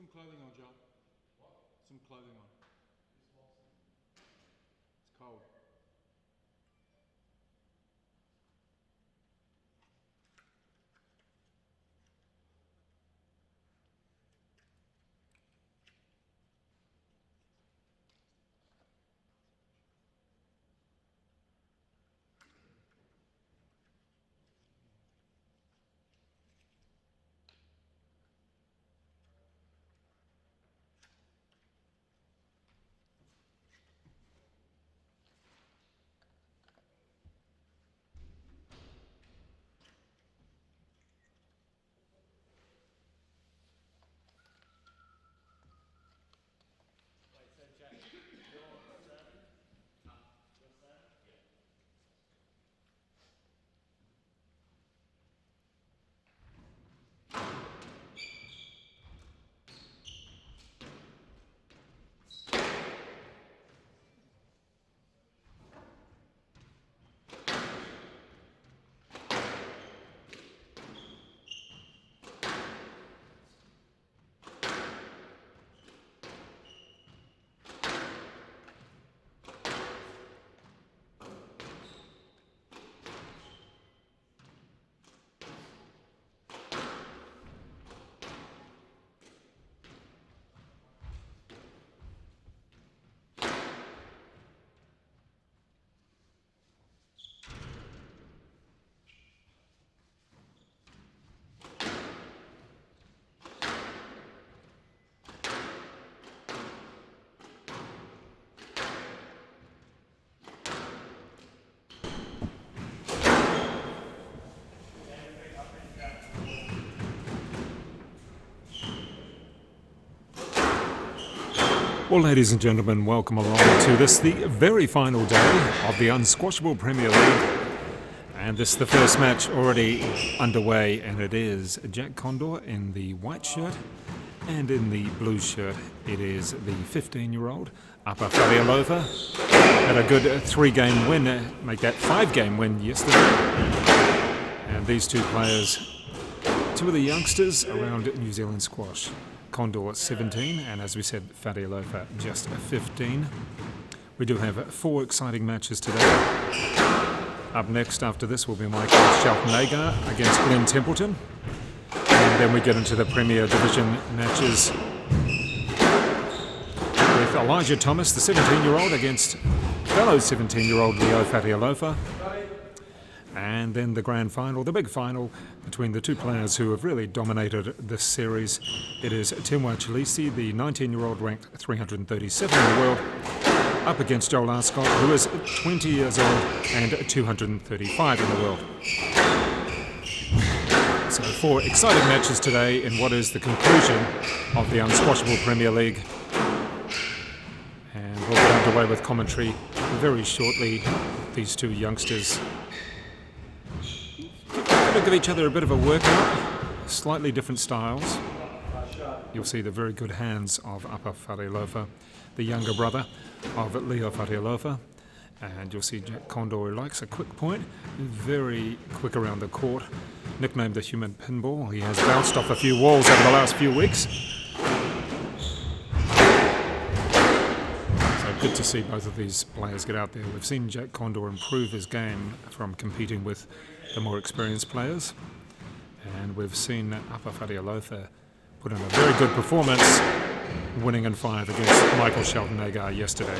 Some clothing on, Joe. What? Some clothing on. It's cold. Well, ladies and gentlemen, welcome along to this, the very final day of the Unsquashable Premier League. And this is the first match already underway, and it is Jack Conder in the white shirt, and in the blue shirt it is the 15-year-old Apa Fatialofa. Had a good 3-game win, make that 5-game win yesterday. And these two players, two of the youngsters around New Zealand squash. Conder 17, and as we said, Fatialofa just 15. We do have 4 exciting matches today. Up next after this will be Michael Shelton-Agar against Glenn Templeton. And then we get into the Premier Division matches with Elijah Thomas, the 17-year-old, against fellow 17-year-old Leo Fatialofa. And then the grand final, the big final, between the two players who have really dominated this series. It is Chileshe, the 19-year-old ranked 337 in the world, up against Joel Arscott, who is 20 years old and 235 in the world. So 4 exciting matches today in what is the conclusion of the Unsquashable Premier League. And we'll get underway with commentary very shortly. These two youngsters going to give each other a bit of a workout, slightly different styles. You'll see the very good hands of Apa Fatialofa, the younger brother of Leo Fatialofa. And you'll see Jack Conder, who likes a quick point, very quick around the court. Nicknamed the human pinball, he has bounced off a few walls over the last few weeks. So good to see both of these players get out there. We've seen Jack Conder improve his game from competing with the more experienced players. And we've seen Apa Fatialofa put in a very good performance, winning in 5 against Michael Shelton-Agar yesterday.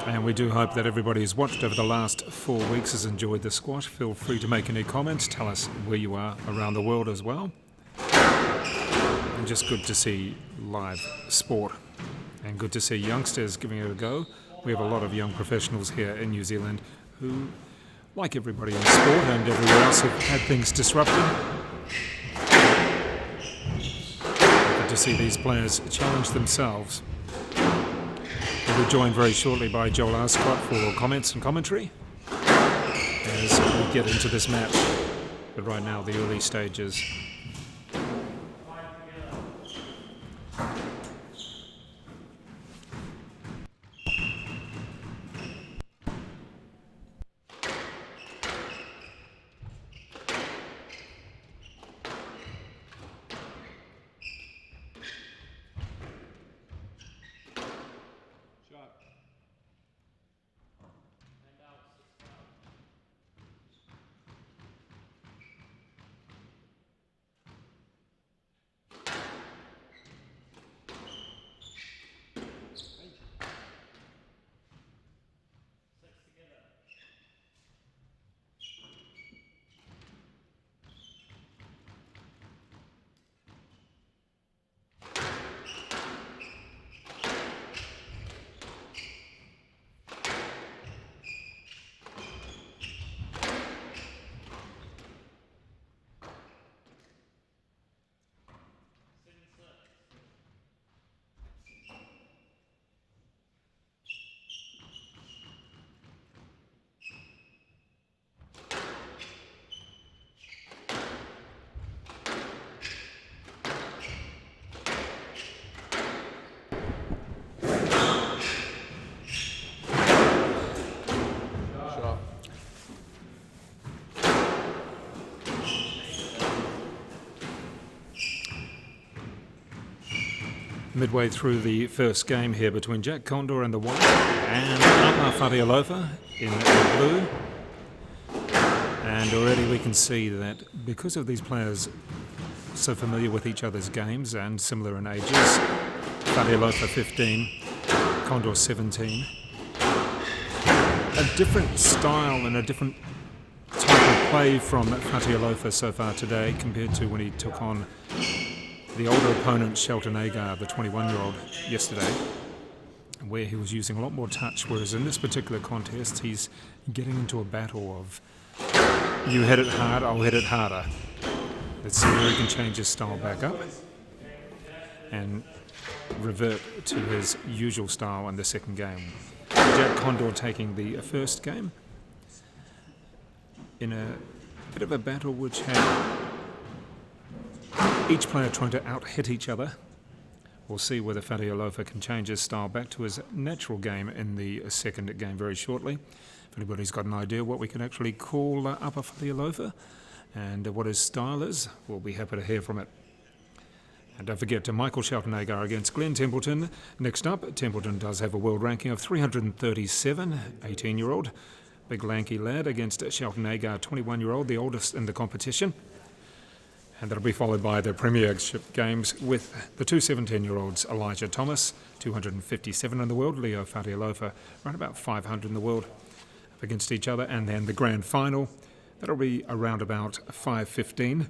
And we do hope that everybody who's watched over the last 4 weeks has enjoyed the squash. Feel free to make any comments, tell us where you are around the world as well. And just good to see live sport, and good to see youngsters giving it a go. We have a lot of young professionals here in New Zealand who, like everybody in sport and everywhere else, have had things disrupted. Good to see these players challenge themselves. We'll be joined very shortly by Joel Arscott for comments and commentary as we get into this match. But right now, the early stages. Midway through the first game here between Jack Conder in the white and Apa Fatialofa in the blue. And already we can see that because of these players so familiar with each other's games and similar in ages, Fatialofa 15, Condor 17. A different style and a different type of play from Fatialofa so far today compared to when he took on the older opponent Shelton-Agar, the 21-year-old, yesterday, where he was using a lot more touch, whereas in this particular contest he's getting into a battle of you hit it hard, I'll hit it harder. Let's see where he can change his style back up and revert to his usual style in the second game. Jack Conder taking the first game in a bit of a battle which had each player trying to out-hit each other. We'll see whether Fatialofa can change his style back to his natural game in the second game very shortly. If anybody's got an idea what we can actually call Apa Fatialofa and what his style is, we'll be happy to hear from it. And don't forget Michael Shelton-Agar against Glenn Templeton. Next up, Templeton does have a world ranking of 337, 18-year-old. Big lanky lad against Shelton-Agar, 21-year-old, the oldest in the competition. And that'll be followed by the Premiership games with the two 17-year-olds, Elijah Thomas, 257 in the world, Leo Fatialofa, around about 500 in the world, up against each other. And then the grand final, that'll be around about 515.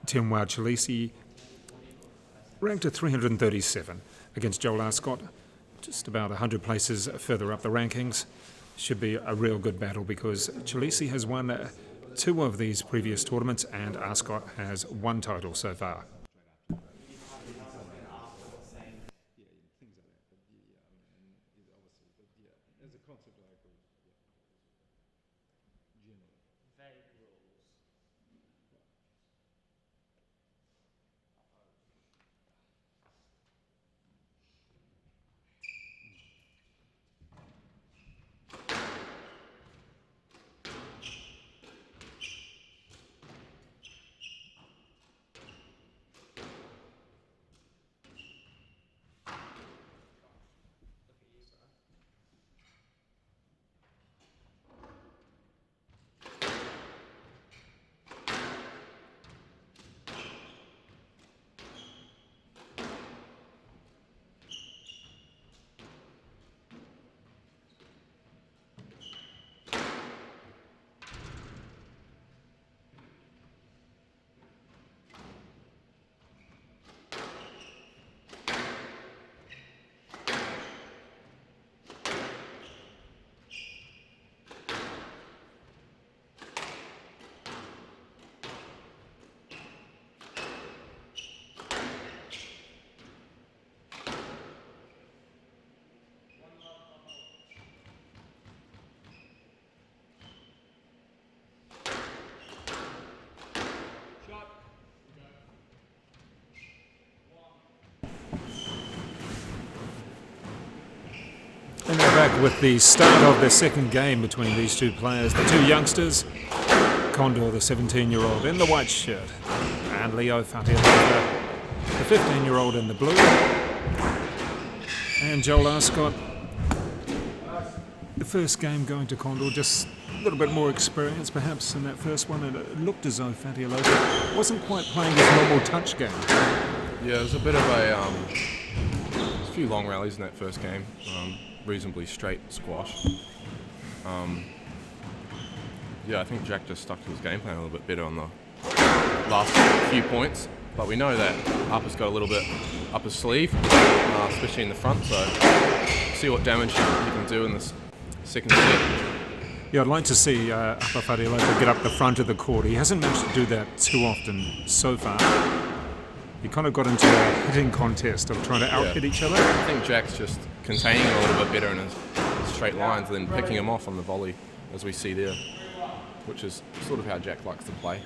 Chileshe, ranked at 337 against Joel Arscott, just about 100 places further up the rankings. Should be a real good battle because Chileshe has won 2 of these previous tournaments and Arscott has 1 title so far. And we're back with the start of the second game between these two players, the two youngsters, Conder, the 17-year-old in the white shirt, and Leo Fatialofa, the 15-year-old in the blue, and Joel Arscott. The first game going to Conder, just a little bit more experience perhaps in that first one, and it looked as though Fatialofa wasn't quite playing his normal touch game. Yeah, it was a bit of a few long rallies in that first game. Reasonably straight squash. Yeah, I think Jack just stuck to his game plan a little bit better on the last few points, but we know that Apa's got a little bit up his sleeve, especially in the front, so see what damage he can do in this second set. Yeah, I'd like to see Apa Fatialofa get up the front of the court. He hasn't managed to do that too often so far. He kind of got into a hitting contest of trying to out-hit each other. I think Jack's just containing him a little bit better in his straight lines and then picking him off on the volley, as we see there, which is sort of how Jack likes to play.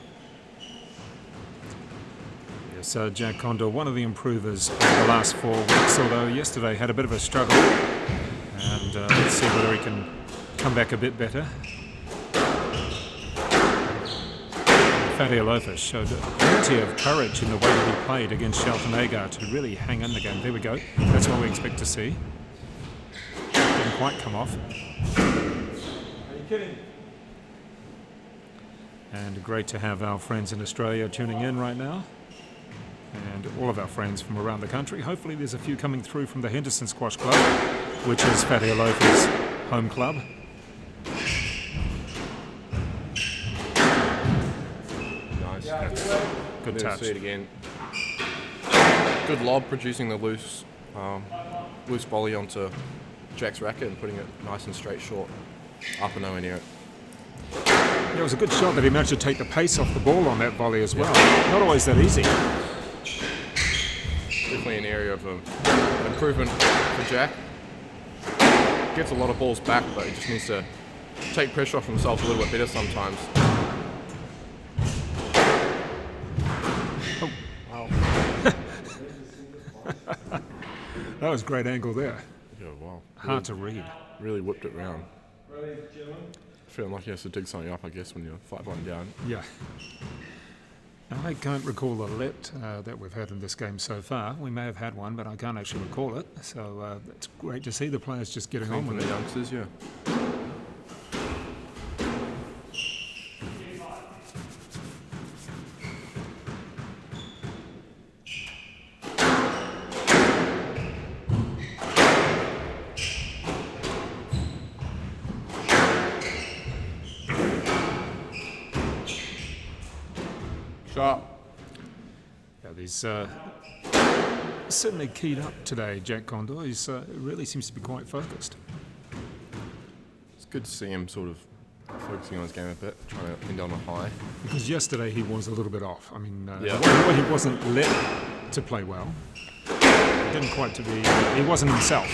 Yes, Jack Conder, one of the improvers of the last 4 weeks, although yesterday had a bit of a struggle. And let's see whether he can come back a bit better. Fatialofa showed plenty of courage in the way that he played against Shelton-Agar to really hang in the game. There we go. That's what we expect to see. Didn't quite come off. Are you kidding? And great to have our friends in Australia tuning in right now. And all of our friends from around the country. Hopefully there's a few coming through from the Henderson Squash Club. which is Fatialofa's home club. Nice. Good Never touch. see it again. Good lob, producing the loose volley onto Jack's racket and putting it nice and straight short, up and nowhere near it. Yeah, it was a good shot that he managed to take the pace off the ball on that volley as well. Not always that easy. Definitely an area of improvement for Jack. Gets a lot of balls back, but he just needs to take pressure off himself a little bit better sometimes. Oh. Wow. That was great angle there. Yeah, wow. Hard to read. Really whipped it round. Feeling like he has to dig something up, I guess, when you're 5-1 down. Yeah. I can't recall a let that we've had in this game so far. We may have had one, but I can't actually recall it. So it's great to see the players just getting on with the it. youngsters, yeah. Sharp. Yeah, he's certainly keyed up today, Jack Conder. He's really seems to be quite focused. It's good to see him sort of focusing on his game a bit, trying to end on a high. Because yesterday he was a little bit off. I mean, Yeah. he wasn't let to play well. Didn't quite to be. He wasn't himself.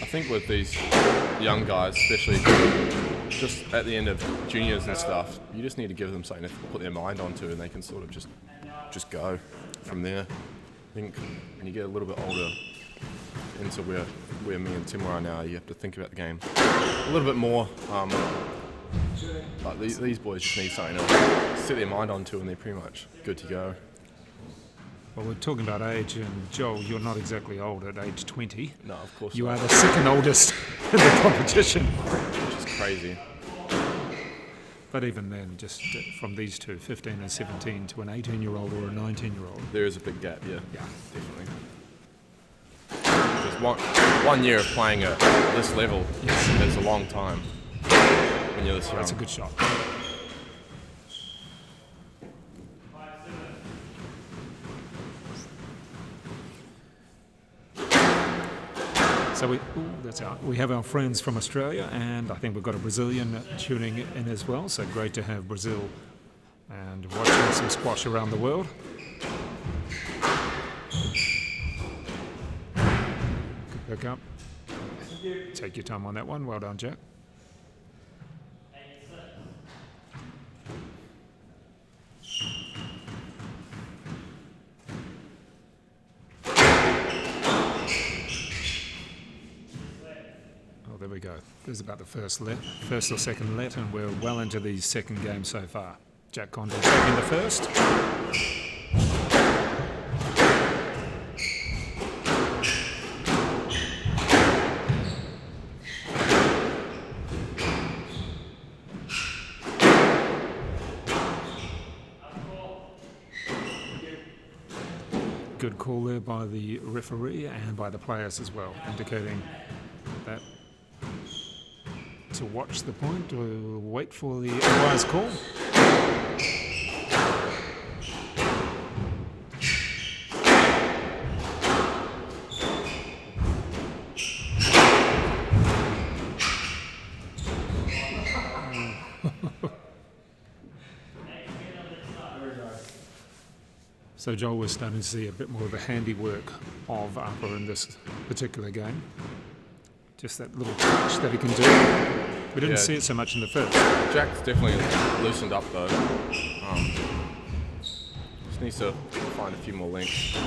I think with these young guys, especially just at the end of juniors and stuff, you just need to give them something to put their mind onto, and they can sort of just go from there. I think when you get a little bit older into where me and Tim are now, you have to think about the game a little bit more. But these boys just need something to set their mind onto, and they're pretty much good to go. Well, we're talking about age, and Joel, you're not exactly old at age 20. No, of course You not. are the second oldest in the competition. Which is crazy. But even then, just from these two, 15 and 17, to an 18-year-old or a 19-year-old. There is a big gap, yeah. Yeah. Definitely. Because one year of playing at this level is a long time when you're this young. That's a good shot. So that's out. We have our friends from Australia, and I think we've got a Brazilian tuning in as well. So great to have Brazil and watching some squash around the world. Good pick up. Take your time on that one. Well done, Jack. There we go. There's about the first or second let, and we're well into the second game so far. Jack Conder taking the first. Good call there by the referee and by the players as well, indicating that to watch the point, or wait for the umpire's call. So Joel, was starting to see a bit more of the handiwork of Apa in this particular game. Just that little touch that he can do. We didn't see it so much in the first. Jack's definitely loosened up though. Just needs to find a few more links.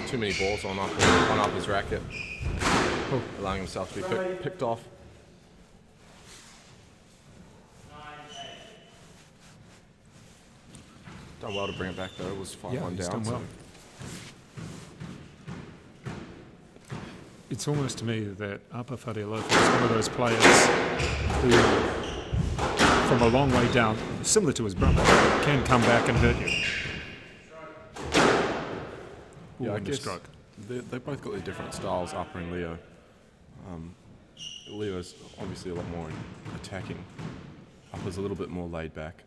Too many balls on up his racket, allowing himself to be picked off. Done well to bring it back though. It was 5-1 he's down. done well. It's almost to me that Apa Fatialofa is one of those players who, from a long way down, similar to his brother, can come back and hurt you. Ooh, Yeah, I on the guess stroke. they both got their different styles, Upper and Leo. Leo's obviously a lot more attacking. Upper's a little bit more laid back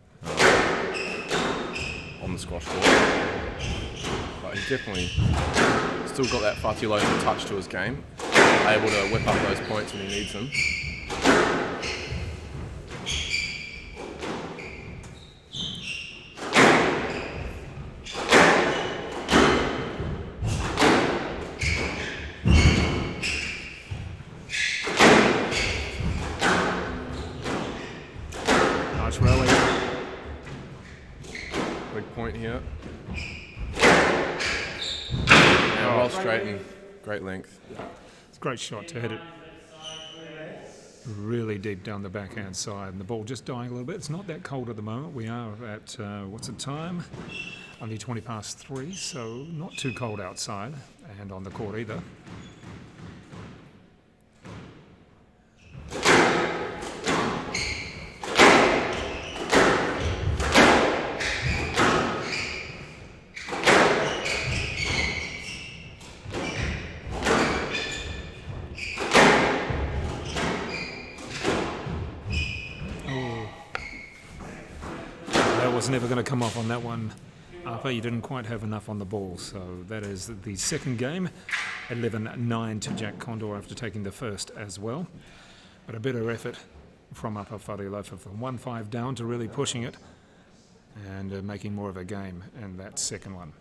on the squash court. But he's definitely still got that Fatialofa touch to his game, able to whip up those points when he needs them. Nice rally. Big point here. And well straightened, great length. It's a great shot to hit it really deep down the backhand side, and the ball just dying a little bit. It's not that cold at the moment. We are at, what's the time? Only 20 past 3, so not too cold outside and on the court either. Was never going to come off on that one. Apa, you didn't quite have enough on the ball, so that is the second game. 11-9 to Jack Conder after taking the first as well. But a better effort from Apa Fatialofa from 1-5 down to really pushing it and making more of a game in that second one.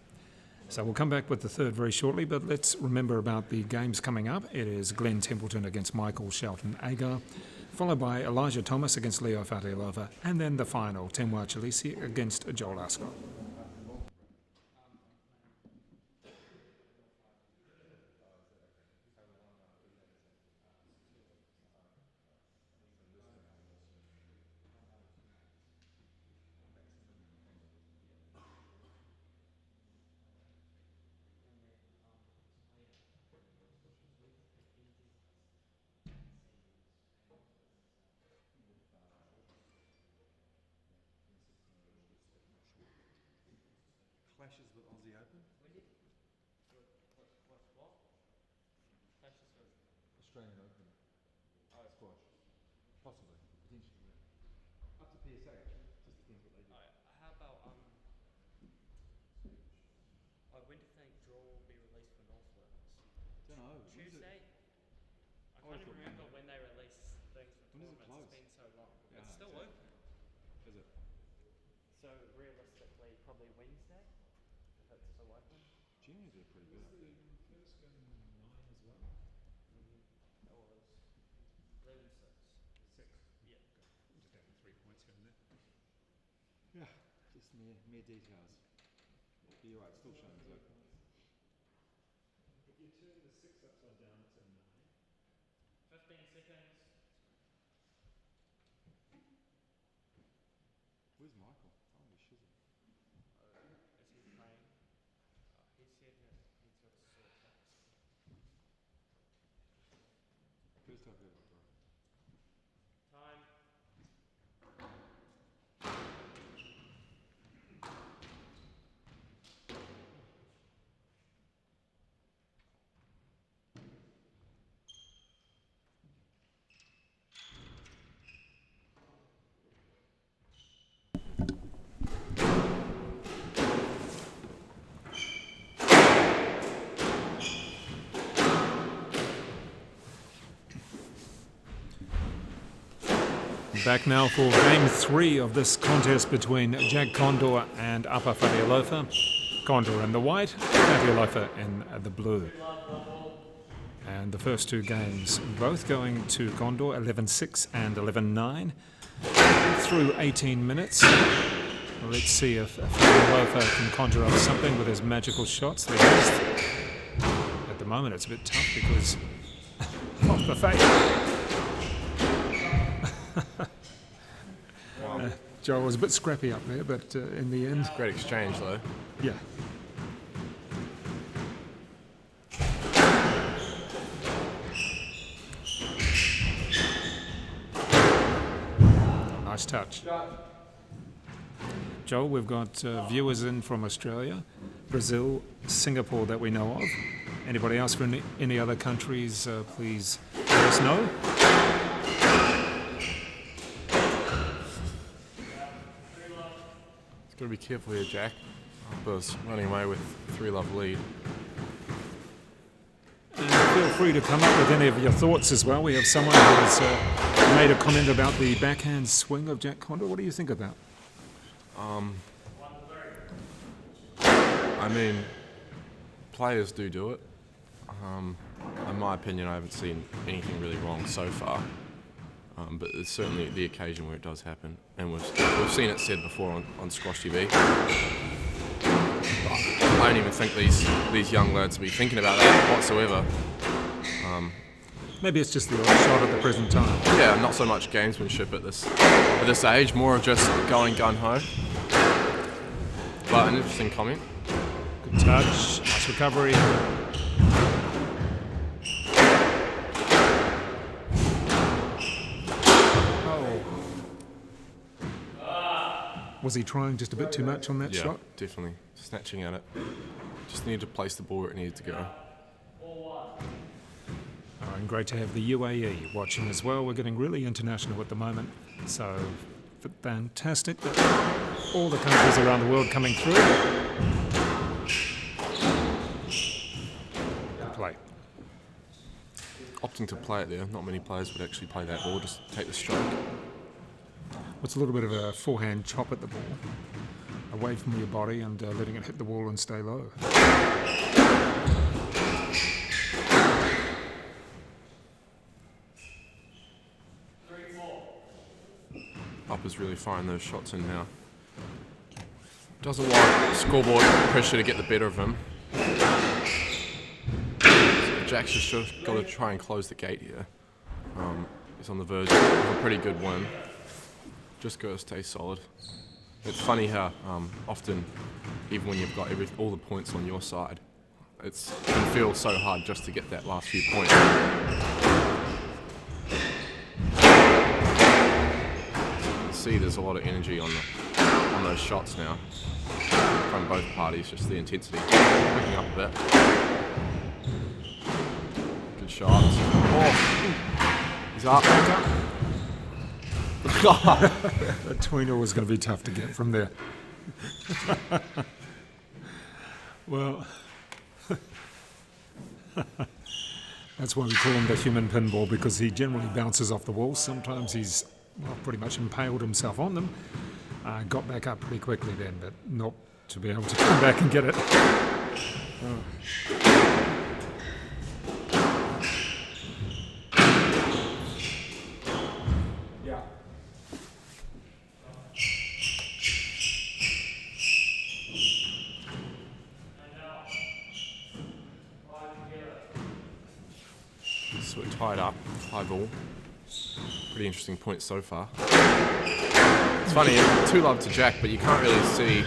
So we'll come back with the third very shortly, but let's remember about the games coming up. It is Glenn Templeton against Michael Shelton-Agar, followed by Elijah Thomas against Leo Fatialofa, and then the final, Chileshe against Joel Arscott. Clashes with Aussie Open? Australian Open. Squash. Possibly. Potentially. Yeah. Up to PSA actually. Just depends what they do. How about when do you think draw will be released for Northlands? Don't know. Tuesday? I Always can't even remember when they release things for When does it tournaments. close? It's been so long. Yeah, It's still exactly. open. Is it? So realistically, probably Wednesday, if it's still open. Generally they're pretty good. First game 9 as well. That was 11-6. 6. Yeah. Just having 3 points here and there. Yeah. Just mere details. But you're right, still showing it's open. If you turn the 6 upside down, it's a 9. 15 seconds. Where's Michael? Holy shit. Is he playing? He said that he's got a sore face. First time ever, bro. Time. Back now for game 3 of this contest between Jack Conder and Apa Fatialofa. Conder in the white, Fatialofa in the blue. And the first 2 games both going to Conder, 11-6 and 11-9 through 18 minutes. Let's see if Fatialofa can conjure up something with his magical shots. At the moment it's a bit tough because of the fate. Joel was a bit scrappy up there, but in the end... Great exchange though. Yeah. Nice touch. Joel, we've got viewers in from Australia. Brazil, Singapore that we know of. Anybody else from any other countries, please let us know. Got to be careful here, Jack. Apa's running away with 3-love lead. And feel free to come up with any of your thoughts as well. We have someone who has made a comment about the backhand swing of Jack Conder. What do you think of that? I mean, players do it. In my opinion, I haven't seen anything really wrong so far. But it's certainly the occasion where it does happen, and we've seen it said before on SquashTV. I don't even think these young lads will be thinking about that whatsoever. Maybe it's just the odd shot at the present time. Yeah, not so much gamesmanship at this age, more of just going gun-ho. But an interesting comment. Good touch, nice recovery. Was he trying just a bit too much on that Yeah, shot? definitely. Snatching at it. Just needed to place the ball where it needed to go. Oh, and great to have the UAE watching as well. We're getting really international at the moment. So fantastic that all the countries around the world coming through. Good play. Opting to play it there. Not many players would actually play that ball, just take the stroke. It's a little bit of a forehand chop at the ball, away from your body and letting it hit the wall and stay low. Apa's really firing those shots in now. Doesn't want scoreboard pressure to get the better of him. Jack's just got to try and close the gate here. He's on the verge of a pretty good win. Just got to stay solid. It's funny how often, even when you've got all the points on your side, it can feel so hard just to get that last few points. You can see there's a lot of energy on those shots now from both parties. Just the intensity picking up a bit. Good shots. Oh, he's up. That tweener was going to be tough to get from there. Well, that's why we call him the human pinball, because he generally bounces off the walls. Sometimes he's pretty much impaled himself on them. Got back up pretty quickly then, but not to be able to come back and get it. So we're tied up, high ball. Pretty interesting point so far. It's funny, 2-love to Jack, but you can't really see, it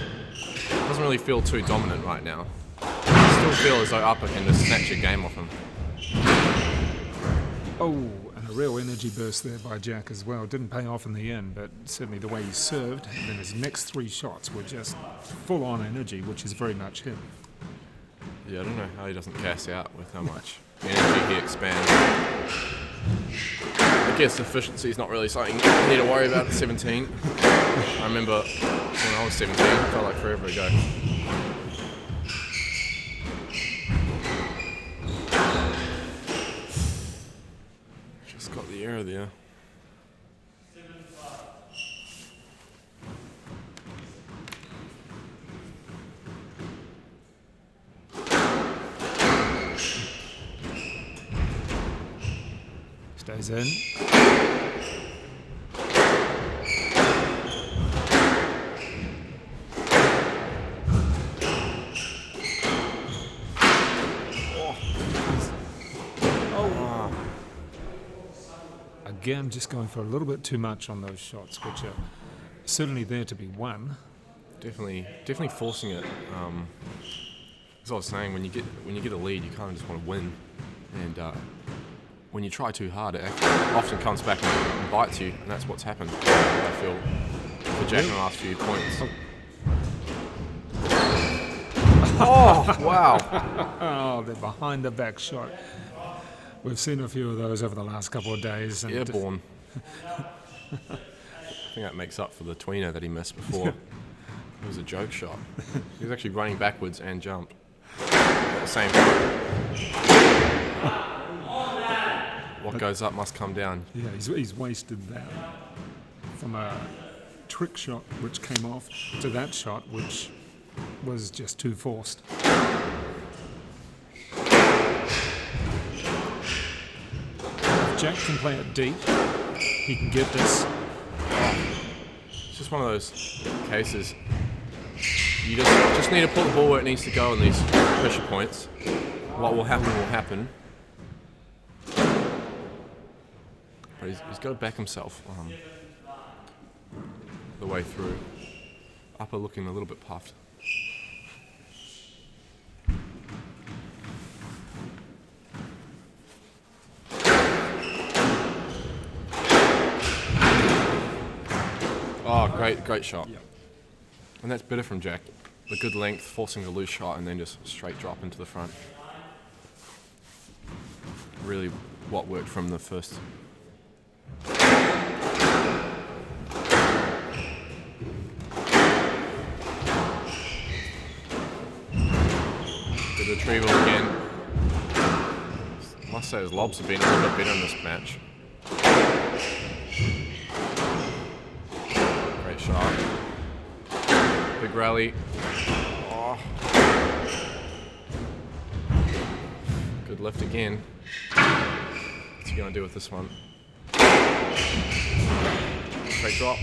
doesn't really feel too dominant right now. I still feel as though Apa can just snatch a game off him. Oh, and a real energy burst there by Jack as well. Didn't pay off in the end, but certainly the way he served, and then his next 3 shots were just full-on energy, which is very much him. Yeah, I don't know how he doesn't gas out with how much energy he expands. I guess efficiency is not really something you need to worry about at 17. I remember when I was 17, it felt like forever ago. Just got the error there. Stays in. Again, just going for a little bit too much on those shots, which are certainly there to be won. Definitely forcing it. As I was saying, when you get a lead, you kind of just want to win, and when you try too hard, it often comes back and bites you, and that's what's happened. I feel for Jack in the last few points. Oh, wow. Oh, the behind the back shot. We've seen a few of those over the last couple of days. And Airborne. I think that makes up for the tweener that he missed before. It was a joke shot. He was actually running backwards and jumped at the same time. What goes up must come down. Yeah, he's wasted that from a trick shot which came off to that shot which was just too forced. If Jack can play it deep, he can get this. It's just one of those cases. You just need to put the ball where it needs to go in these pressure points. What will happen will happen. But he's got to back himself the way through. Upper looking a little bit puffed. Oh, great shot. Yep. And that's better from Jack. The good length, forcing the loose shot, and then just straight drop into the front. Really what worked from the first. Good retrieval again. I must say his lobs have been a little bit better in this match. Great shot. Big rally. Oh. Good lift again. What's he going to do with this one? Great drop.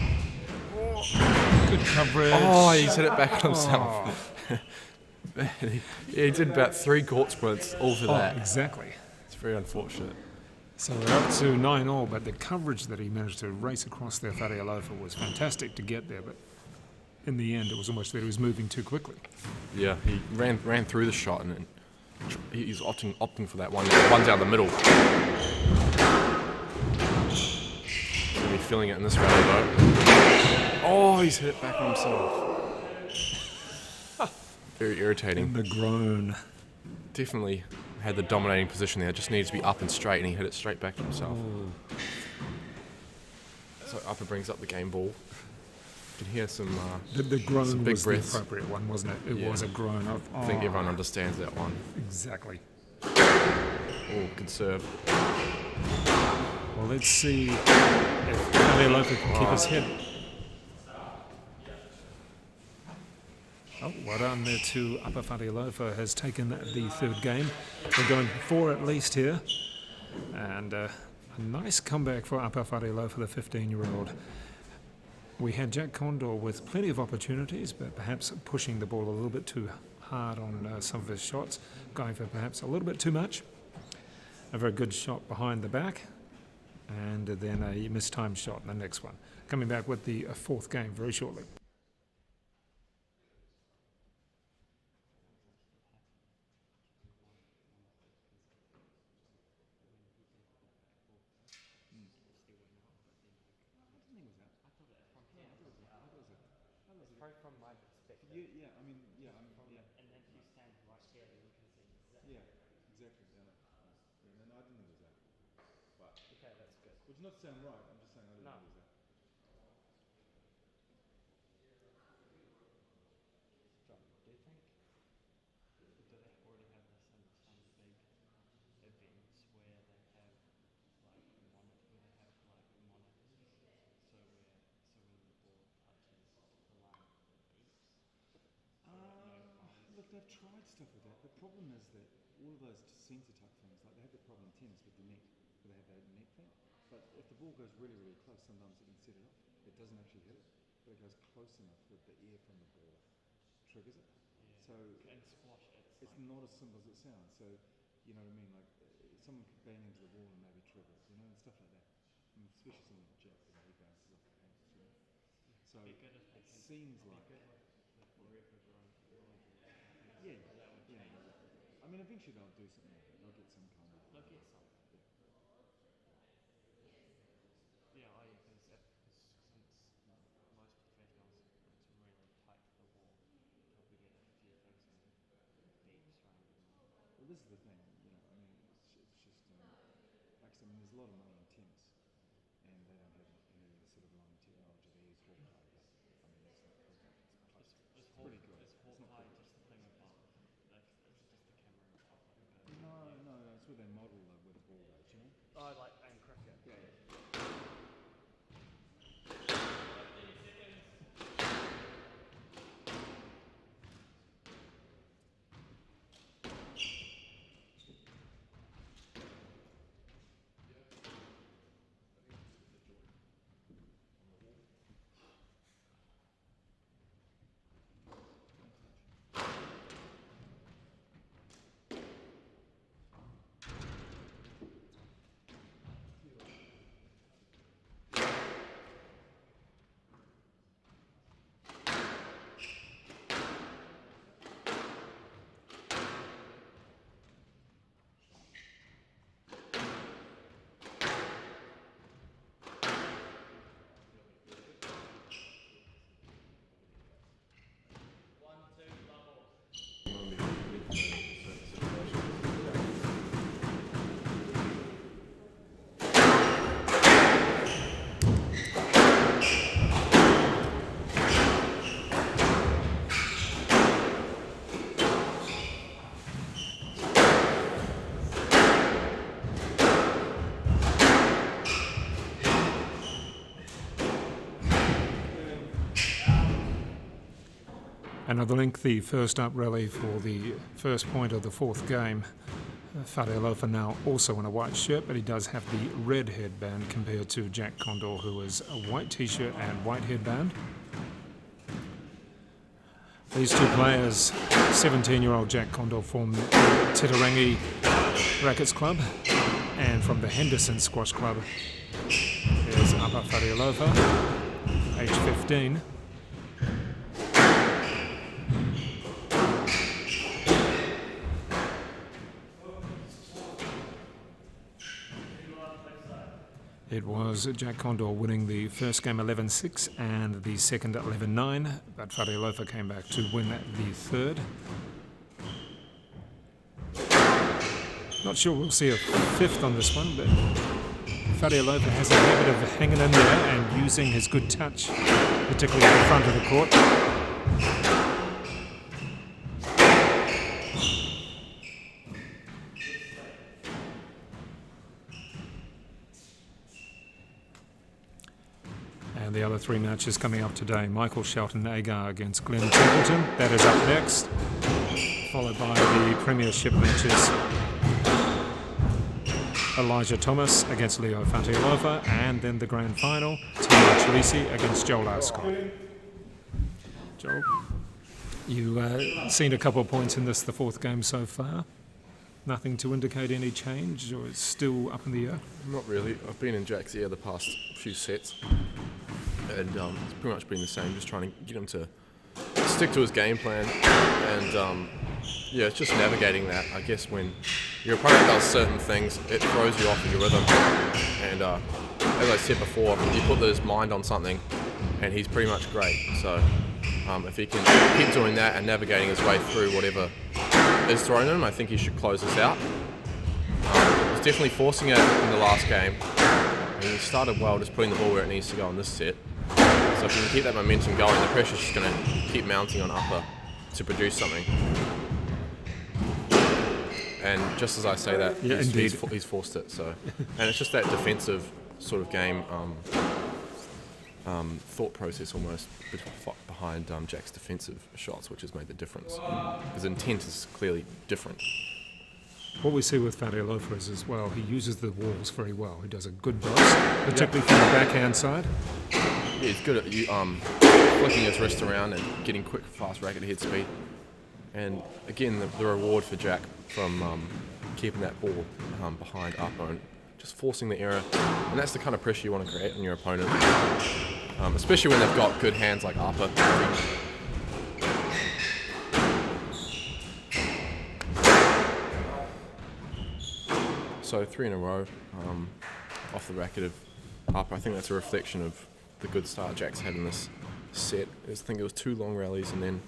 Good coverage. Oh, he's hit it back on himself. He did about 3 court sprints all for that. Exactly. It's very unfortunate. So we're up to 9-all, but the coverage that he managed to race across there, Fatialofa, was fantastic to get there, but in the end it was almost that he was moving too quickly. Yeah, he ran through the shot and then he's opting for that one down the middle. He's going to be feeling it in this rally though. Oh, he's hit it back on himself. Very irritating. And the groan. Definitely had the dominating position there. Just needs to be up and straight, and he hit it straight back to himself. Oh. So Upper brings up the game ball. You can hear some The groan some big was breaths. the appropriate one, wasn't it? It Yeah. was a groan of, I think everyone understands that one. Exactly. Oh, good serve. Well, let's see if Fatialofa can keep his head. Oh, well done there to Apa Fatialofa, has taken the third game. We're going 4 at least here. And a nice comeback for Apa Fatialofa, the 15-year-old. We had Jack Conder with plenty of opportunities, but perhaps pushing the ball a little bit too hard on some of his shots, going for perhaps a little bit too much. A very good shot behind the back, and then a mistimed shot in the next one. Coming back with the fourth game very shortly. Right from my perspective. Yeah, I mean, yeah, yeah. And then he stands right here and you can see. Yeah, exactly. Yeah. No, I didn't think it was that. But, Okay, that's good. which is not to say I'm right, I'm just saying I didn't No. think it was that. John, do you think, do they already have this in some big events where they have like monitors, so when the ball touches the line, it beeps? Look, they've tried stuff with that. The problem is that all of those sensor type things, like they had the problem in tennis with the net, where they have that net thing. But if the ball goes really, really close, sometimes it can set it off. It doesn't actually hit it, but it goes close enough that the air from the ball triggers it. Yeah. So In squash, it's not as simple as it sounds. So, you know what I mean? Like, someone could bang into the wall and maybe trigger it, you know, and stuff like that. I mean, especially something like Jack, you know, he bounces off the hands, you know. So be good if they it can seems like, good with the forever growing technology. yeah, That would yeah. change. I mean, eventually they'll do something like that. They'll get some kind of. Look at some. Yeah, because since most professionals, it's really tight to the wall, probably get a few things in. is the thing, you know. I mean, it's just like I said, I mean, there's a lot of money in tennis, and they don't have any of the sort of long technology they use Hawkeye. But I mean, that's not perfect. It's close. Is Pretty good. Hawkeye just the thing about it's just the camera and stuff like that? No, it's where they model where the ball goes, you know. Oh, like and cricket. Yeah. Another lengthy first up rally for the first point of the fourth game. Fatialofa now also in a white shirt, but he does have the red headband compared to Jack Conder, who is a white t-shirt and white headband. These two players, 17-year-old Jack Conder from Titirangi Rackets Club, and from the Henderson Squash Club is Apa Fatialofa, age 15. It was Jack Conder winning the first game 11-6 and the second 11-9, but Fatialofa came back to win the third. Not sure we'll see a fifth on this one, but Fatialofa has a habit of hanging in there and using his good touch, particularly at the front of the court. And the other three matches coming up today: Michael Shelton-Agar against Glenn Templeton. That is up next, followed by the Premiership matches: Elijah Thomas against Leo Fatialofa, and then the grand final, Chileshe against Joel Arscott. Joel, you've seen a couple of points in this, the fourth game so far. Nothing to indicate any change, or it's still up in the air? Not really. I've been in Jack's ear the past few sets, and it's pretty much been the same, just trying to get him to stick to his game plan, and yeah, it's just navigating that. I guess when your opponent does certain things, it throws you off in your rhythm, and as I said before, you put his mind on something and he's pretty much great. So if he can keep doing that and navigating his way through whatever is thrown at him, I think he should close this out. He's definitely forcing it in the last game. He started well, just putting the ball where it needs to go in this set. So if you can keep that momentum going, the pressure's just going to keep mounting on Apa to produce something. And just as I say that, yeah, he's forced it. So, and it's just that defensive sort of game thought process almost behind Jack's defensive shots, which has made the difference. His intent is clearly different. What we see with Fatialofa is as well, he uses the walls very well. He does a good box, particularly from the backhand side. Yeah, he's good at flicking his wrist around and getting quick, fast racket head speed. And again, the reward for Jack from keeping that ball behind Apa and just forcing the error. And that's the kind of pressure you want to create on your opponent, especially when they've got good hands like Apa. So 3 in a row off the racket of Apa. I think that's a reflection of the good start Jack's had in this set. I think it was 2 long rallies and then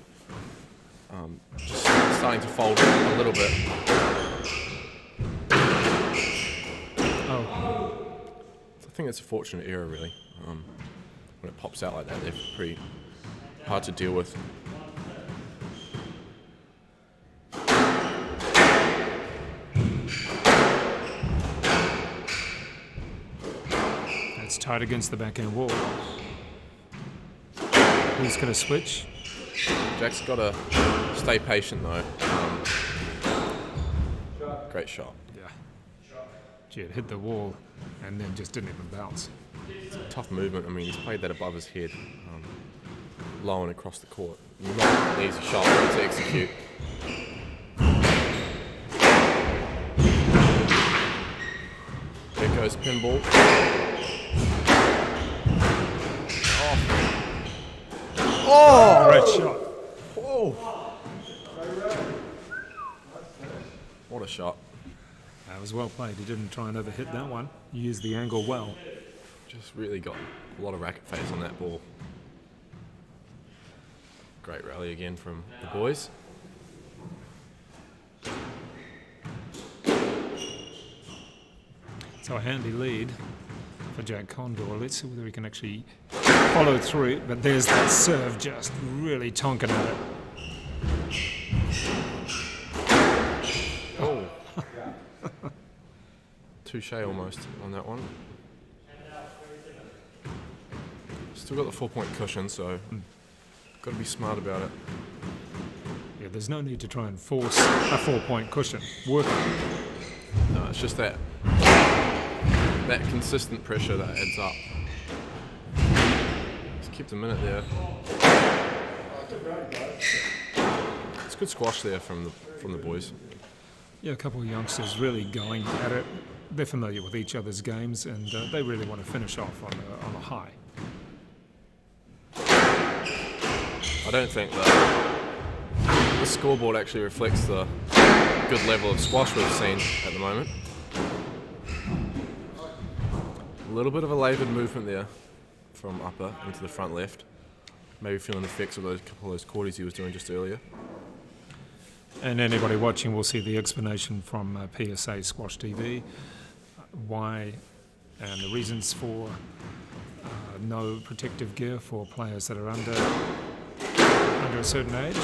just starting to fold a little bit. Oh, I think it's a fortunate error, really. When it pops out like that, they're pretty hard to deal with. it's tight against the backhand wall. Who's going to switch? Jack's got to stay patient, though. Great shot. Yeah. Gee, it hit the wall and then just didn't even bounce. It's a tough movement. I mean, he's played that above his head, low and across the court. Not an easy shot to execute. There goes pinball. Oh! Great shot. Oh! What a shot. That was well played. He didn't try and overhit that one. He used the angle well. Just really got a lot of racket face on that ball. Great rally again from the boys. So a handy lead for Jack Conder. Let's see whether he can actually follow through. But there's that serve just really tonking at it. Oh. Touche almost on that one. Still got the 4-point cushion, so got to be smart about it. Yeah, there's no need to try and force a 4-point cushion. Work it. No, it's just that consistent pressure that adds up. Just kept a minute there. It's good squash there from the boys. Yeah, a couple of youngsters really going at it. They're familiar with each other's games, and they really want to finish off on a high. I don't think the scoreboard actually reflects the good level of squash we've seen at the moment. A little bit of a laboured movement there from Apa into the front left. Maybe feeling the effects of those couple of those quarters he was doing just earlier. And anybody watching will see the explanation from PSA SquashTV, why and the reasons for no protective gear for players that are under a certain age.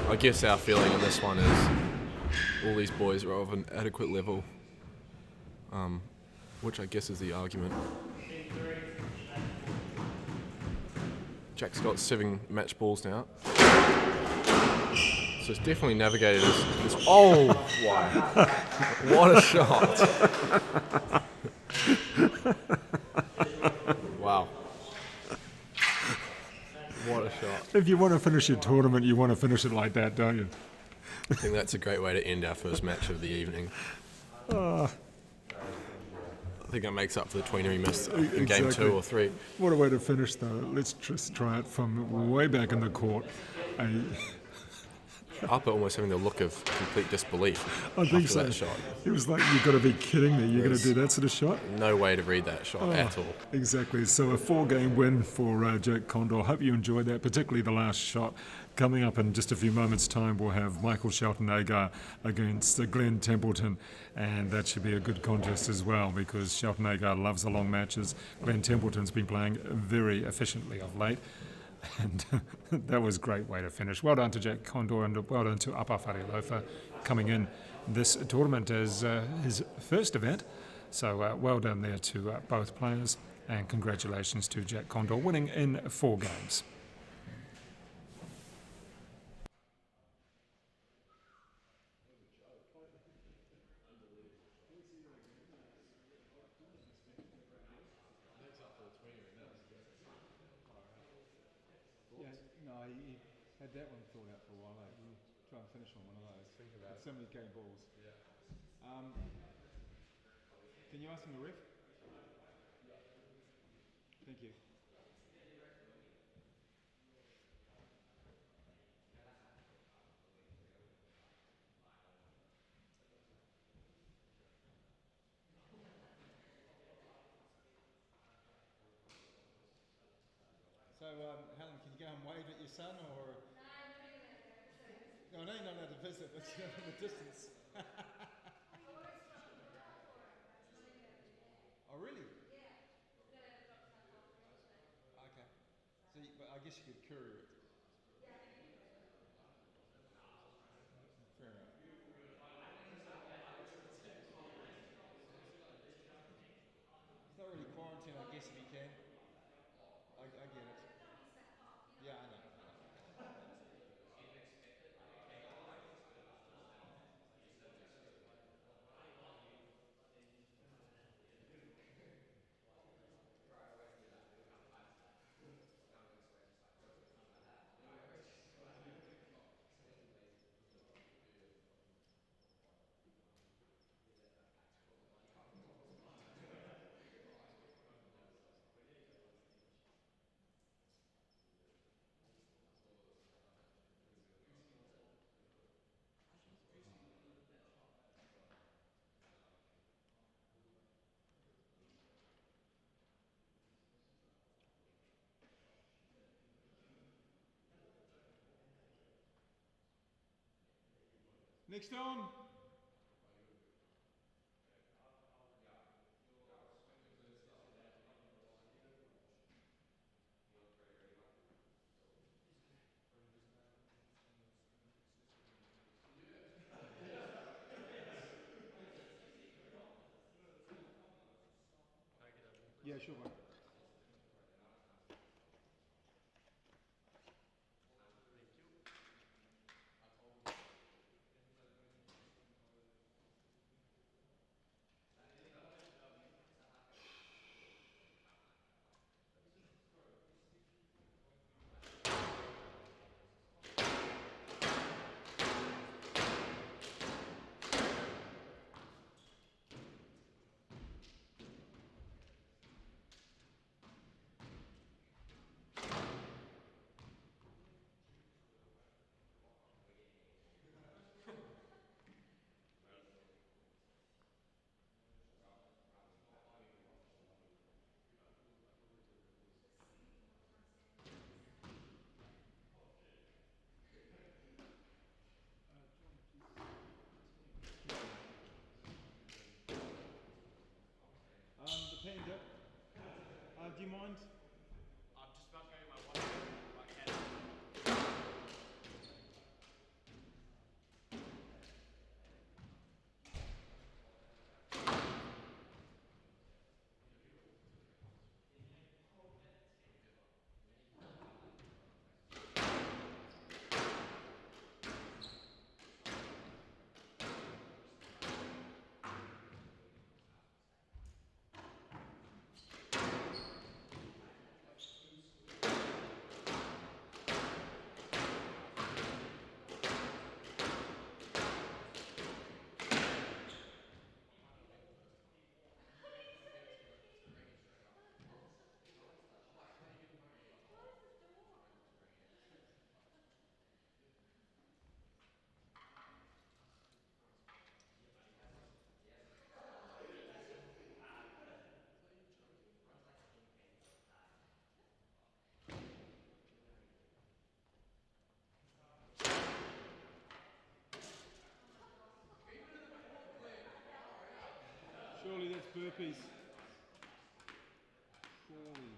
I guess our feeling on this one is all these boys are of an adequate level, which I guess is the argument. Jack's got 7 match balls now. So it's definitely navigated this. Oh, wow. What a shot. Wow. What a shot. If you want to finish your tournament, you want to finish it like that, don't you? I think that's a great way to end our first match of the evening. I think it makes up for the tweener he missed in game 2 or 3. What a way to finish, though. Let's just try it from way back in the court. Apa almost having the look of complete disbelief after that shot. It was like, you've got to be kidding me. You're going to do that sort of shot? No way to read that shot at all. Exactly. So a 4-game win for Jack Conder. Hope you enjoyed that, particularly the last shot. Coming up in just a few moments' time, we'll have Michael Shelton-Agar against Glenn Templeton, and that should be a good contest as well, because Shelton-Agar loves the long matches. Glenn Templeton's been playing very efficiently of late. And that was a great way to finish. Well done to Jack Conder, and well done to Apa Fatialofa coming in this tournament as his first event. So well done there to both players, and congratulations to Jack Conder winning in 4 games. No, he had that one thought out for a while. Like, you try and finish on one of those. Think about so many game balls. Yeah. Can you ask him a ref? Thank you. So, Helen, can you go and wave at your son, or? No, I'm I know you're not allowed to visit, but you're in the distance. Oh, really? Okay. So, but I guess you could courier it. Fair enough. It's not really quarantine, I guess, if you can. I get it. Yeah, I know. Next on. Yeah, sure, mate. The panda. Do you mind? I'm just about to go get my wife. I can. Surely that's burpees. Surely.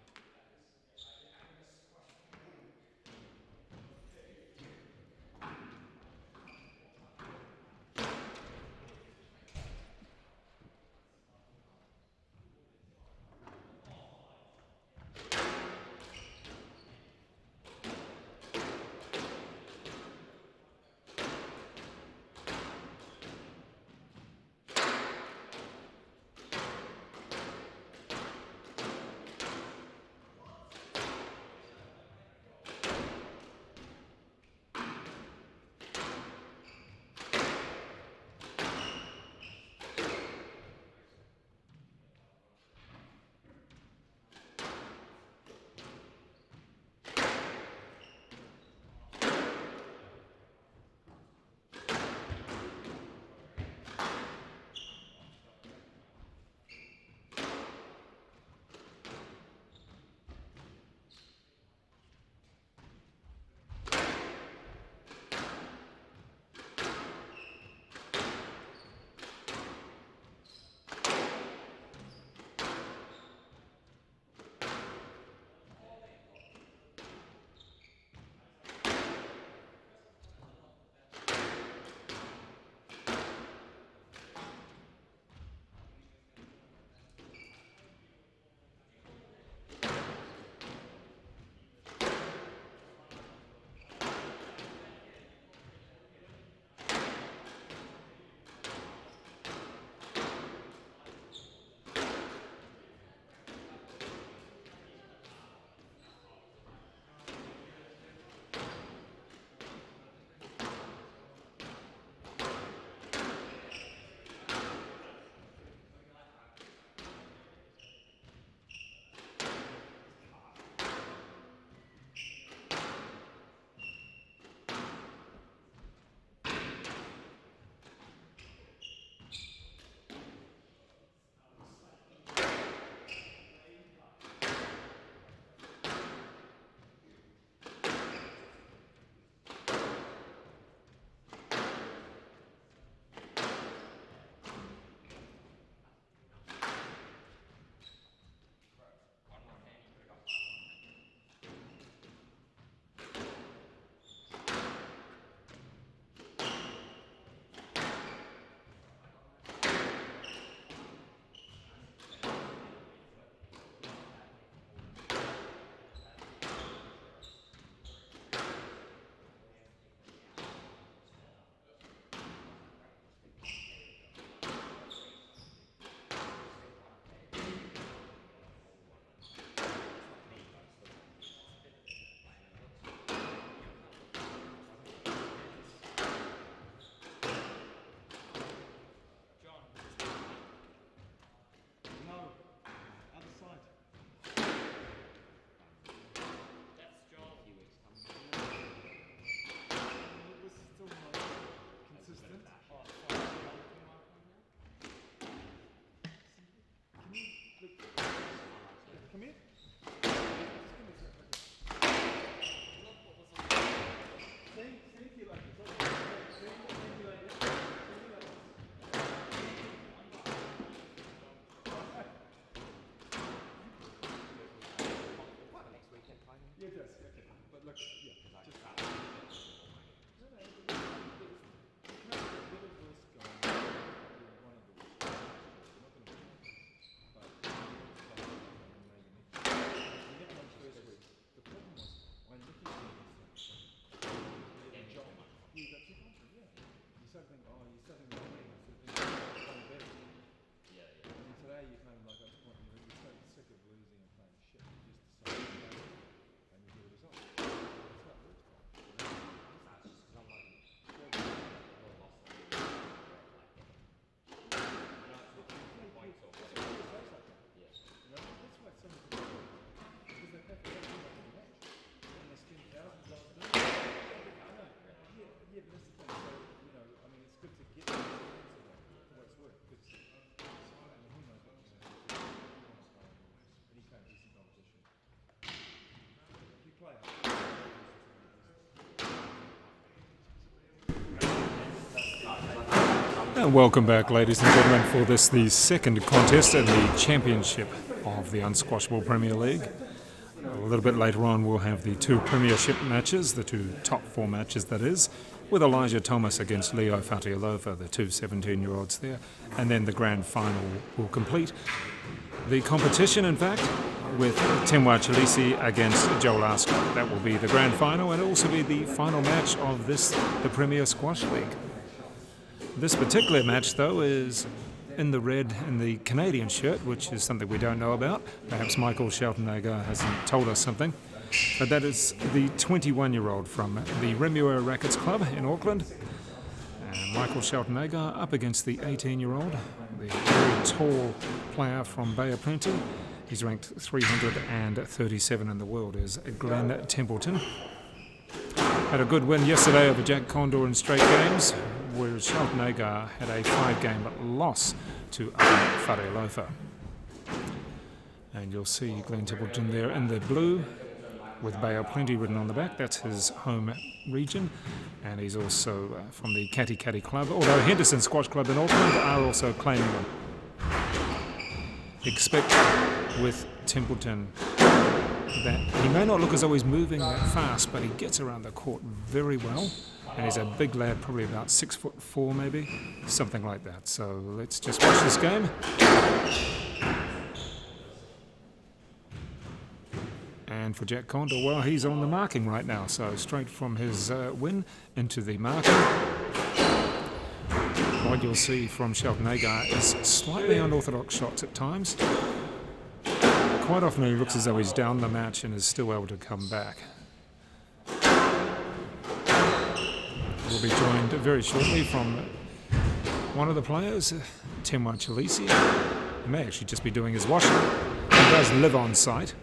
And welcome back, ladies and gentlemen, for this, the second contest in the championship of the Unsquashable Premier League. A little bit later on we'll have the two premiership matches, the two top four matches that is, with Elijah Thomas against Leo Fatialofa, the two 17-year-olds there, and then the grand final will complete the competition, in fact, with Chileshe against Joel Arscott. That will be the grand final and also be the final match of this, the Premier Squash League. This particular match, though, is in the red in the Canadian shirt, which is something we don't know about. Perhaps Michael Shelton-Agar hasn't told us something. But that is the 21-year-old from the Remuera Rackets Club in Auckland. And Michael Shelton-Agar up against the 18-year-old, the very tall player from Bay of Plenty. He's ranked 337 in the world, is Glenn Templeton. Had a good win yesterday over Jack Conder in straight games, whereas Shelton-Agar had a 5-game loss to Apa Fatialofa. And you'll see Glenn Templeton there in the blue with Bay of Plenty written on the back. That's his home region. And he's also from the Catty Club, although Henderson Squash Club in Auckland are also claiming him. Expect with Templeton that he may not look as though he's moving that fast, but he gets around the court very well. And he's a big lad, probably about 6'4" maybe, something like that. So let's just watch this game. And for Jack Conder, well, he's on the marking right now. So straight from his win into the marking. What you'll see from Shelton-Agar is slightly unorthodox shots at times. Quite often he looks as though he's down the match and is still able to come back. We'll be joined very shortly from one of the players, Chileshe. He may actually just be doing his washing. He does live on site.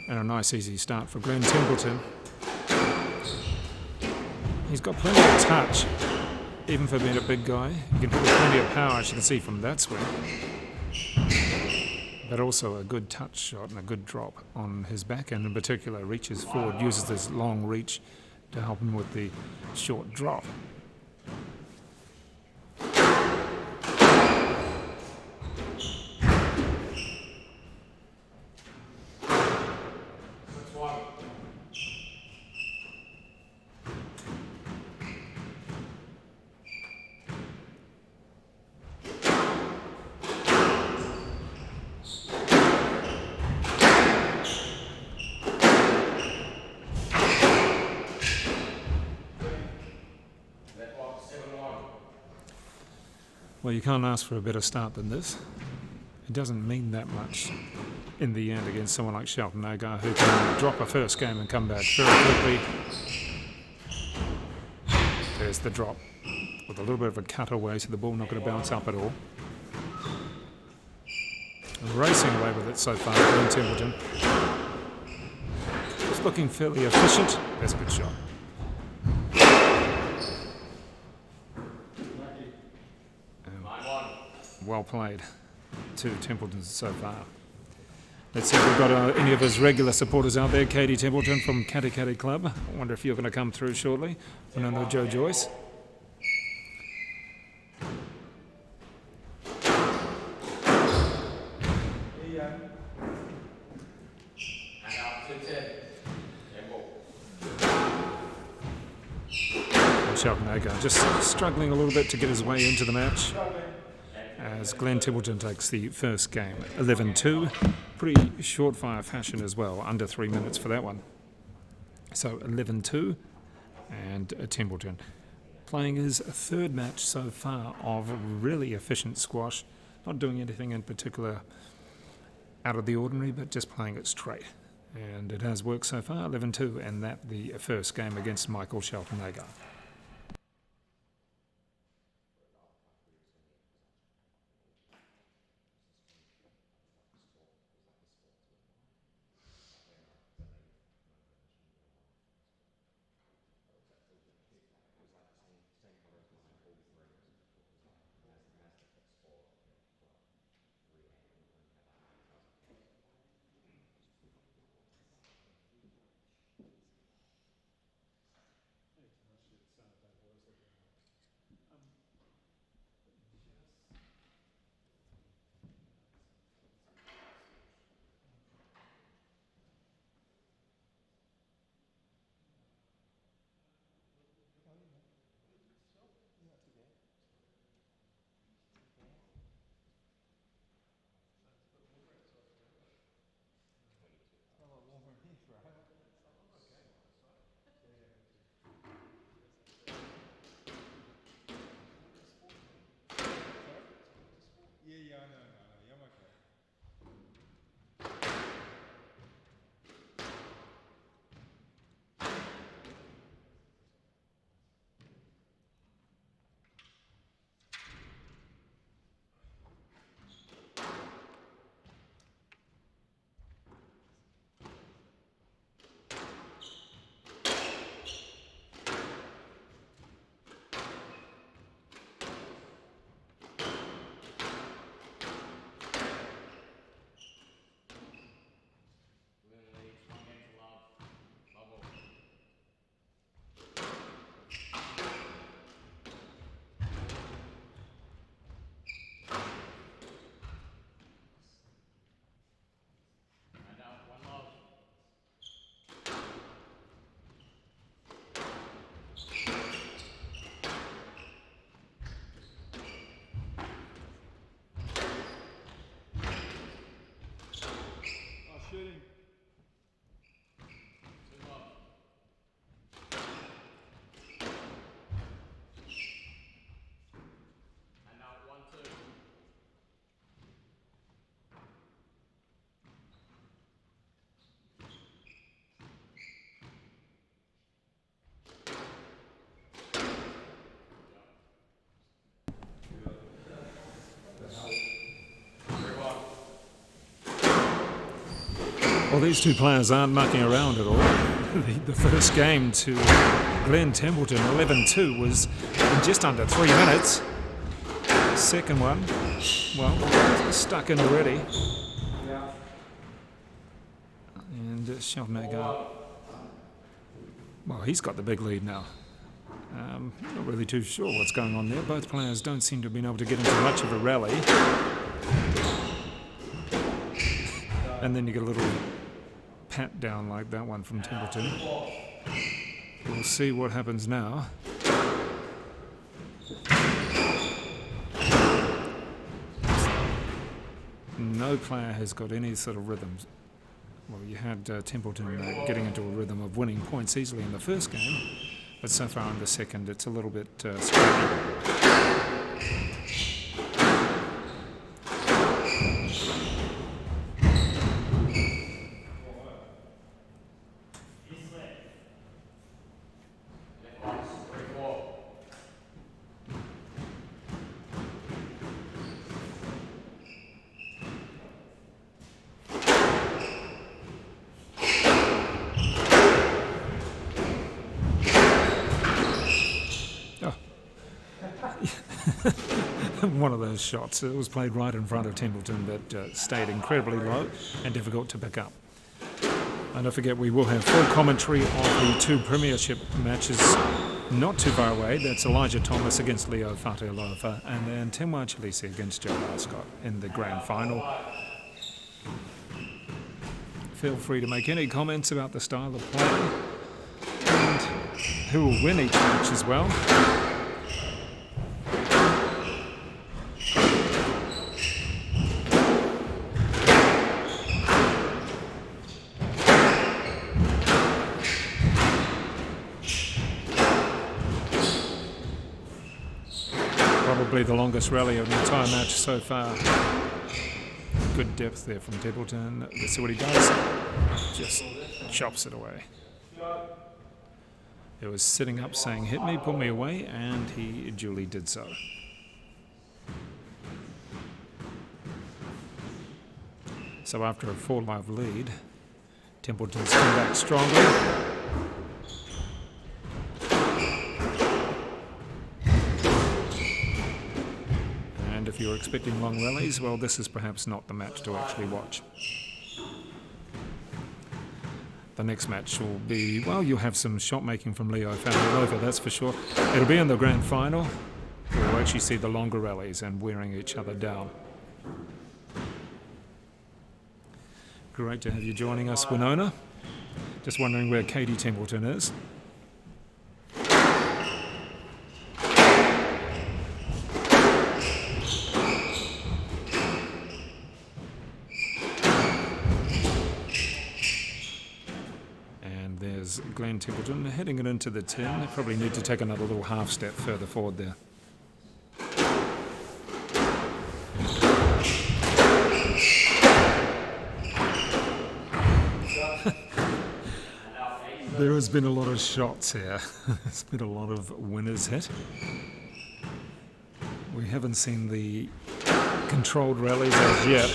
And a nice easy start for Glenn Templeton. He's got plenty of touch, even for being a big guy. He can put plenty of power, as you can see from that swing. But also a good touch shot and a good drop on his backhand in particular. Reaches forward, uses this long reach to help him with the short drop. Well, you can't ask for a better start than this. It doesn't mean that much in the end against someone like Shelton-Agar, who can drop a first game and come back very quickly. There's the drop with a little bit of a cutaway, so the ball not going to bounce up at all. racing away with it so far in Templeton. It's looking fairly efficient. That's a good shot. Well played to Templeton so far. Let's see if we've got any of his regular supporters out there. Katie Templeton from Katikati Club. I wonder if you're going to come through shortly. Fernando Joe Joyce. Shelton-Agar just struggling a little bit to get his way into the match as Glenn Templeton takes the first game 11-2. Pretty short fire fashion as well, under 3 minutes for that one. So 11-2 and Templeton playing his third match so far of really efficient squash, not doing anything in particular out of the ordinary, but just playing it straight. And it has worked so far, 11-2, and that the first game against Michael Shelton-Agar. Well, these two players aren't mucking around at all. The first game to Glenn Templeton, 11-2, was in just under 3 minutes. Second one, well, stuck in already. And Shelton-Agar, well, he's got the big lead now. Not really too sure what's going on there. Both players don't seem to have been able to get into much of a rally. And then you get a little pat down like that one from Templeton. We'll see what happens now. No player has got any sort of rhythms. Well, you had Templeton getting into a rhythm of winning points easily in the first game, but so far in the second it's a little bit scrappy. one of those shots. It was played right in front of Templeton, but stayed incredibly low and difficult to pick up. And don't forget, we will have full commentary of the two premiership matches not too far away. That's Elijah Thomas against Leo Fatialofa, and then Chileshe against Joe Arscott in the grand final. Feel free to make any comments about the style of play and who will win each match as well. Probably the longest rally of the entire match so far. Good depth there from Templeton. Let's see what he does. Just chops it away. It was sitting up saying, hit me, put me away, and he duly did so. So after a 4-love lead, Templeton's come back strongly. And if you're expecting long rallies, well, this is perhaps not the match to actually watch. The next match will be, well, you'll have some shot making from Leo Fatialofa, that's for sure. It'll be in the grand final. We'll actually see the longer rallies and wearing each other down. Great to have you joining us, Winona. Just wondering where Katie Templeton is. Glenn Templeton heading it into the 10. They probably need to take another little half step further forward there. There has been a lot of shots here. There's been a lot of winners hit. We haven't seen the controlled rallies as yet.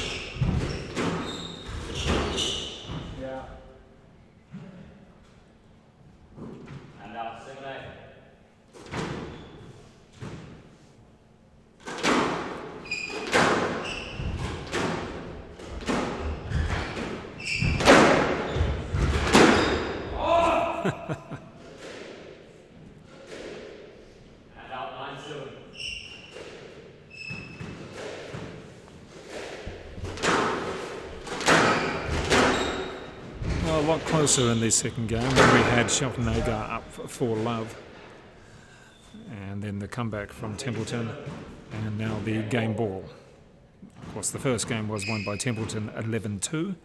A lot closer in the second game when we had Shelton-Agar up 4-love, and then the comeback from Templeton, and now the game ball. Of course, the first game was won by Templeton 11-2.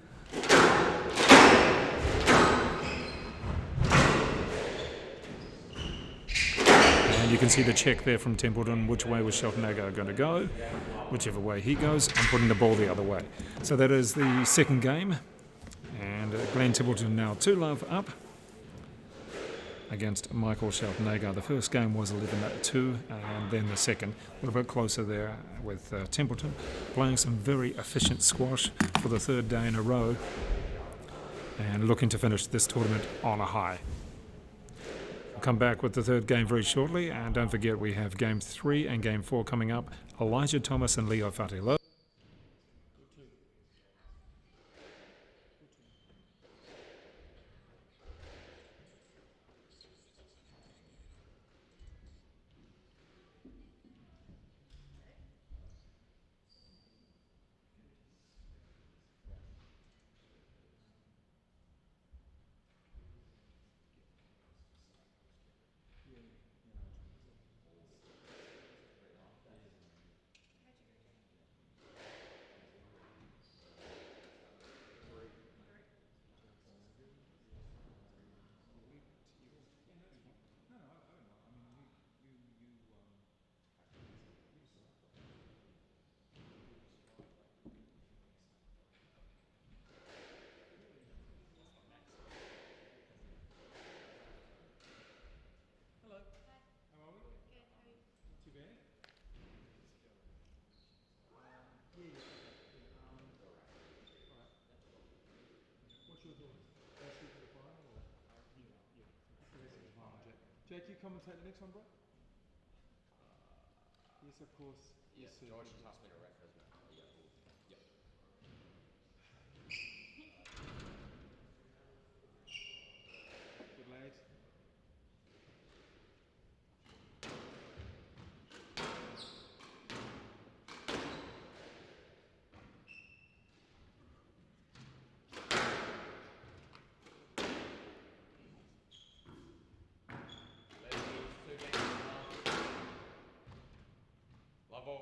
And you can see the check there from Templeton, which way was Shelton-Agar going to go. Whichever way he goes, I'm putting the ball the other way. So that is the second game. And Glenn Templeton now 2-love up against Michael Shelton-Agar. The first game was 11-2, and then the second a little bit closer there with Templeton playing some very efficient squash for the third day in a row and looking to finish this tournament on a high. We'll come back with the third game very shortly, and don't forget we have game 3 and game 4 coming up. Elijah Thomas and Leo Fatialofa. Jake, you commentate the next one, bro? Yes, of course. Yes, sir. George asked me to ref, isn't it? Yep. Good lad. Level.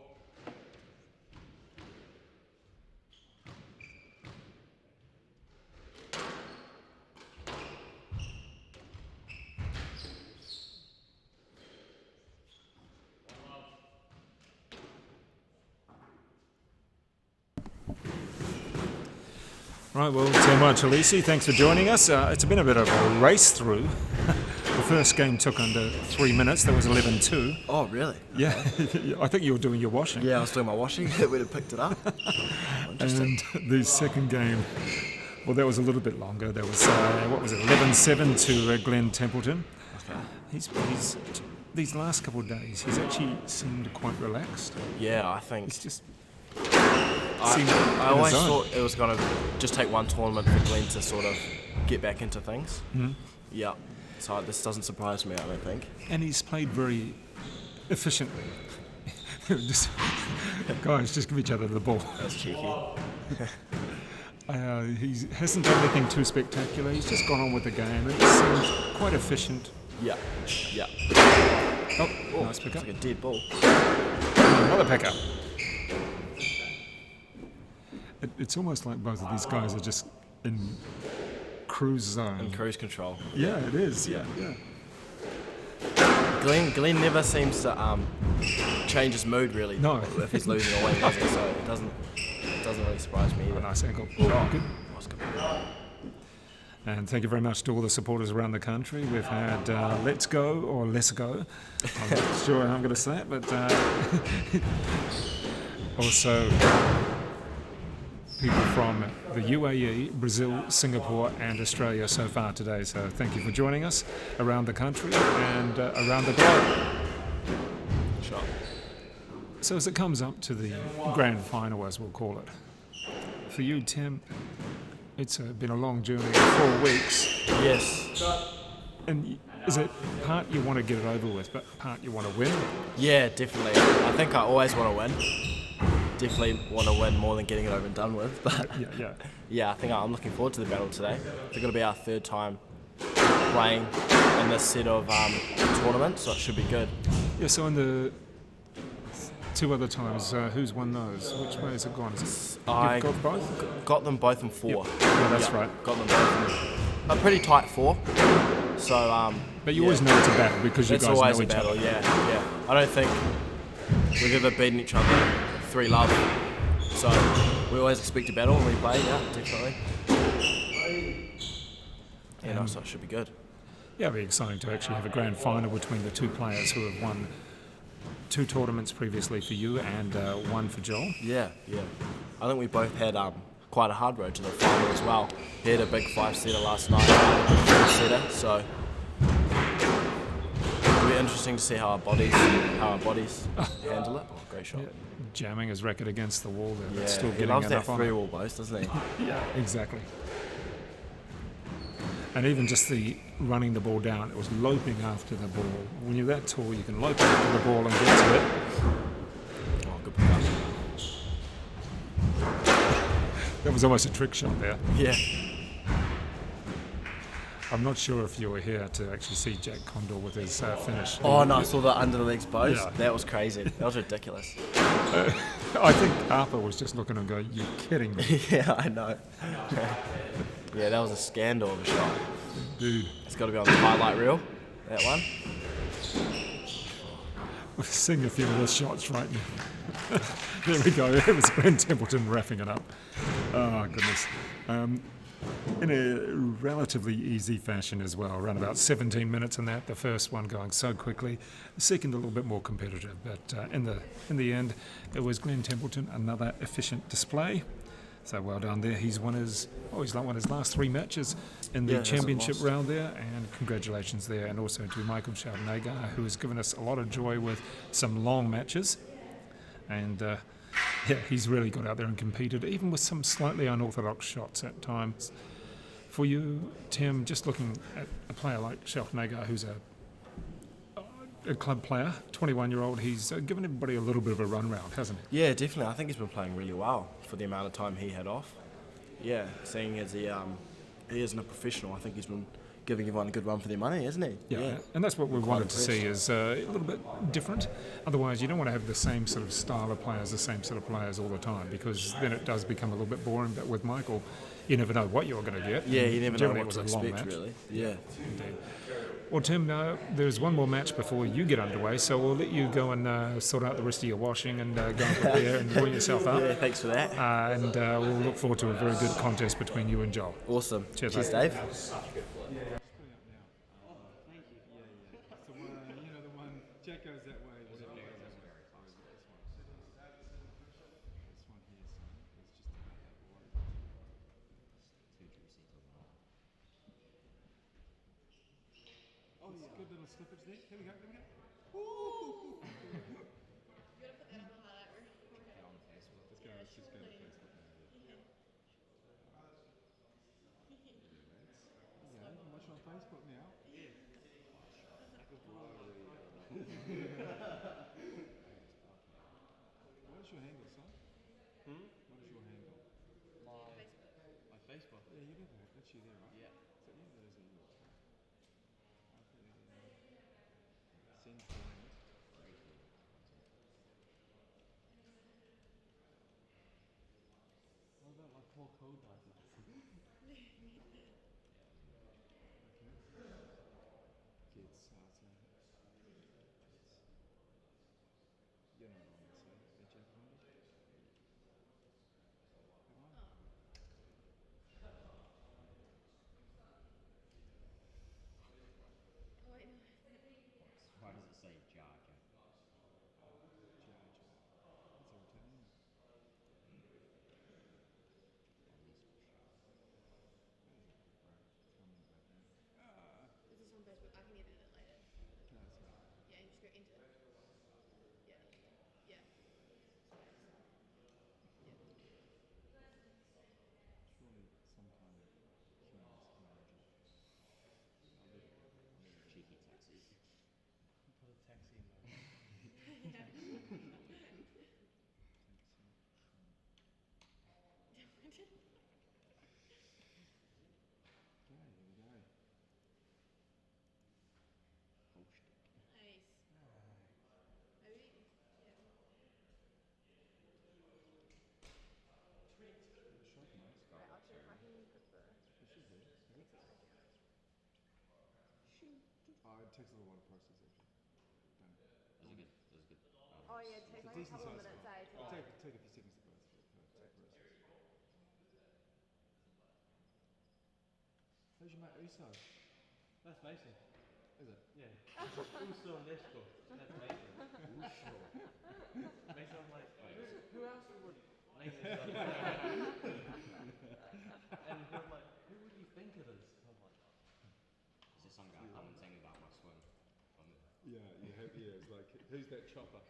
Right, well, Teamwork Chileshe, thanks for joining us. It's been a bit of a race through. The first game took under 3 minutes. That was 11-2. Oh, really? Yeah, I think you were doing your washing. Yeah, I was doing my washing. We'd have picked it up. And the second game, well, that was a little bit longer. That was, 11-7 to Glenn Templeton. Okay. He's these last couple of days, he's actually seemed quite relaxed. Yeah, I think. He's just I always thought it was going to just take one tournament for Glenn to sort of get back into things. Mhm. Yeah. So this doesn't surprise me, I don't think. And he's played very efficiently. Guys, just give each other the ball. That's cheeky. He hasn't done anything too spectacular. He's just gone on with the game. It seemed quite efficient. Yeah. Yeah. Oh, nice pick It's up. like a dead ball. Another pick up. It's almost like both of these guys are just in cruise zone. In cruise control. Yeah, it is. Yeah. Glenn never seems to change his mood really. No. If he's losing or winning, does he? So it doesn't really surprise me either. A nice ankle. Oh, Good. that's good. And thank you very much to all the supporters around the country. We've had Let's Go or Let's Go. I'm not sure how I'm going to say it, but also people from the UAE, Brazil, Singapore and Australia so far today. So thank you for joining us around the country and around the globe. Sure. So as it comes up to the grand final, as we'll call it, for you, Tim, it's been a long journey of 4 weeks. Yes. And is it part you want to get it over with, but part you want to win? Yeah, definitely. I think I always want to win. Definitely want to win more than getting it over and done with. But Yeah. I think I'm looking forward to the battle today. It's going to be our third time playing in this set of tournaments, so it should be good. Yeah, so in the 2 other times, who's won those? Which way has it gone? You've got both? Got them both in 4. Yep. Yeah, that's right. Got them both in a pretty tight 4. So, But you always know it's a battle because you it's guys always know a each battle, other. yeah. I don't think we've ever beaten each other 3-love. So we always expect a battle when we play, yeah, definitely. So it should be good. Yeah, it'll be exciting to actually have a grand final between the 2 players who have won 2 tournaments previously for you and 1 for Joel. Yeah. I think we both had quite a hard road to the final as well. He had a big 5-setter last night, I had a big 4-setter, so it'll be interesting to see how our bodies handle it. Oh, great shot. Yeah, jamming his racket against the wall there, Yeah, but still he getting loves that enough on it. 3-wall boast, doesn't he? Yeah, exactly. And even just the running the ball down, it was loping after the ball. When you're that tall, you can lope after the ball and get to it. Oh, good pick up. That was almost a trick shot there. Yeah. I'm not sure if you were here to actually see Jack Conder with his finish. Oh no, I saw the under the legs boast. Yeah. That was crazy. That was ridiculous. I think Apa was just looking and going, "You're kidding me, Yeah, I know. Yeah, that was a scandal of a shot. dude." It's got to be on the highlight reel, that one. We're seeing a few of those shots right now. There we go. It was Glenn Templeton wrapping it up. Oh, goodness. In a relatively easy fashion as well, around about 17 minutes in that. The first one going so quickly. The second a little bit more competitive, but in the end, it was Glenn Templeton, another efficient display. So well done there. He's won his last 3 matches in the championship round there, and congratulations there. And also to Michael Shelton-Agar, who has given us a lot of joy with some long matches. And yeah, he's really got out there and competed, even with some slightly unorthodox shots at times. For you, Tim, just looking at a player like Shelton-Agar, who's a club player, 21-year-old, he's given everybody a little bit of a run round, hasn't he? Yeah, definitely. I think he's been playing really well for the amount of time he had off. Yeah, seeing as he isn't a professional, I think he's been giving everyone a good run for their money, isn't he? Yeah, and that's what we Quite wanted to see, impressed. is a little bit different. Otherwise, you don't want to have the same sort of style of players, the same sort of players all the time, because then it does become a little bit boring. But with Michael, you never know what you're going to get. Yeah, and you never know generally what it to was a long expect, match. really. Yeah. Indeed. Well, Tim, there's one more match before you get underway, so we'll let you go and sort out the rest of your washing and go and prepare and warm yourself up. Yeah, thanks for that. And we'll look forward to a very good contest between you and Joel. Awesome. Cheers, Cheers, mate. Dave. Just putting up now. Thank you. Yeah. It's the one, the one, Jack goes that way. This one here, son. It's just about that water. Oh, yeah. Good little slippage there. Here we go. Woo! Let's just go to Facebook now. Yeah. Yeah, you can watch it on Facebook now. What is your handle, son? What is your handle? My Facebook. Yeah, you live there. That's you there, right? Yeah. So, yeah, those are yours. Send to me. What about my poor code license? Get started. You're not on this, eh? Jack Conder? Am I? Why does it say Jar Jar? That's irritating. Is this on Facebook? I can edit it later. No, it's not. Yeah, you just go enter. Yeah. Yeah. Surely some kind of humorous emoji. Cheeky taxi. Put a taxi in there. Okay, here we go. Host. Nice. Maybe. Yeah. Shot nice. Right, I'll check if I can put the. It should be. Oh, it takes a little while to process actually. Don't it? That's a good. That's a good. Oh yeah, it takes It's a like a decent couple of size minutes, file. to It'll like. take a few seconds to process. How's your mate Uso? That's Mason. Is it? Yeah. Uso and Esco. That's Mason. Mason, I'm like, who else would name this? And he was like, who would you think it is? I'm like, Is this some guy commenting about my swim? Yeah, it's like, who's that chopper?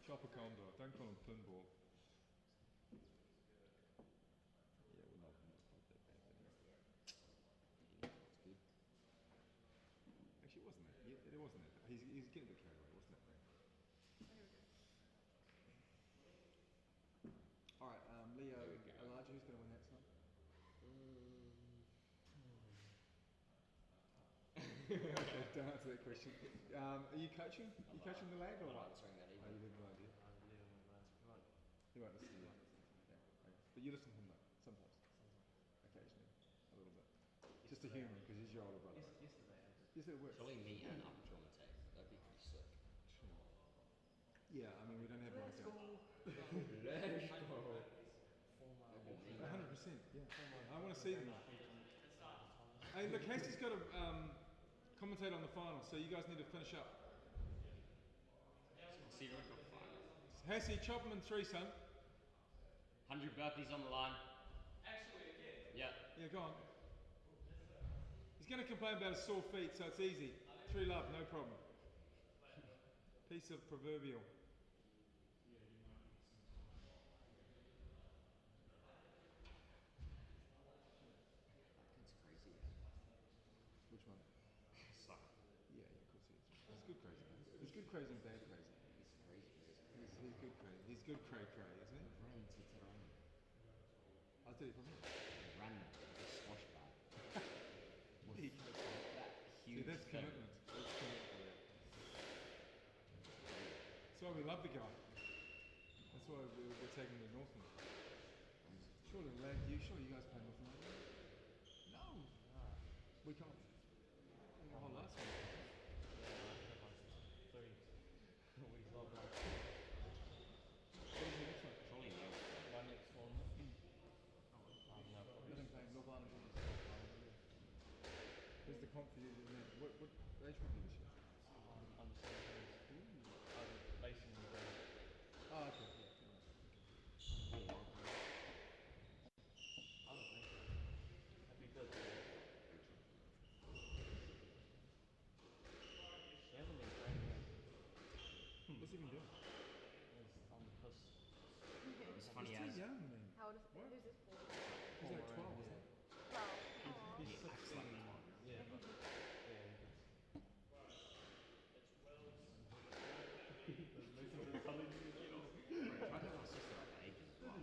Chopper Conder. Don't call him Pinball. Yeah, we're not quite that bad there. That's good. Actually, it wasn't that. Yeah, it wasn't that bad. He's getting a bit carried away. It wasn't that bad. Alright, Leo, Elijah, who's going to win that time? Okay, don't answer that question. Are you coaching? Are you coaching the lad or what? Answering that Oh, you have no idea. Leo and Lance. Right. He won't listen to you. Okay. But you listen to him though, sometimes. Occasionally. A little bit. Just to humour him because he's your older brother. Yesterday, I did. Yes, it works. Surely me and Upper Traumatic. That'd be pretty sick. Yeah, I mean, we don't have like that. 100%, yeah. I want to see them. Hey, look, Hasty's got to commentate on the final, so you guys need to finish up. Hasty, chop him in 3, son. 100 burpees on the line. Actually, again? Yeah. Yeah, go on. He's going to complain about his sore feet, so it's easy. 3 love, no problem. Piece of proverbial. good crazy and bad crazy. He's good crazy. He's good cray, isn't he? I'll tell you from here. Run the squash bar. He- That See, huge that's thing. commitment. That's commitment. That's why we love the guy. That's why we're taking the Northland. Surely, lad, sure you guys play Northland? No. We can't. The whole last one. Three. We love that. What is the next one? Surely no. My next one. No, Let him play North Island. Where's the comp for you? What age group are you this year? I'm basing the game. Oh, okay. Yeah. I don't think so. That'd be good. He hasn't been playing yet. What's he been doing? He's on the cusp. It's funny He's as too young, man. How old is who's this for? He's like 12, isn't he? Well, he acts like one. Yeah, but I got my sister at that age as well.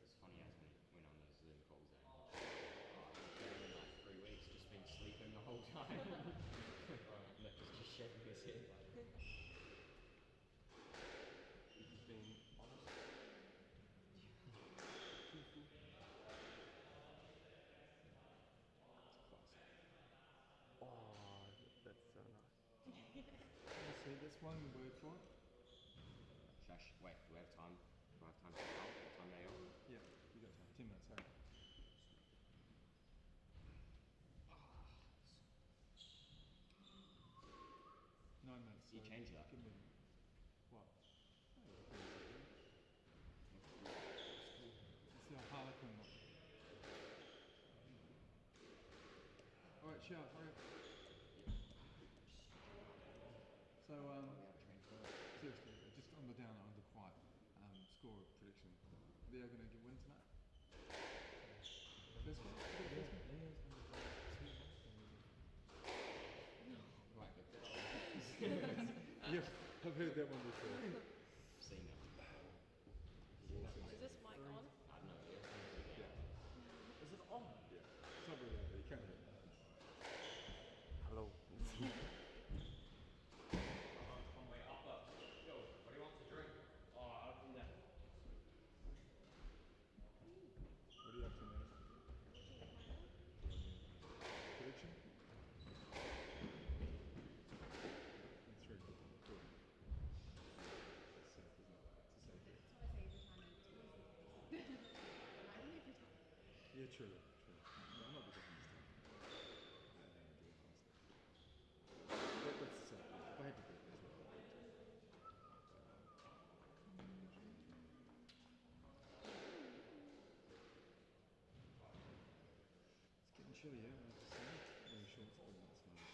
It's funny as when he went on those Zoom calls and in like 3 weeks just been sleeping the whole time. Like just shaving his head. he's been honest. Oh, that's so nice. See, that's one word for it. Shush, wait, do we have time? Do I have time for now? What time are they on? Yeah, you got time. 10 minutes, hurry. Nine minutes. You so change that. Give me what? Let's see how Harlequin look. Alright, Shell, hurry up. So, seriously, just on the down, on the quiet, score prediction. Leo going to get win tonight? First one? First one? Right, Yes, I've heard that one before. seen it. is this mic on? I don't know. Yeah. Is it on? Yeah. It's not really loud, but you can't hear it. Hello. What are you up to, man? Prediction? That's very good. Cool. It's safe, isn't it? It's a safe bet. That's what I say every time you do it. I don't every time. Yeah, true. No, I'm not because I'm just that's the safe bet. If I had to bet, that's what I would bet. It's getting chilly, yeah, I have to say. Very short, but that's nice.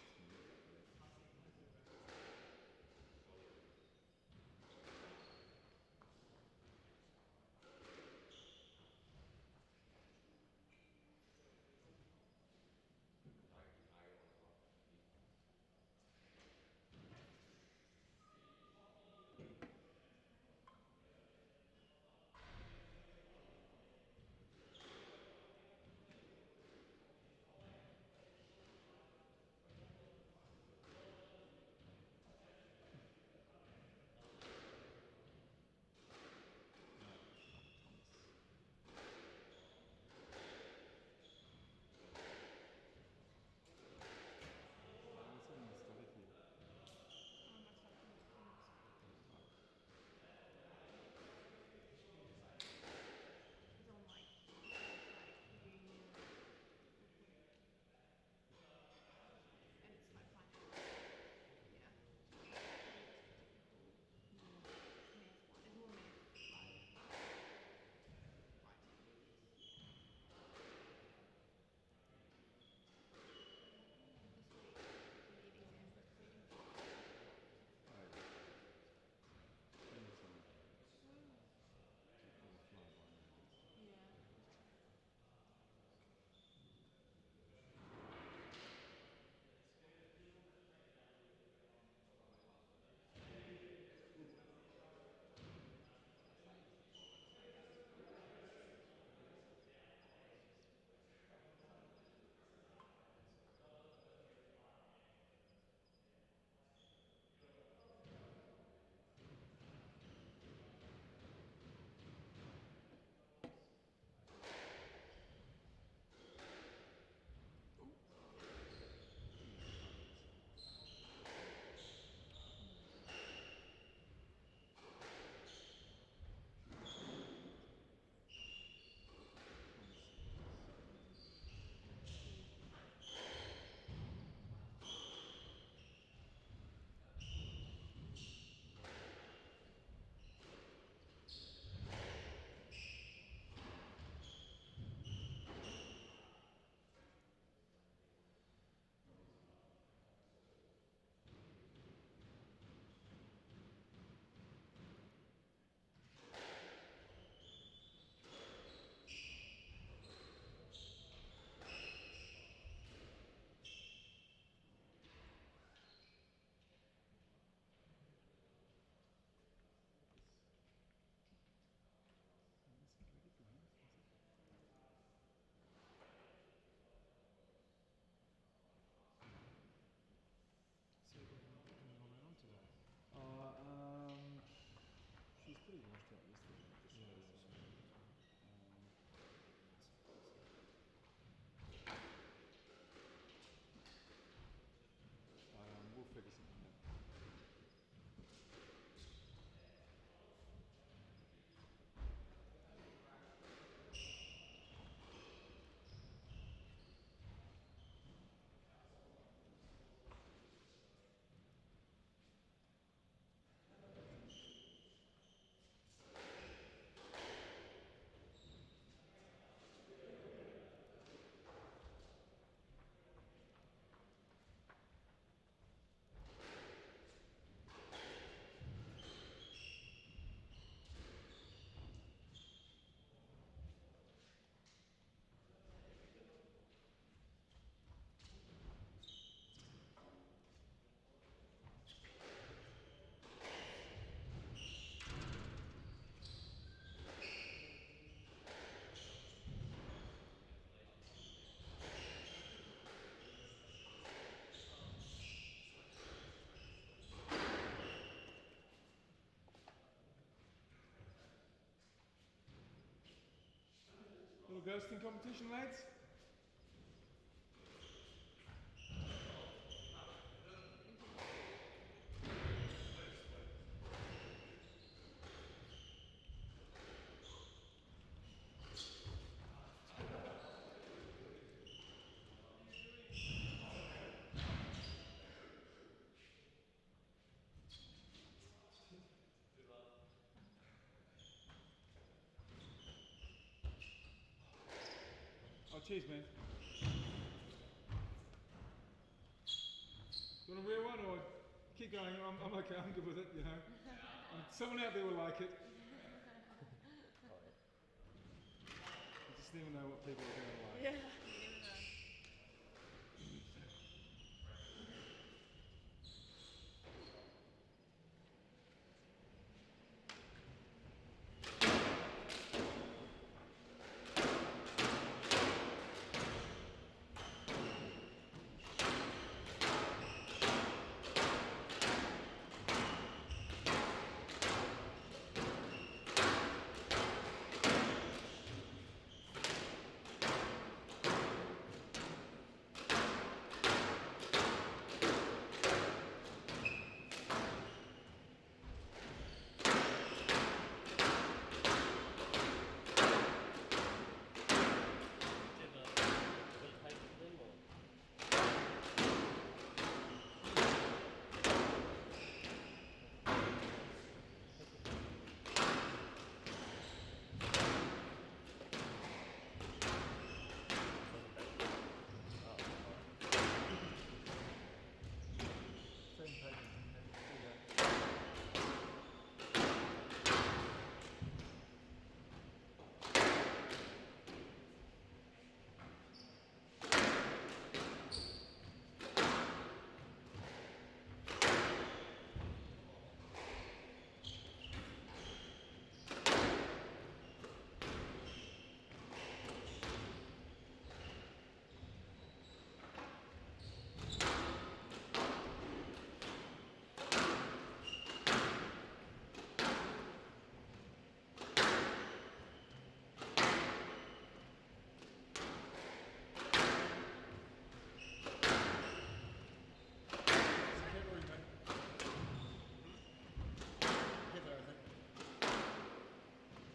Little ghosting competition, lads. Oh, cheers, man. Do you want to rear one or keep going? I'm okay, I'm good with it, you know. Someone out there will like it. You just never know what people are going to like. Yeah, you never know.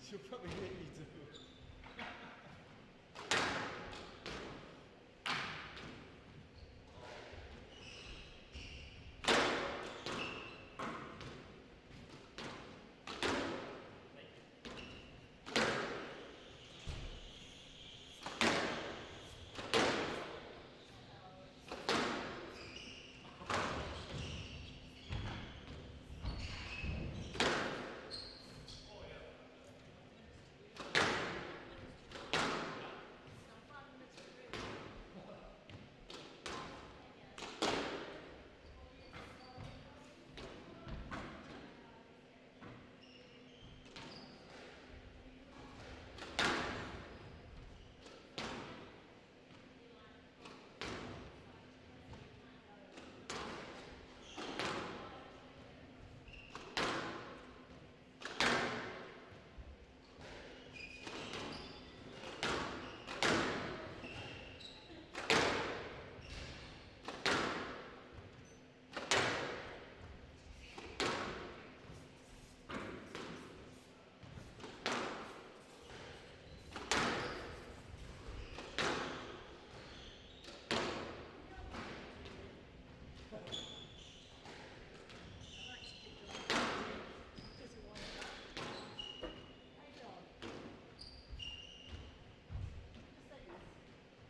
She'll probably let you do it.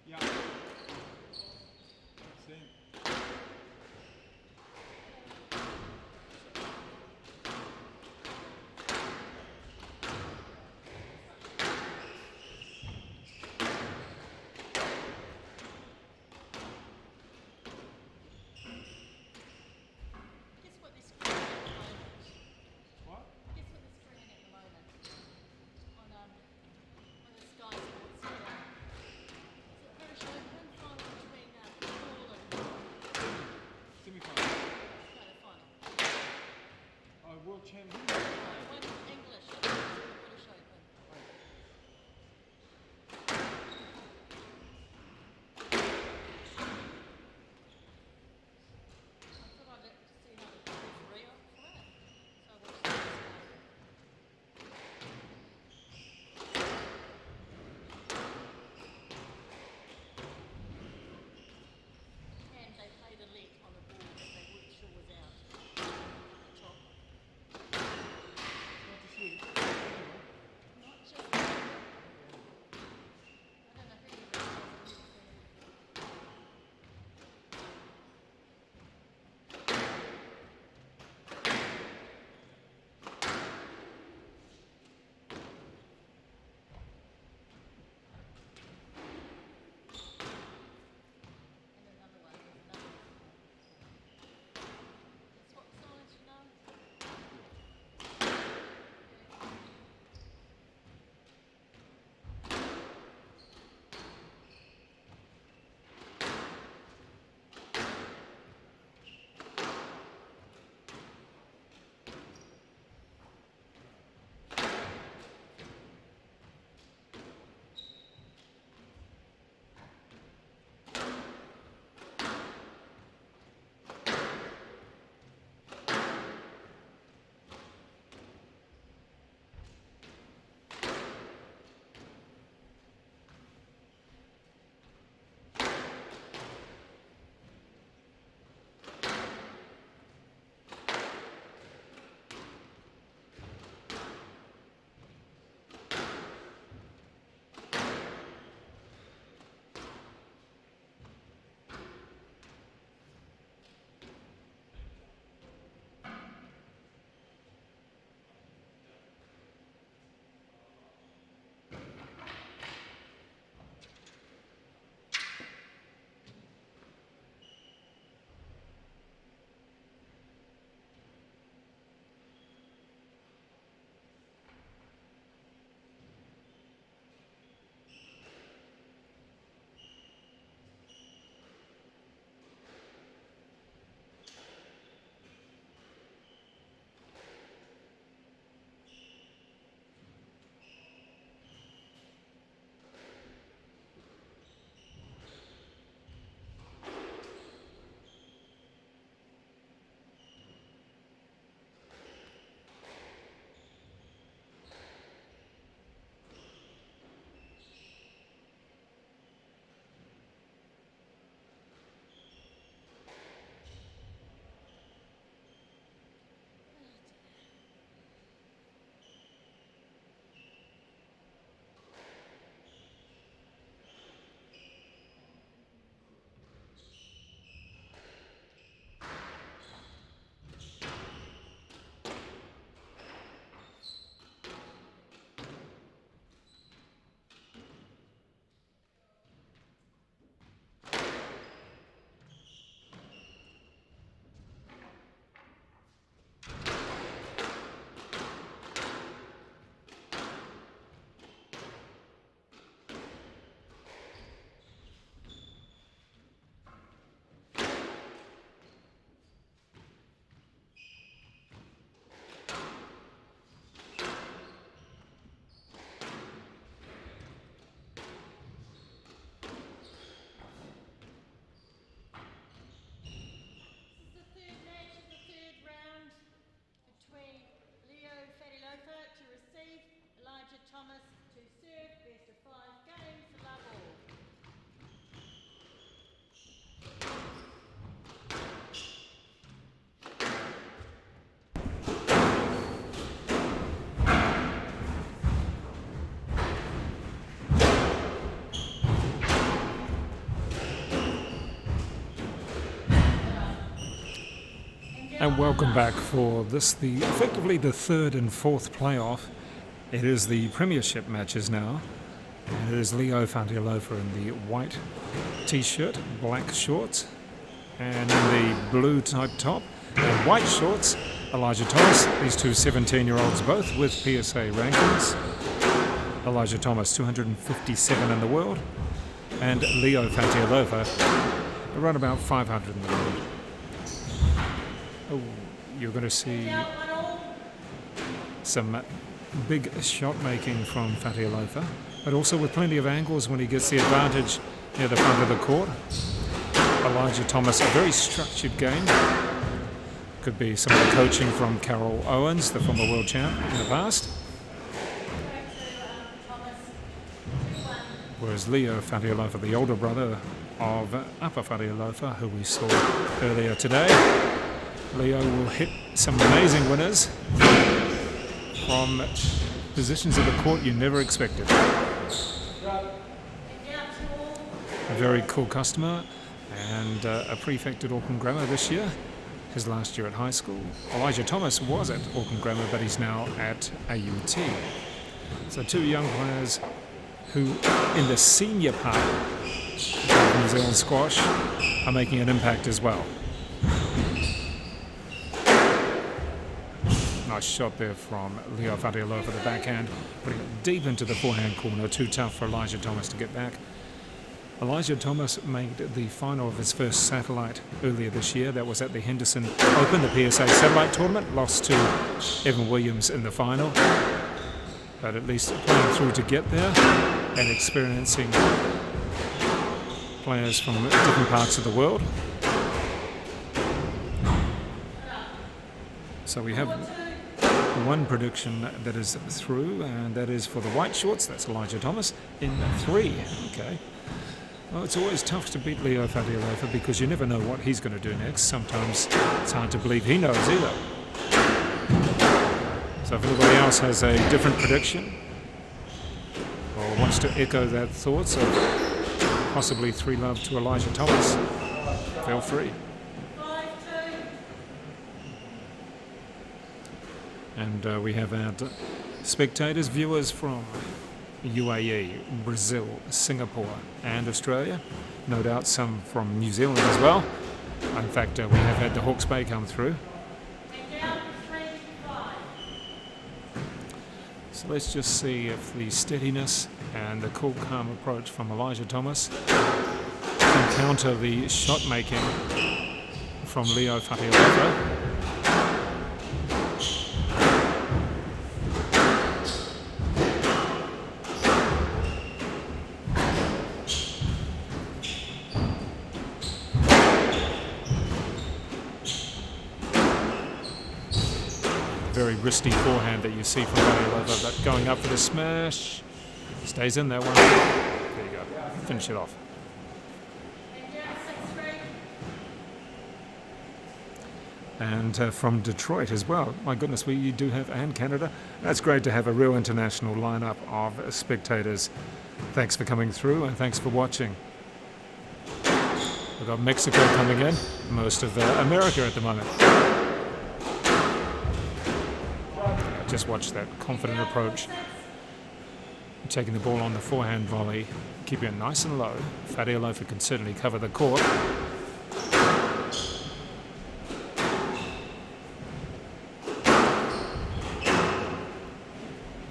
Yeah. Same. Guess what this screen at the moment? What? Guess what the screen at the moment? On the Sky Sports Center. Is it British Open final between Paul and Semi-final. no, the final. Oh, world champion. No, one English. British Open. Thomas to serve, best of 5 games, level. And welcome back for this, effectively the third and fourth playoff. It is the Premiership matches now, and it is Leo Fatialofa in the white t-shirt, black shorts, and in the blue type top and white shorts, Elijah Thomas. These two 17-year-olds both with PSA rankings. Elijah Thomas 257 in the world, and Leo Fatialofa around about 500 in the world. Oh, you're going to see some big shot making from Fatialofa, but also with plenty of angles when he gets the advantage near the front of the court. Elijah Thomas, a very structured game. Could be some of the coaching from Carol Owens, the former world champ in the past. Whereas Leo Fatialofa, the older brother of Apa Fatialofa, who we saw earlier today, Leo will hit some amazing winners from positions of the court you never expected. A very cool customer and a prefect at Auckland Grammar this year, his last year at high school. Elijah Thomas was at Auckland Grammar, but he's now at AUT. So two young players who, in the senior part of New Zealand squash, are making an impact as well. Nice shot there from Leo Fatialofa, the backhand, putting it deep into the forehand corner. Too tough for Elijah Thomas to get back. Elijah Thomas made the final of his first satellite earlier this year. That was at the Henderson Open, the PSA satellite tournament. Lost to Evan Williams in the final. But at least playing through to get there and experiencing players from different parts of the world. So we have one prediction that is through, and that is for the white shorts. That's Elijah Thomas in 3. Okay. Well, it's always tough to beat Leo Fatialofa because you never know what he's going to do next. Sometimes it's hard to believe he knows either. So if anybody else has a different prediction or wants to echo that thoughts of possibly 3-love to Elijah Thomas, feel free. And we have our spectators, viewers from UAE, Brazil, Singapore and Australia. No doubt some from New Zealand as well. In fact, we have had the Hawke's Bay come through. So let's just see if the steadiness and the cool, calm approach from Elijah Thomas can counter the shot making from Leo Fatialofa. Very wristy forehand that you see from Fatialofa, but going up for the smash, stays in that one. There you go, finish it off. And from Detroit as well. My goodness, we do have, and Canada. That's great to have a real international lineup of spectators. Thanks for coming through and thanks for watching. We've got Mexico coming in, most of America at the moment. Just watch that confident approach. Taking the ball on the forehand volley, keeping it nice and low. Fatialofa can certainly cover the court.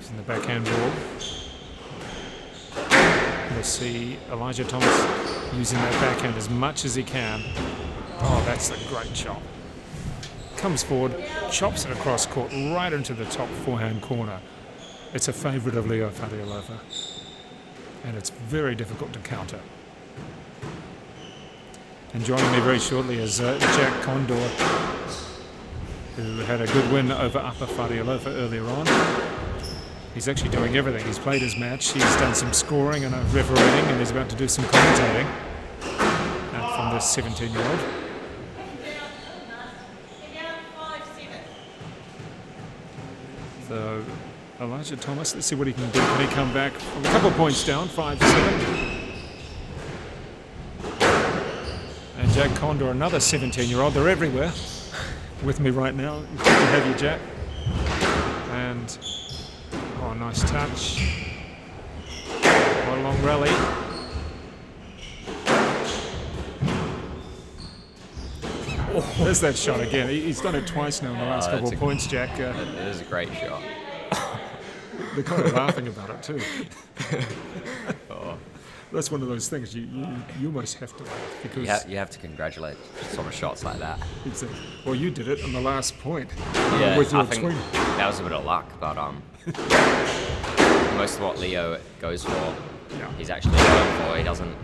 Using the backhand ball. We'll see Elijah Thomas using that backhand as much as he can. Oh, that's a great shot. Comes forward, chops it across court right into the top forehand corner. It's a favourite of Leo Fatialofa, and it's very difficult to counter. And joining me very shortly is Jack Conder, who had a good win over Apa Fatialofa earlier on. He's actually doing everything. He's played his match, he's done some scoring and refereeing, and he's about to do some commentating from this 17-year-old. So Elijah Thomas, let's see what he can do. Can he come back from a couple of points down, 5-7? And Jack Conder, another 17-year-old. They're everywhere with me right now. Good to have you, Jack. And, oh, nice touch. Quite a long rally. Oh, there's that shot again. He's done it twice now in the last couple of points, Jack. It is a great shot. They're kind of laughing about it too. That's one of those things you almost have to laugh because You have to congratulate sort of shots like that. Exactly. Well, you did it on the last point. Yeah, with your I think twin. that was a bit of luck, but most of what Leo goes for, he's actually going for. He doesn't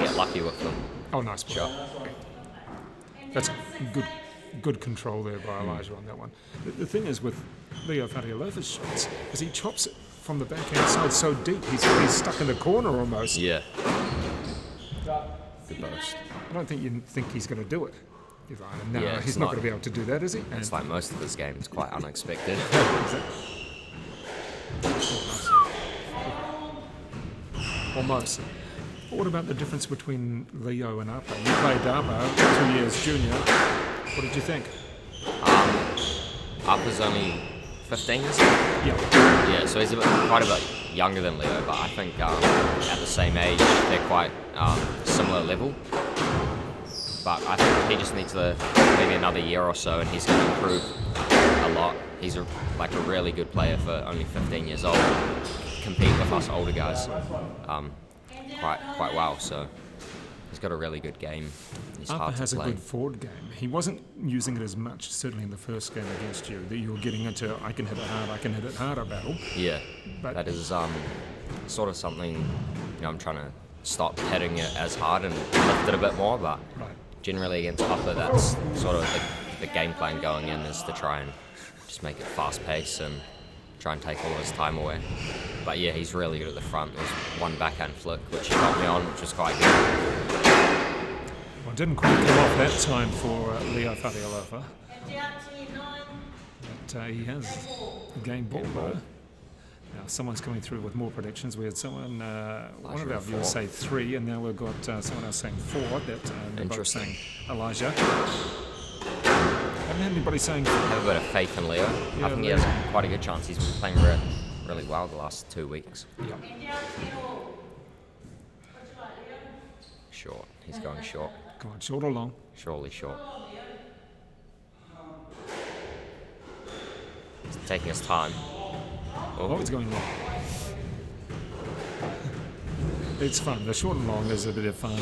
get lucky with them. Oh, nice shot. That's good control there by Elijah on that one. The thing is with Leo Fatialofa's shots is he chops it from the backhand side so deep. He's stuck in the corner almost. Yeah. Good burst. I don't think you think he's going to do it. He's like, no, Yeah, he's not going to be able to do that, is he? It's like most of his game. It's quite unexpected. Almost. What about the difference between Leo and Apa? You played Apa 2 years junior. What did you think? Apa's only 15 years old? Yeah, so he's quite a bit younger than Leo, but I think at the same age, they're quite similar level. But I think he just needs maybe another year or so, and he's going to improve a lot. He's a really good player for only 15 years old. Compete with us older guys quite well, so he's got a really good game. He's Apa hard to has a play. good forward game. He wasn't using it as much, certainly in the first game against you, that you were getting into I can hit it harder battle. Yeah, But that is sort of something I'm trying to stop hitting it as hard and lift it a bit more, but generally against Apa, that's sort of the game plan going in, is to try and just make it fast paced and try and take all his time away. But yeah, he's really good at the front. There's one backhand flick which he got me on, which was quite good. Well, didn't quite come off that time for Leo Fatialofa. But he has a game ball though. Now someone's coming through with more predictions. We had someone, one of our viewers say 3, and now we've got someone else saying 4. That they're both saying Elijah. Haven't had anybody saying. I have a bit of faith in Leo. Yeah, I think he has quite a good chance. He's been playing really well the last 2 weeks. Yeah. Short. He's going short. Come on, short or long? Surely short. He's taking his time. Oh, it's going long. It's fun. The short and long is a bit of fun.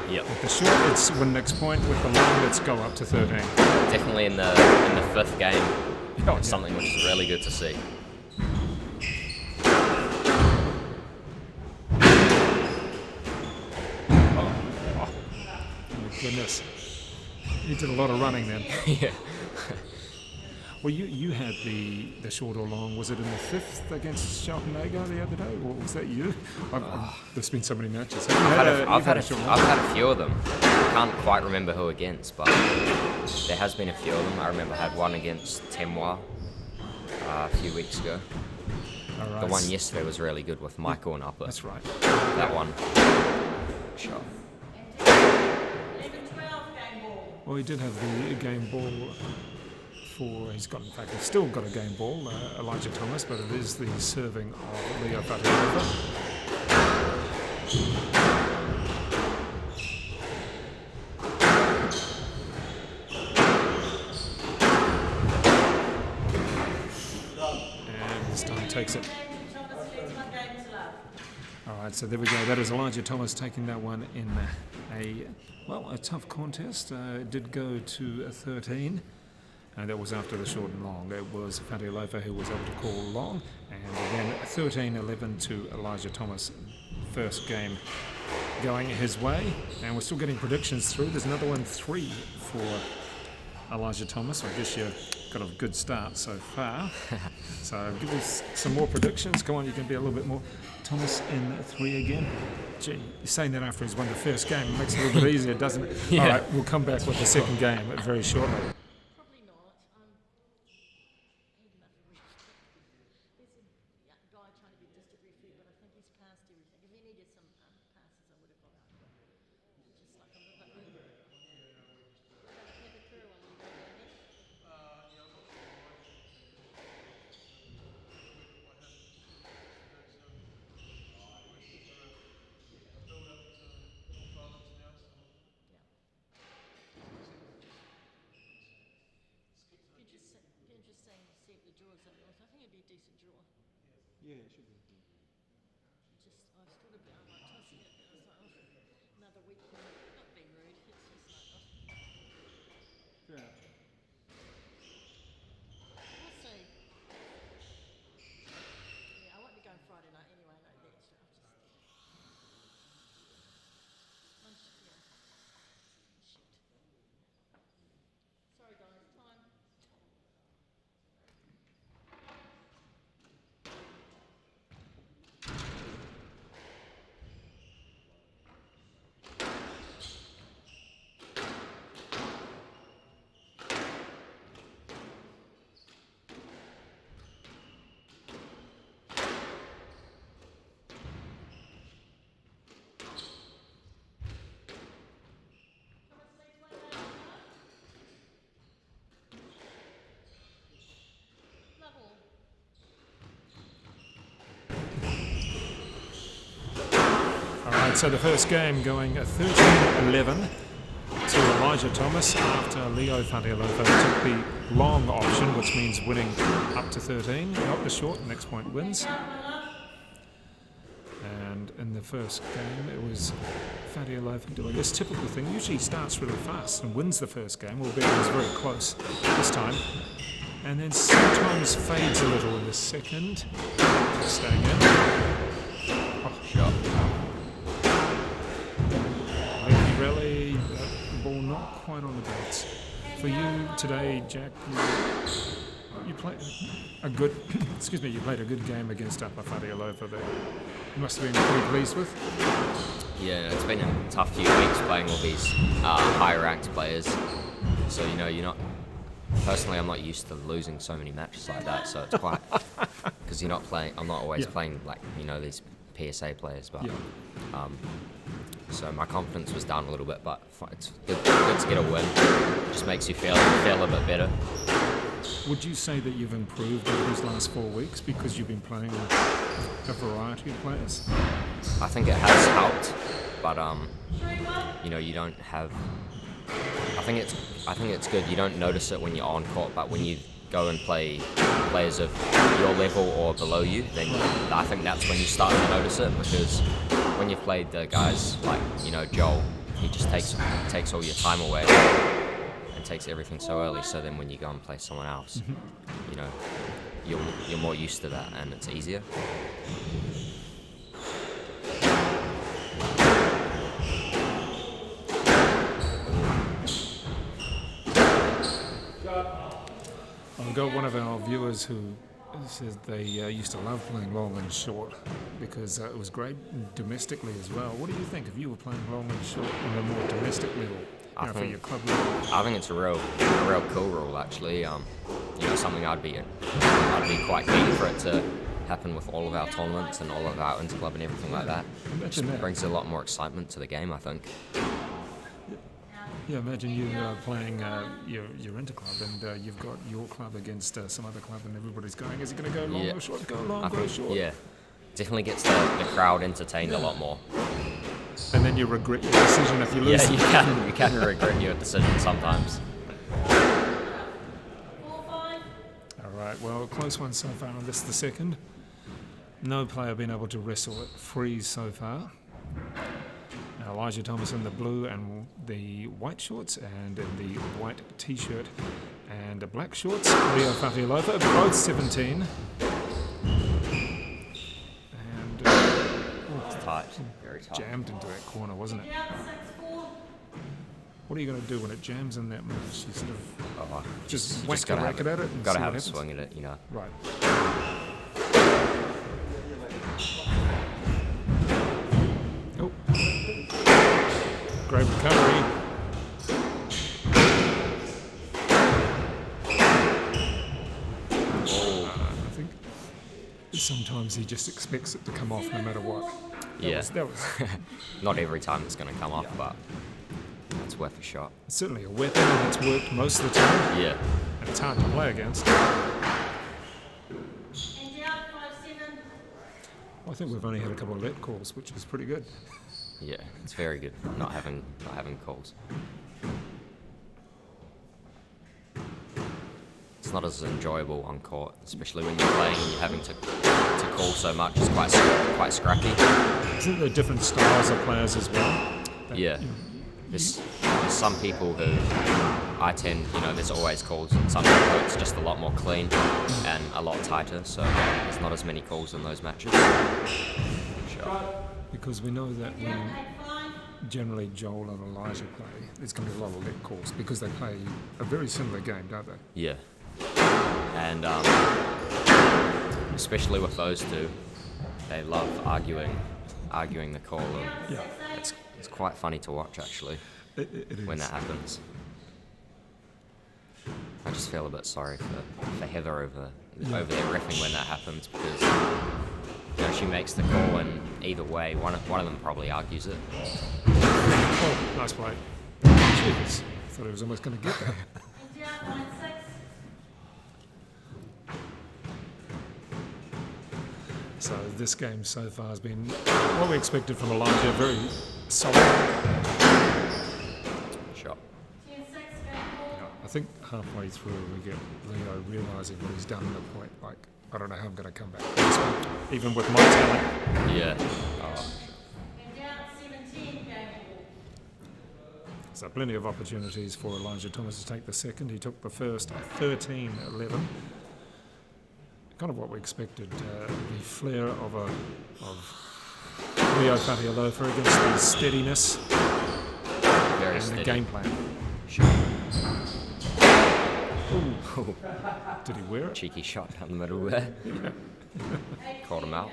Yep. With the short, it's win next point. With the long, let's go up to 13. Definitely in the 5th game, it's something which is really good to see. Oh, my goodness. He did a lot of running then. Yeah. Well, you had the short or long. Was it in the 5th against Shelton-Agar the other day, or was that you? There's been so many matches. I've had a few of them. I can't quite remember who against, but there has been a few of them. I remember I had one against Temwa a few weeks ago. All right. The one yesterday was really good with Michael and Apa. That's right. That one. Sure. Well, he did have the game ball. He's still got a game ball, Elijah Thomas, but it is the serving of Leo Fatialofa. And this time takes it. All right, so there we go. That is Elijah Thomas taking that one in a tough contest. It did go to 13. And that was after the short and long. It was Fatialofa who was able to call long. And again, 13-11 to Elijah Thomas. First game going his way. And we're still getting predictions through. There's another one, 3 for Elijah Thomas. I guess you got a good start so far. So give us some more predictions. Come on, you can be a little bit more. Thomas in 3 again. Gee, you're saying that after he's won the first game. It makes it a little bit easier, doesn't it? Yeah. All right, we'll come back with the second game very shortly. Probably not. There's a guy trying to be distant referee, but I think he's passed everything. If he needed some passes, I would have got out. But just like a little bit. Have a through one, you go down there. Interesting to see if the draws up north. I think it'd be a decent draw. Yeah, it should be. Just, I was thought about like tossing it, but I was like, oh, another week. Not being rude, it's just like, oh. Fair enough. We'll see. Yeah, I won't be going Friday night anyway, no, that's I'll just. Yeah. Shit. Sorry guys, time. Level. All right, so the first game going 13-11 to Elijah Thomas after Leo Fatialofa took the long option, which means winning up to 13, not the short, next point wins. And in the first game, it was Fatialofa doing this typical thing. Usually he starts really fast and wins the first game, albeit it was very close this time. And then sometimes fades a little in the second, staying in. Oh, Shot. Lefty rally, the ball not quite on the bounce. For you today, Jack, you played a good, you played a good game against Apa Fatialofa there. You must have been pretty pleased with. Yeah, it's been a tough few weeks playing all these high-ranked players. So, you know, you're not... Personally, I'm not used to losing so many matches like that, so it's quite... Because you're not playing... I'm not always playing, like, you know, these PSA players, but... So my confidence was down a little bit, but it's good to get a win. Just makes you feel a bit better. Would you say that you've improved over these last 4 weeks because you've been playing a variety of players? I think it has helped, but you know, you don't have. I think it's good. You don't notice it when you're on court, but when you go and play players of your level or below you, then I think that's when you start to notice it, because when you've played the guys like, you know, Joel, he just takes all your time away and takes everything so early. So then when you go and play someone else, you know, you're more used to that and it's easier. I've got one of our viewers who says they used to love playing long and short because it was great domestically as well. What do you think if you were playing long and short in a more domestic level, for your club level? I think it's a real cool rule actually. You know, something I'd be quite keen for it to happen with all of our tournaments and all of our interclub and everything like that. It just brings a lot more excitement to the game, I think. Yeah, imagine you playing your interclub and you've got your club against some other club and everybody's going, is it going to go long or short? Go long, go short. Yeah, definitely gets the crowd entertained a lot more. And then you regret your decision if you lose. Yeah, you can regret your decision sometimes. All right, well, close one so far, and this is the second. No player been able to wrestle it free so far. Elijah Thomas in the blue and the white shorts, and in the white t-shirt and the black shorts. Leo Fatialofa, both 17. And it's tight, very tight. Jammed into that corner, wasn't it? What are you going to do when it jams in that match? You sort of Oh, just you whack the gotta racket at it and gotta see have what a happens? swing at it, you know. Right. Oh. Great recovery. I think sometimes he just expects it to come off no matter what. Yeah. That was Not every time it's going to come off, but it's worth a shot. certainly a weapon, and it's worked most of the time. Yeah. And it's hard to play against. And down 5-7. I think we've only had a couple of let calls, which is pretty good. Yeah, it's very good not having calls. It's not as enjoyable on court, especially when you're playing and you're having to call so much. It's quite scrappy. Isn't there different styles of players as well? Yeah. There's some people who I tend, there's always calls, and some people it's just a lot more clean and a lot tighter, so there's not as many calls in those matches. Sure. Because we know that when generally Joel and Elijah play, there's going to be a lot of let calls because they play a very similar game, don't they? Yeah. And especially with those two, they love arguing the call. And Yeah. it's quite funny to watch, actually, It is. when that happens. I just feel a bit sorry for Heather over there reffing when that happens, because she makes the call, and either way, one of them probably argues it. Oh, nice play. Jeez, thought he was almost going to get that. And down 9-6. So this game so far has been what we expected from Elijah, very solid. Shot. 10-6, game ball. I think halfway through we get Leo realising what he's done in the point, like, I don't know how I'm going to come back from this one, even with my talent. Yeah. And down 17, game ball. So plenty of opportunities for Elijah Thomas to take the second. He took the first 13-11. Kind of what we expected, the flair of Leo Fatialofa against the steadiness Very and steady. the game plan. Sure. Ooh. Did he wear it? Cheeky shot down the middle there. Called him out.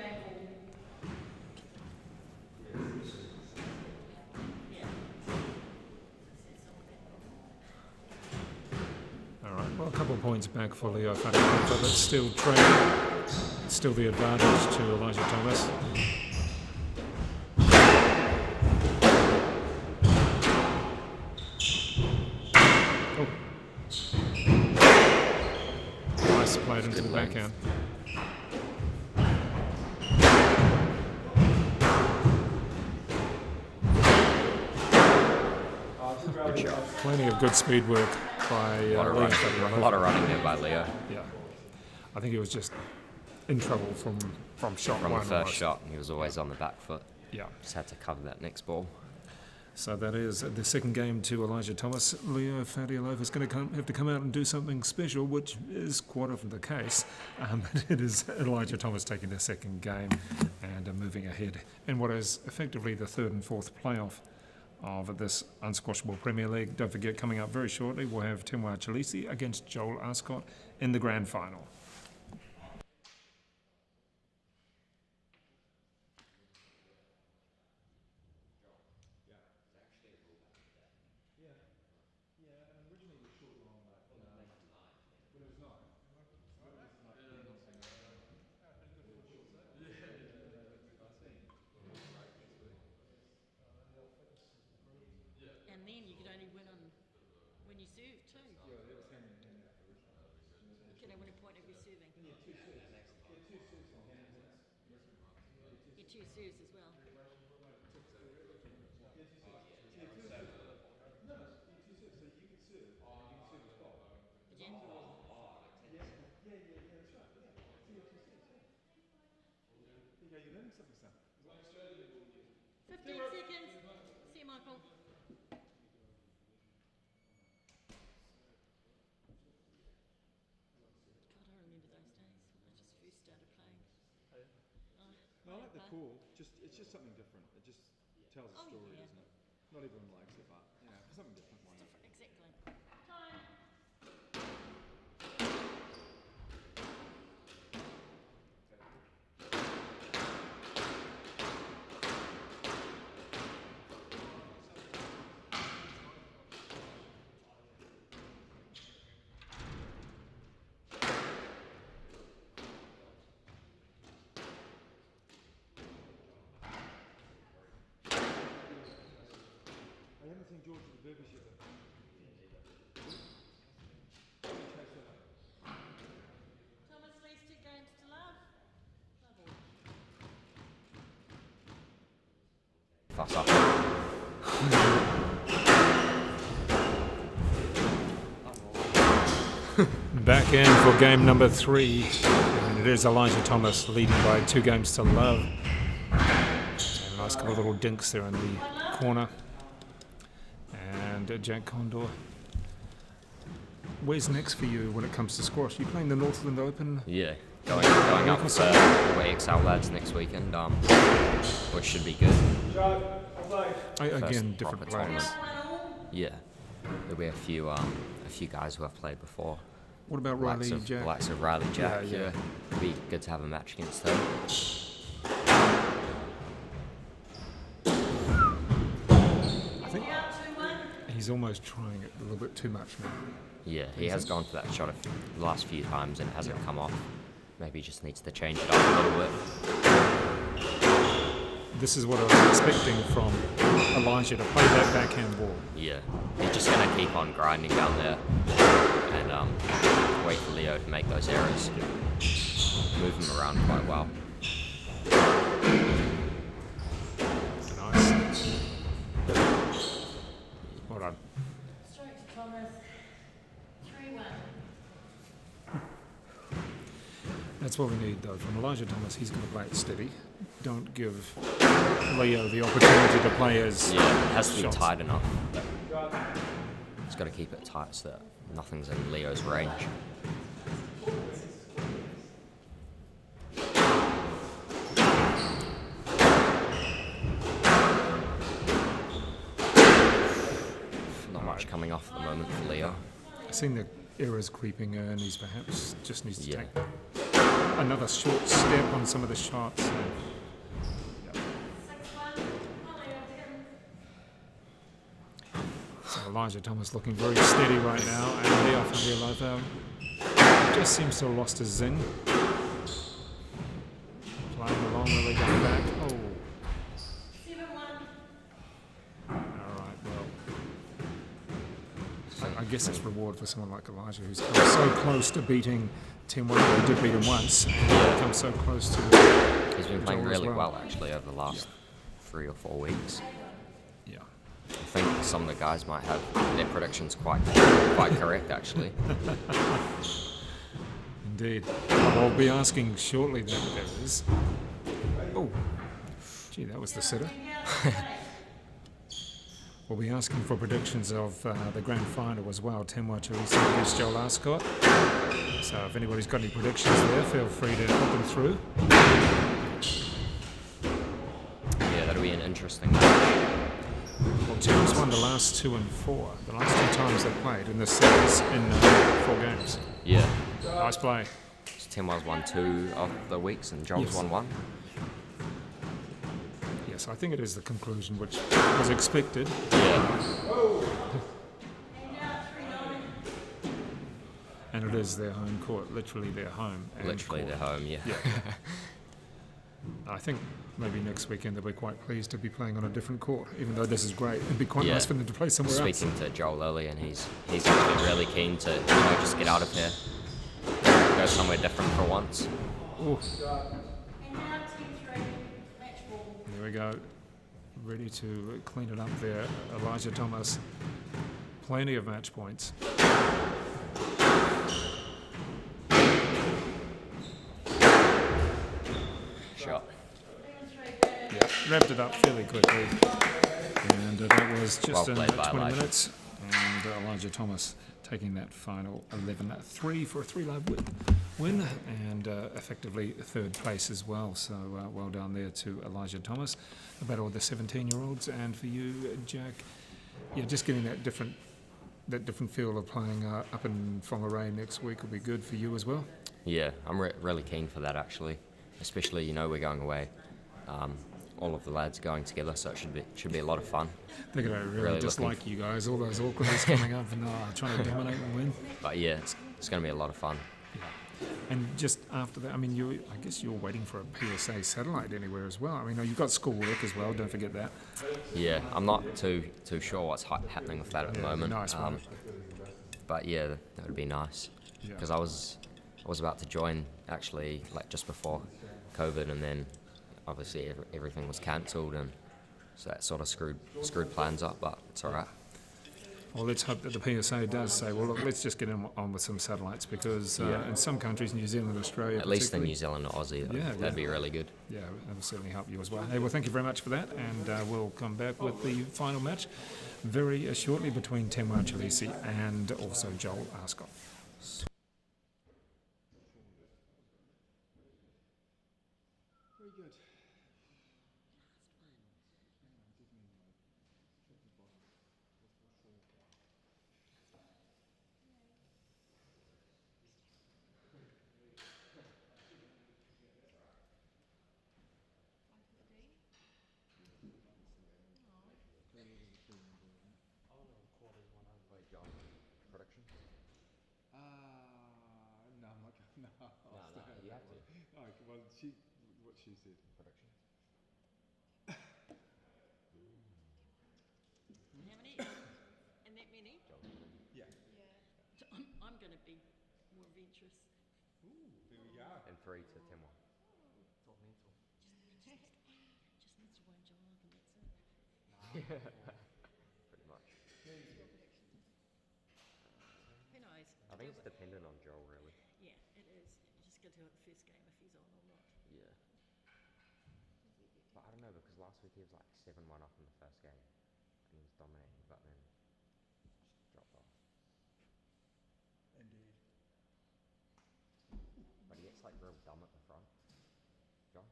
All right, well, a couple of points back for Leo Fatialofa, but still trailing. Still the advantage to Elijah Thomas. Oh. Nice played into the backhand. Good shot. Plenty of good speed work by A lot of Leo running, Fatialofa. a lot of running there by Leo Yeah, I think he was just in trouble from shot from one. the first almost. shot. He was always on the back foot. Yeah. Just had to cover that next ball. So that is the second game to Elijah Thomas. Leo Fatialofa is going to have to come out and do something special, which is quite often the case. But it is Elijah Thomas taking the second game and moving ahead in what is effectively the third and fourth playoff of this Unsquashable Premier League. Don't forget, coming up very shortly, we'll have Chileshe against Joel Arscott in the grand final. And then you could only win on when you serve too. You can only win a point if you're serving. Get two serves as well. Again? There you go, you're learning something, son. 15 seconds. See you, Michael. God, I remember those days when I just first started playing. No, I like the call. It's just something different. It just tells a story, yeah. doesn't it? Not everyone likes it, but you know, for something different, why not? Different, exactly. Time. I haven't seen George at the Burgers yet. Thomas leads 2 games to love. Fuss up. Back in for game number 3, and it is Elijah Thomas leading by 2 games to love. And a nice couple of little dinks there in the corner. And Jack Conder. Where's next for you when it comes to squash? You playing the Northland Open? Yeah, going up for the XL lads next weekend, which should be good. Again, First different proper players. tournament. Yeah, there'll be a few guys who have played before. What about Likes Riley Jack? Likes of Riley Jack, Yeah. It'd be good to have a match against them. I think he's almost trying it a little bit too much now. Yeah, he has gone for that shot the last few times and it hasn't come off. Maybe he just needs to change it up a little bit. This is what I was expecting from Elijah, to play that backhand ball. Yeah, he's just going to keep on grinding down there and wait for Leo to make those errors. Move him around quite well. Nice. Well done. Straight to Thomas. 3-1. That's what we need, though, from Elijah Thomas. He's going to play it steady. Don't give Leo the opportunity to play as Yeah, it has to be shots. tight enough. He's got to keep it tight so that nothing's in Leo's range. Not much coming off at the moment for Leo. I've seen the errors creeping in. He's perhaps just needs to Yeah. take another short step on some of the shots. So, yeah. 6-1. So Elijah Thomas looking very steady right now, and Leo Fatialofa just seems to have lost his zing. Playing along, really going back. Oh, 7-1. alright, well. I guess it's reward for someone like Elijah, who's come so close to beating 10-1. He did beat him once, and come so close to He's been playing Joel as really well. well actually over the last 3 or 4 weeks. yeah. I think some of the guys might have their predictions quite correct actually. Indeed. I'll be asking shortly then, there is. Oh, gee, that was the sitter. We'll be asking for predictions of the grand final as well, Temwa Chileshe against Joel Arscott. So if anybody's got any predictions there, feel free to put them through. Yeah, that'll be an interesting match. Well, Tim's won the last 2 and 4. The last 2 times they played in this series in 4 games. Yeah. Nice play. Timwa's won 2 of the weeks and Joel's Yes. won 1. Yes, I think it is the conclusion which was expected. Yeah. And it is their home court, literally their home. And Literally court. their home, yeah. I think maybe next weekend they'll be quite pleased to be playing on a different court, even though this is great. It'd be quite Yeah. nice for them to play somewhere else. Speaking to Joel earlier, and he's actually really keen to just get out of here, go somewhere different for once. Oh, And now team 3, match ball. there we go. Ready to clean it up there. Elijah Thomas, plenty of match points. Shot. Yeah, wrapped it up fairly quickly. And that was just Well in played by 20 Elijah. minutes. And Elijah Thomas taking that final 11-3 for a 3-love win. win and effectively third place as well. So well done there to Elijah Thomas. The battle of the 17-year-olds, and for you, Jack, yeah, just getting that different feel of playing up in Whangarei next week will be good for you as well. Yeah, I'm really keen for that actually, especially, you know, we're going away. All of the lads are going together, so it should be a lot of fun. They're going to really dislike you guys, all those Aucklanders coming up and trying to dominate and win. But yeah, it's going to be a lot of fun. Yeah. And just after that, I mean, I guess you're waiting for a PSA satellite anywhere as well. I mean, you've got schoolwork as well, don't forget that. Yeah, I'm not too sure what's happening with that at the moment. Nice one. But yeah, that would be nice. Because I was about to join actually, like just before COVID, and then obviously everything was cancelled, and so that sort of screwed plans up, but it's all right. Well, let's hope that the PSA does say, well, look, let's just get on with some satellites, because in some countries, New Zealand, Australia, at least in New Zealand or Aussie, that'd be really good. Yeah, that will certainly help you as well. Hey, well, thank you very much for that, and we'll come back with the final match very shortly between Temwa Chileshe and also Joel Arscott. Very good. No, I'm not going. No, I'll stay you have to. Oh, well, what she said. Predictions. How many? And that many? Yeah. So I'm going to be more adventurous. Ooh, there we go. And 3 to Temwa. Just needs to one Joel and that's it. Pretty much. Who knows? I think it's dependent on Joel, really. Yeah, it is. You just got to have the first game if he's on or not. Yeah. But I don't know, because last week he was like 7-1 up in the first game, and he was dominating, but then just dropped off. Indeed. But he gets like real dumb at the front. John?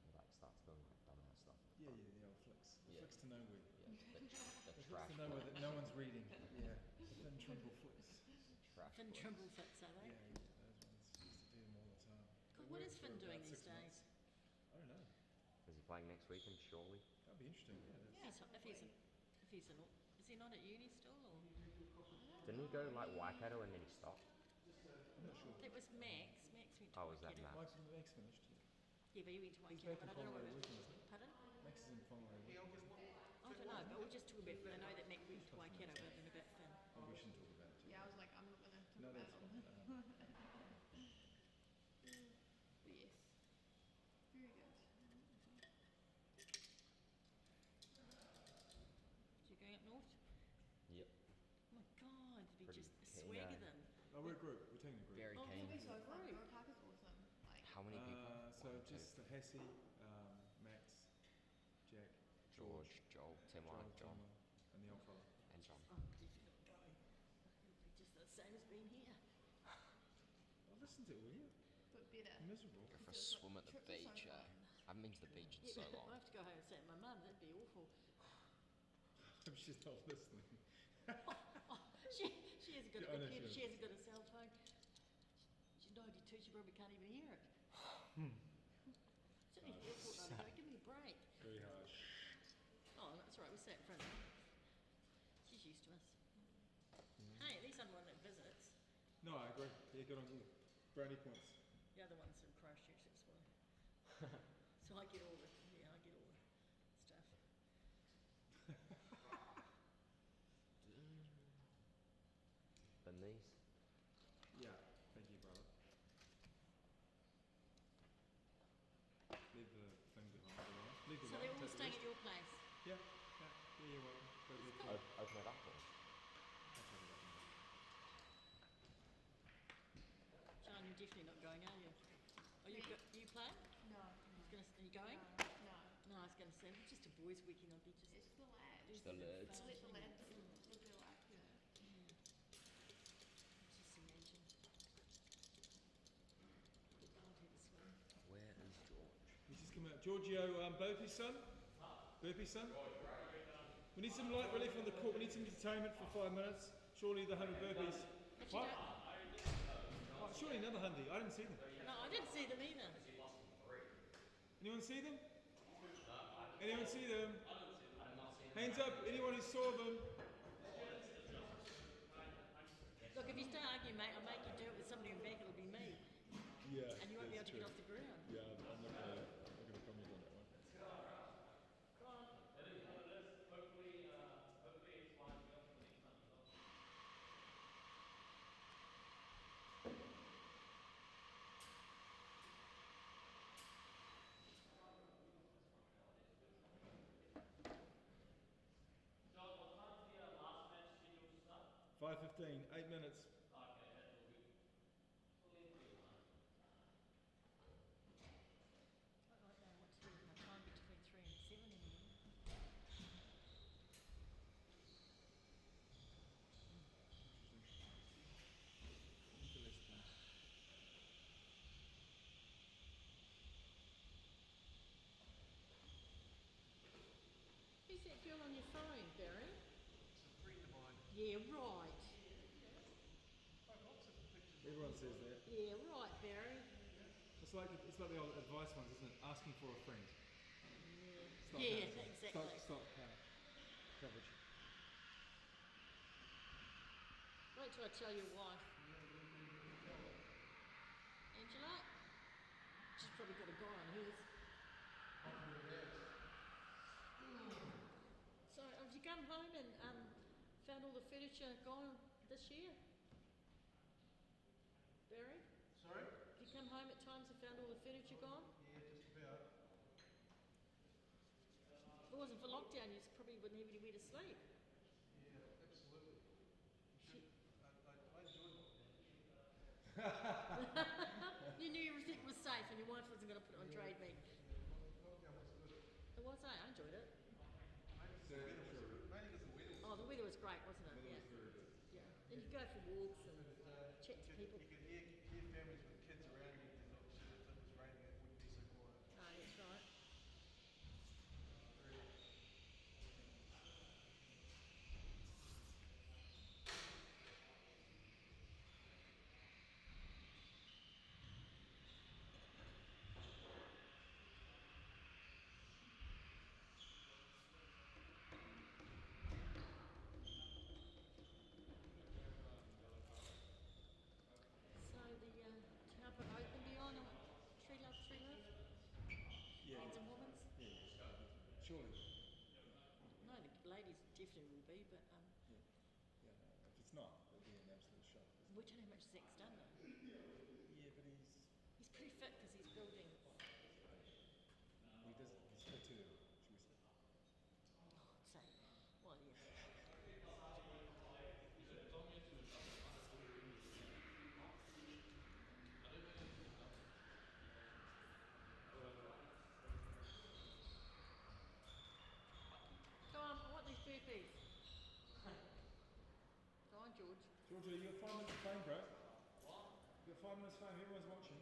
He like starts doing like dumbass stuff. Yeah, the old flicks. Yeah. Flicks to nowhere. Yeah, the The trash. flicks to nowhere that no one's reading. Yeah. The thin trimble flicks. Trash. Finn boys. Trimble fits, are they? Yeah, those ones. Used to do them all the time. God, what is Finn doing these days? I don't know. Is he playing next week in Surely? That'd be interesting. Yeah. Yeah, so if he's in, is he not at uni still, or? Didn't he go like Waikato and then he stopped? I'm not sure. That was Max. Max went to Oh, was that Waikato. Max? Max finished. Yeah. Yeah, but he went to He's Waikato, back in but I don't know Whangarei what weekend, isn't he? Pardon? Max is in Whangarei weekend. I don't know, but we'll just talk about, I know that Mac went to Waikato, but then about Finn. Maybe we shouldn't talk about it. Yeah, I was like, I'm not gonna talk No, about that's it. fine. But yes. Very good. So you're going up north? Yep. Oh my God, to be Pretty just keen, swagger them. Oh, we're a group. We're taking a group. Very Oh, keen. It'll be so fun. Great. Borough Park is awesome. Like, How many people? So 1, 2, just Hassie, Max, Jack, George, Joel, Temwa, John, Timmer, and the old fella. and John. I'm definitely not going. It'll be just the same as being here. Oh, listen to it, will you? but better. Miserable. Go for a swim at the Trips are so beach, fun. I haven't been to the beach in Yeah, so but long. I have to go home and say to my mum, that'd be awful. Hope she's not listening. She hasn't got Yeah, I know a computer, she she hasn't got a cell phone. She's 92, she probably can't even hear it. It's at the airport, though, they're going, give me a break. Very hard. Oh, that's right, we sat in front of her. She's used to us. Hey, at least I'm the one that visits. No, I agree. Yeah, good on you. Brownie points. The other one's in Christchurch, that's why. So I get all the stuff. Been these? Yeah, thank you, brother. Leave the thing behind. Leave the So they're all staying at your place? Yeah, you're welcome. Go ahead. Open it up or? John, you're definitely not going, are you? Are you playing? No. Are you going? No. No, I was going to say, it's just a boys' weekend, I'll be just... It's the lads. Just the lads. Let the lads live their life, yeah. Just imagine. He's just come out. Giorgio Burpee son? Burpee son? We need some light relief on the court. We need some entertainment for 5 minutes. Surely the 100 burpees. What? Oh, surely another 100. I didn't see them. No, I didn't see them either. Anyone see them? Anyone see them? Hands up, anyone who saw them. Look, if you start arguing, mate, I'll make you do it with somebody in back, it'll be me. Yeah. And you won't be able to get off the ground. Yeah, I'm not going to comment on that one. Go on. 5:15, 8 minutes. I don't know what to do with my time between 3 and 7 in the morning. Who's that girl on your phone, Barry? Yeah, right. Everyone says that. Yeah, right, Barry. It's like the old advice ones, isn't it? Asking for a friend. Stop Yeah, that. exactly. Stop coverage. Wait till I tell your wife. Angela? She's probably got a guy on hers. So, have you come home and found all the furniture gone this year? Barry? Sorry? Have you come home at times and found all the furniture gone? Yeah, just about. If it wasn't for lockdown, you probably wouldn't have anywhere to sleep. Yeah, absolutely. I enjoyed it. You knew everything was safe and your wife wasn't going to put it on trade me. Lockdown was good. It was, I enjoyed it. Mainly because the weather was Oh, the weather was great, wasn't it? Yeah. Yeah. And you go for walks and chat to people. You could hear families with kids around you, and if it was raining, it wouldn't be so quiet. Oh, that's right. So the Apa Open beyond Tree Love. Yeah. Kids and women's. Surely. No, the ladies definitely will be, but Yeah. If it's not, it'll be an absolute shock. we don't know how much Zach's done though. Yeah, but He's pretty fit because he's building. he's fit too, should we say. So, well, yeah. Go on, I want these burpees. Go on, George. Georgia, you got 5 minutes of fame, bro. What? You got 5 minutes of fame, everyone's watching.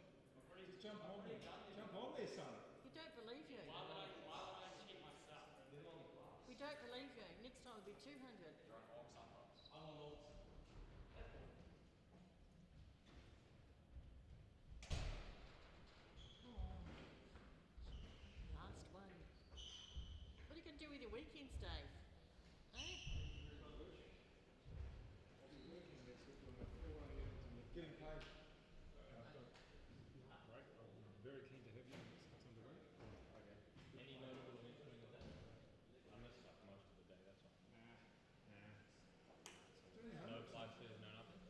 Just jump on there. Jump on there, son. We don't believe you. Why would I cheat myself? We don't believe you. Next time it'll be 200. Last one. What are you going to do with your weekends, Dave? Eh? Getting paid. Right. I'm very keen to have you on this. It's underway. Okay. Any notable events during the day? I missed like most of the day, that's all. No live shows, no nothing?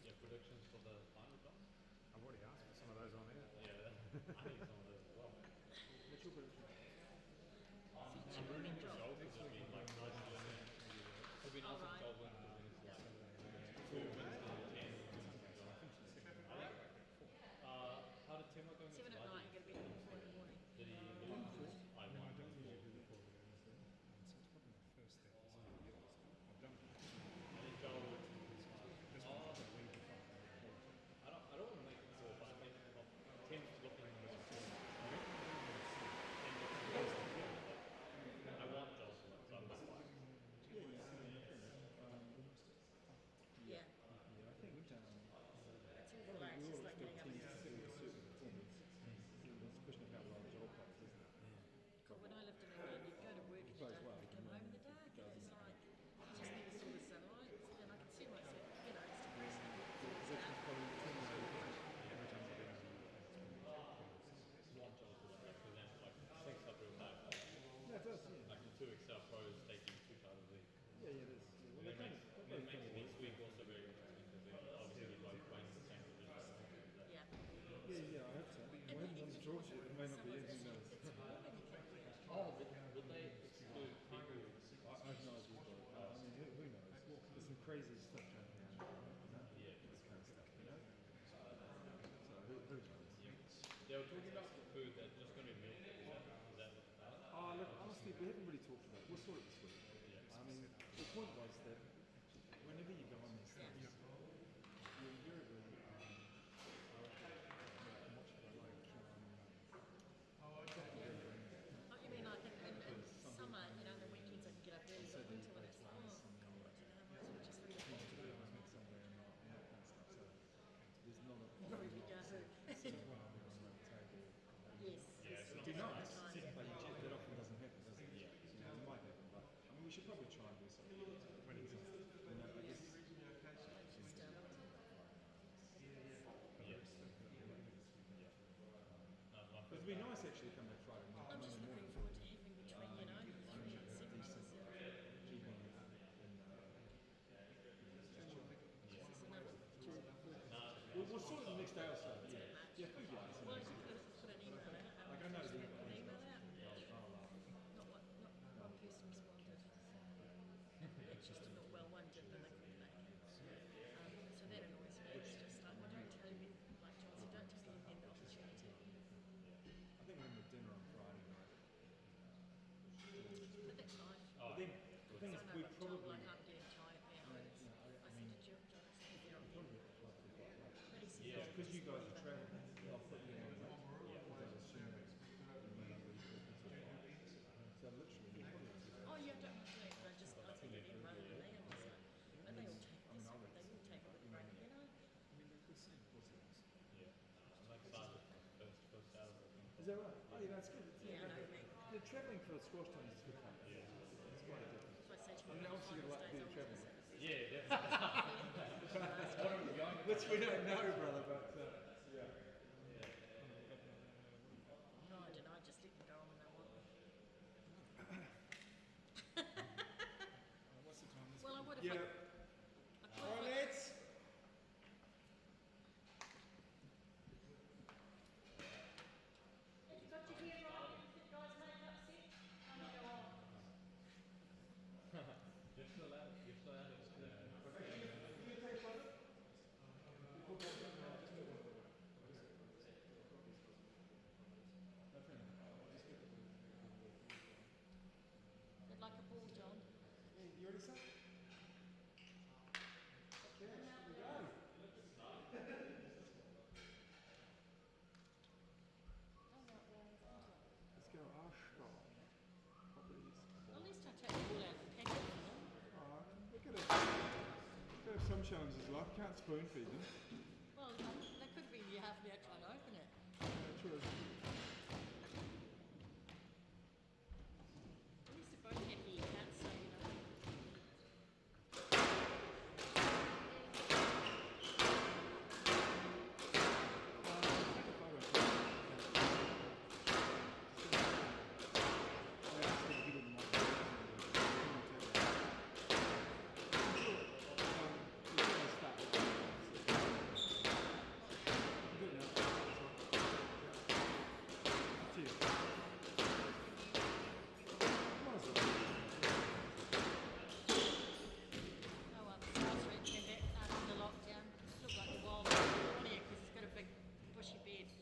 Yeah, predictions for the final job? I've already asked for some of those on there. Yeah, I need some of those as well. What's your prediction? I'm rooting for gold because it's been like nice to win. It'll be nice if Alright. gold wins because then it's like 2 wins to 10. How did Tim look going? 7 at night, you're going to be at 4 in the morning. Did he do I No, I won. don't usually do the 4 hours there. So it's probably my first step. I've done it crazy stuff going around. This kind of stuff, you know? So who knows? Yeah, we're talking about food that's just going to be milk. Is that Oh, look, honestly, we haven't really talked about it. We'll sort it this week. I mean, the point was that whenever you go on these things, you invariably Oh, you mean like in summer, you know, the weekends I can get up early, but winter when it's like, oh, God, you know, might as well just read a book. somewhere and that kind of stuff. So there's not a Where we go. Yes. It'd be nice, but that often doesn't happen, does it? Yeah. You know, it might happen, but I mean, we should probably try and do something when it's, you know, I guess. It'd be nice actually to come back Friday night. I'm just looking forward to having between, you know, 3 and 7 hours. We'll sort it the next day or so. Yeah, food wise. Well, you could put an email out. Like I know Just the put an email out. Oh, Not one person responded. It's just not well, one did, but they couldn't make it. So that annoys me. It's just like, well, don't tell me, like John said, don't just give them the opportunity. I think we're in the dinner on Friday night. But that's life. But then, the thing is, we probably. Like I'm getting tired now. I said to John, but he said, Because you guys are traveling, I'll put you on that. So literally, oh yeah, don't do it. I just, I think of them rather than they. I'm just like, but they all take this, they all take a bit break, you know? Is that right? Oh, yeah, that's good. Yeah, I know what you mean. The travelling for squash time is good fun. Yeah. It's quite a difference. So I say to I mean, my obviously you'd like to do the travelling. Yeah, Which we don't know, brother, but yeah. No, I don't know, I just let them go on when they want. What's the time? Well, I would if Yeah. I All right, lads. Have you got your hair right? If the guys make upset, I'm going to go on. You're still out. You're still out. They'd like a ball, John. You already said? Okay, here we go. Let's go Arscott. At least I take the ball out of the packet for them. Oh, look at it. Got to have some challenges in life. Can't spoon feed them. Well, that could be you half an hour trying to open it. True. At least they're both happy you can't say, you know.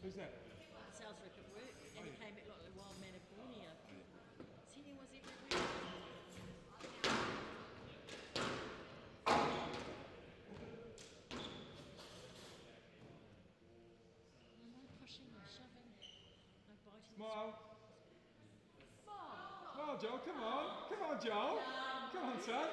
Who's that? Sales rep at work, and he came back like a wild man of Borneo. See, he was everywhere. No pushing, no shoving, no biting. Smile. Smile. Smile, Joel. Come on. Come on, Joel. Come on, son.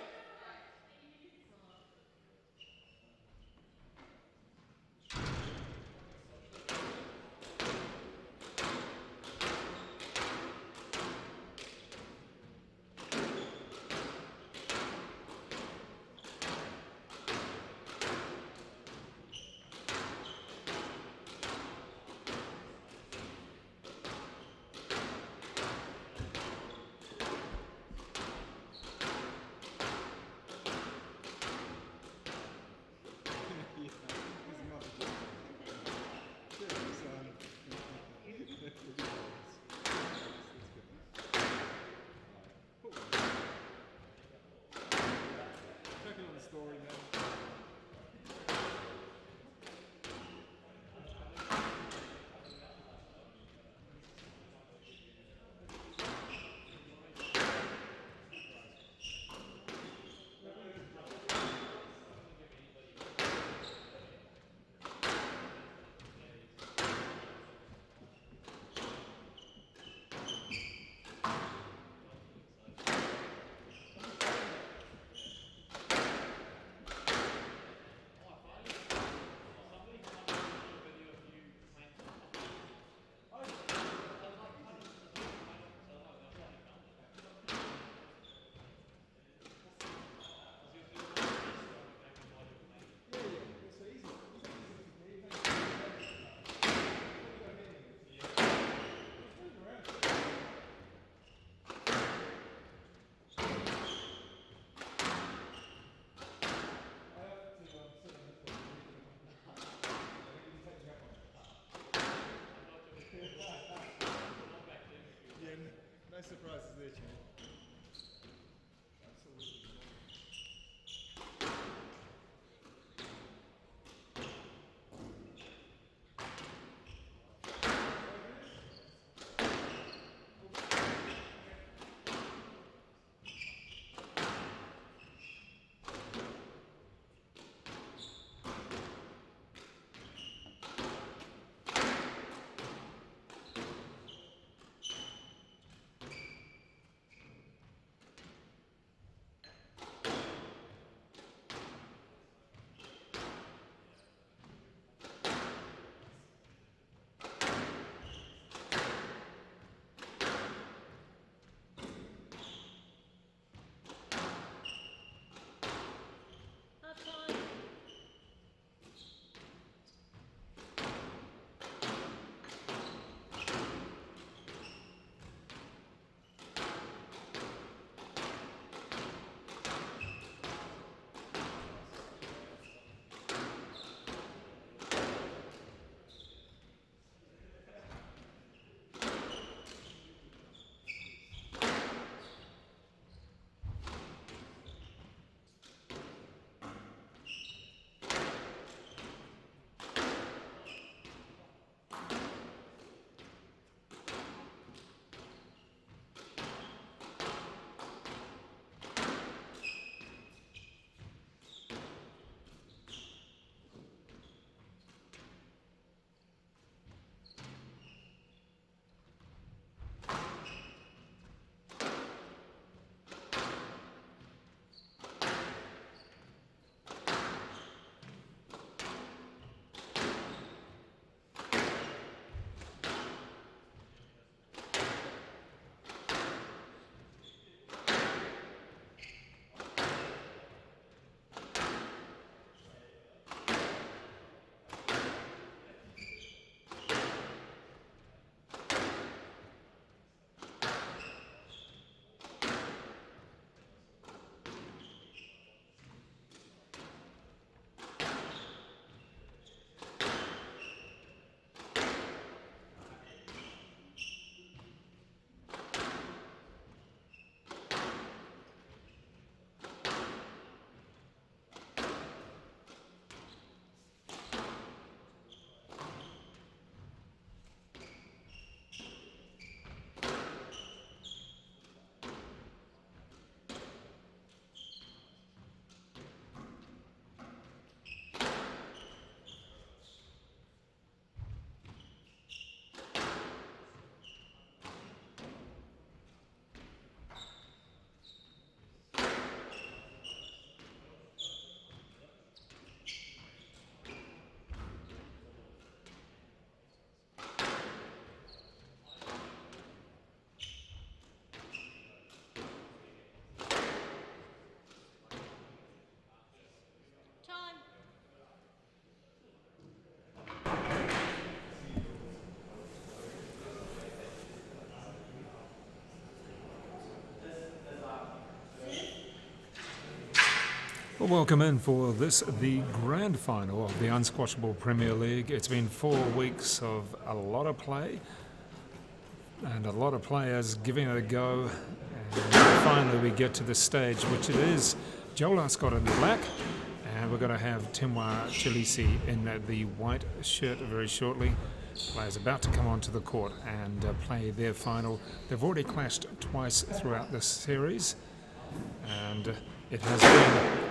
No surprises there, champ. Absolutely. Half time. Time. Well, welcome in for this, the grand final of the Unsquashable Premier League. It's been 4 weeks of a lot of play and a lot of players giving it a go. And finally we get to the stage, which it is Joel Arscott in the black, and we're going to have Chileshe in the white shirt very shortly. Players about to come onto the court and play their final. They've already clashed twice throughout this series, and it has been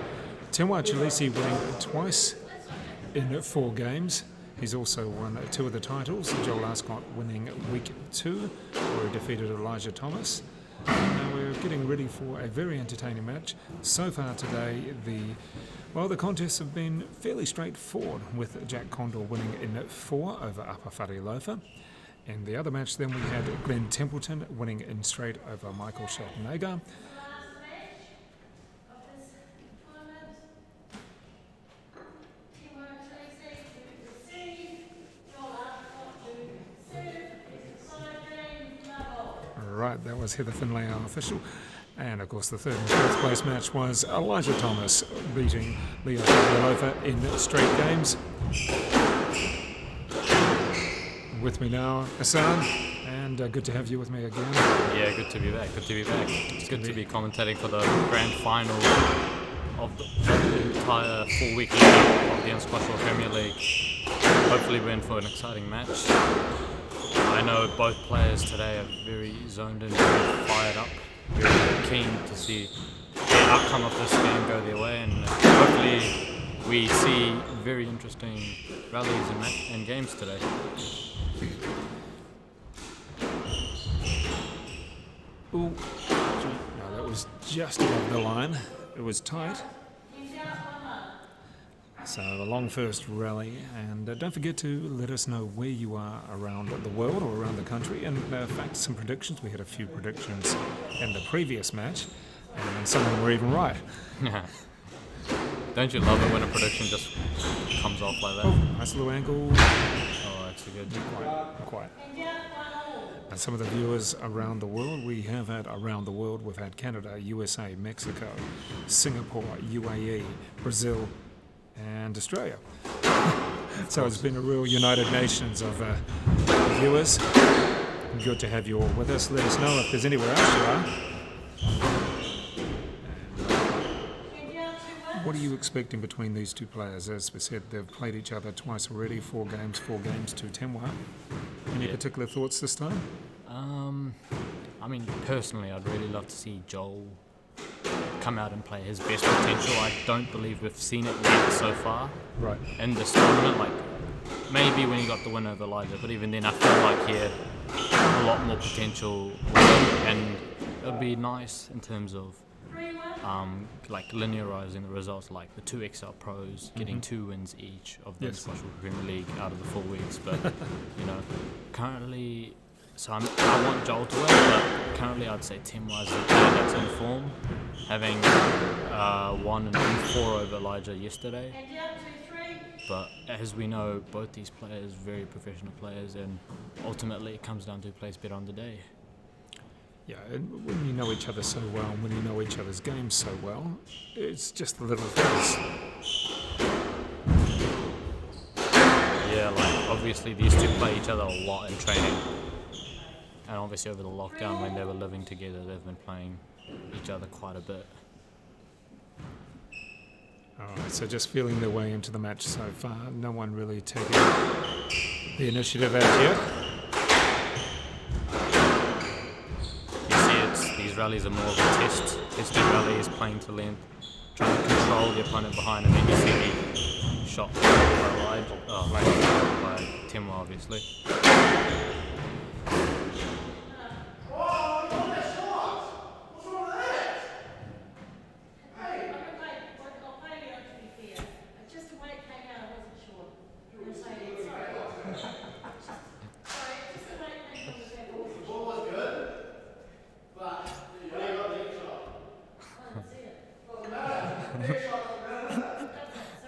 Chileshe winning twice in 4 games. He's also won 2 of the titles. Joel Arscott winning week 2, where he defeated Elijah Thomas. Now we're getting ready for a very entertaining match. So far today, the contests have been fairly straightforward, with Jack Conder winning in 4 over Apa Fatialofa. In the other match then we had Glenn Templeton winning in straight over Michael Shelton-Agar. Right, that was Heather Finlay, our official. And of course the third and fourth place match was Elijah Thomas beating Leo Fatialofa in straight games. With me now, Hassan. And good to have you with me again. Yeah, good to be back. Good to be back. It's good to be commentating for the grand final of the entire 4-week league of the Unsquashable Premier League. Hopefully we're in for an exciting match. I know both players today are very zoned in, very fired up, very keen to see the outcome of this game go their way, and hopefully we see very interesting rallies and games today. Ooh, no, that was just above the line. It was tight. So a long first rally, and don't forget to let us know where you are around the world or around the country. And in fact, some predictions. We had a few predictions in the previous match, and some of them were even right. Don't you love it when a prediction just comes off like that? Oh, nice little angle. Oh, that's good. Not quite. And some of the viewers around the world, we have had around the world, we've had Canada, USA, Mexico, Singapore, UAE, Brazil, and Australia. So it's been a real United Nations of viewers. Good to have you all with us. Let us know if there's anywhere else you are. What are you expecting between these two players? As we said, they've played each other twice already, 4 games to Tenwa. Any particular thoughts this time? I mean, personally, I'd really love to see Joel come out and play his best potential. I don't believe we've seen it yet so far. Right. In this tournament, like maybe when he got the win over Elijah, but even then I feel like he had a lot more potential with him, and it would be nice in terms of like linearizing the results, like the 2 XL pros getting 2 wins each of the Unsquashable Premier League out of the 4 weeks. But you know, currently, so I want Joel to win, but currently I'd say Tenwa is the player that's in form, having won and won 4 over Elijah yesterday. But as we know, both these players very professional players, and ultimately it comes down to who plays better on the day. Yeah, and when you know each other so well, and when you know each other's games so well, it's just the little things. Yeah, like obviously these two play each other a lot in training, and obviously over the lockdown when they were living together, they've been playing each other quite a bit. Alright, so just feeling their way into the match so far, no one really taking the initiative as yet. These rallies are more of a test. Testing rallies, playing to length, trying to control the opponent behind, and then you see me shot by Tenwa, obviously.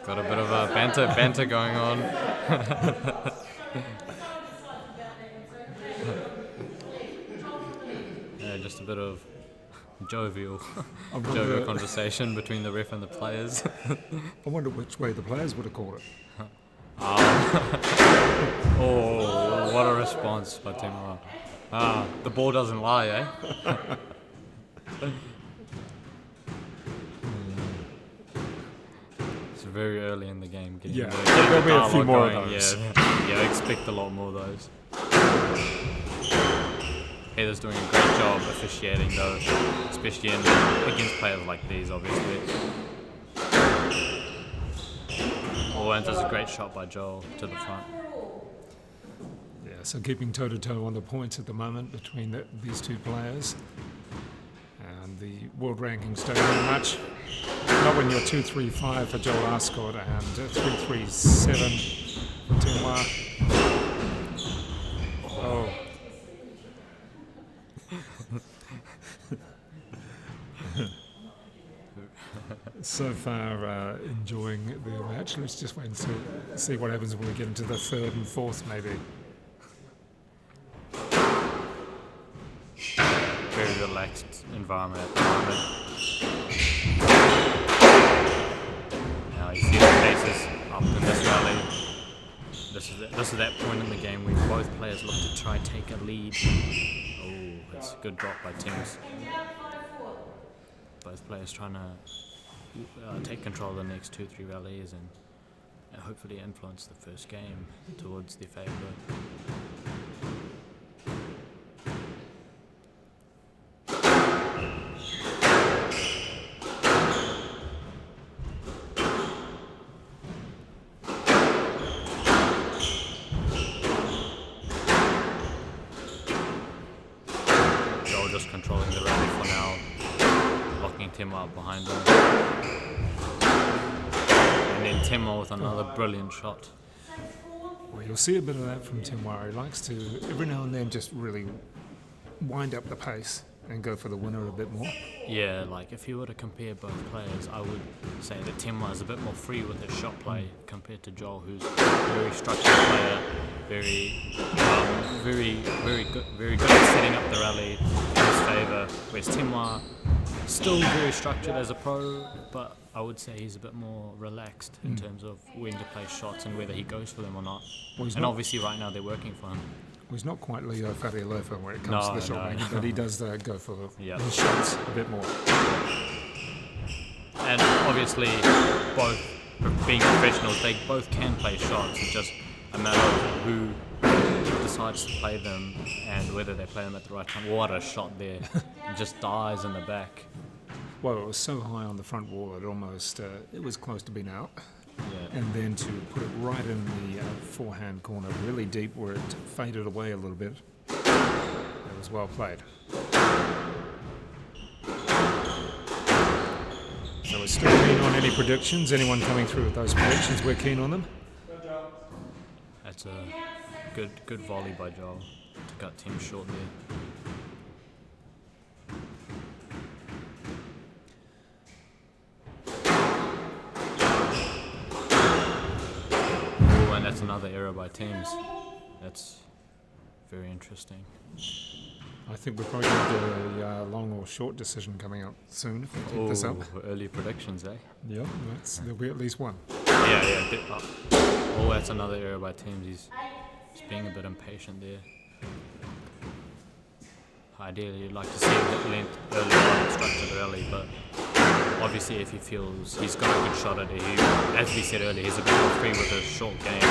Got a bit of a banter going on. Yeah, just a bit of jovial conversation between the ref and the players. I wonder which way the players would have called it. Oh, what a response by Tenwa. The ball doesn't lie, eh? Very early in the game. There'll be a few more of those. Yeah, expect a lot more of those. Heather's doing a great job officiating though, especially against players like these, obviously. And does a great shot by Joel to the front. Yeah, so keeping toe-to-toe on the points at the moment between these two players. And the world rankings don't mean much. Not when you're 2-3-5 for Joel Arscott and 3-3-7 for Tenwa. Oh. So far, enjoying the match. Let's just wait and see what happens when we get into the 3rd and 4th, maybe. Very relaxed environment at the moment. Now you see the paces up in this rally. This is that point in the game we've both players look to try and take a lead. Oh, that's a good drop by Timms. Both players trying to take control of the next 2-3 rallies and hopefully influence the first game towards their favour. Joel just controlling the rally for now, locking Tim up behind him. And then Timmo with another brilliant shot. Well, you'll see a bit of that from Tim Wire. He likes to, every now and then, just really wind up the pace and go for the winner a bit more. Yeah, like if you were to compare both players, I would say that Timmo is a bit more free with his shot play compared to Joel, who's a very structured player, very good at setting up the rally in his favour. Whereas Timmo, still very structured as a pro, but I would say he's a bit more relaxed in terms of when to play shots and whether he goes for them or not. Well, and obviously right now they're working for him. Well, he's not quite Leo Fatialofa when it comes to the shot making, but he does go for his shots a bit more. And obviously, both being professionals, they both can play shots. It's just a matter of who decides to play them and whether they play them at the right time. What a shot there. It just dies in the back. Well, it was so high on the front wall, it almost, it was close to being out. Yeah. And then to put it right in the forehand corner, really deep, where it faded away a little bit. It was well played. So we're still keen on any predictions. Anyone coming through with those predictions, we're keen on them. That's a good volley by Joel to cut Tim short there. And that's another error by Timms. That's very interesting. I think we're probably going to get a long or short decision coming up soon if we keep this up. Early predictions, eh? Yeah, there'll be at least one. Yeah. Oh, that's another error by Timms. He's being a bit impatient there. Ideally, you'd like to see him get length early on and structure the rally, but obviously if he feels he's got a good shot at it, as we said earlier, he's a bit more free with a short game.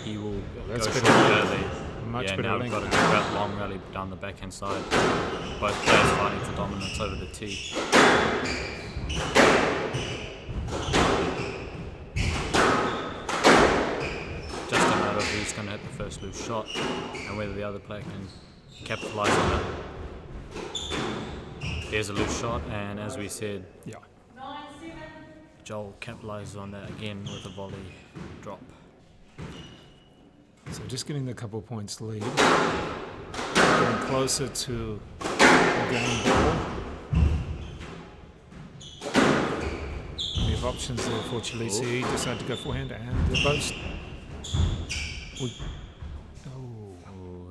He will go short early. Now we've got a good long rally down the backhand side. Both players fighting for dominance over the tee. Just a matter of who's going to hit the first loose shot and whether the other player can capitalise on it. There's a loose shot, and as we said, Joel capitalises on that again with a volley drop. So just getting the couple points lead, getting closer to the game ball. We have options there for Chileshe. Decide to go forehand, and the both.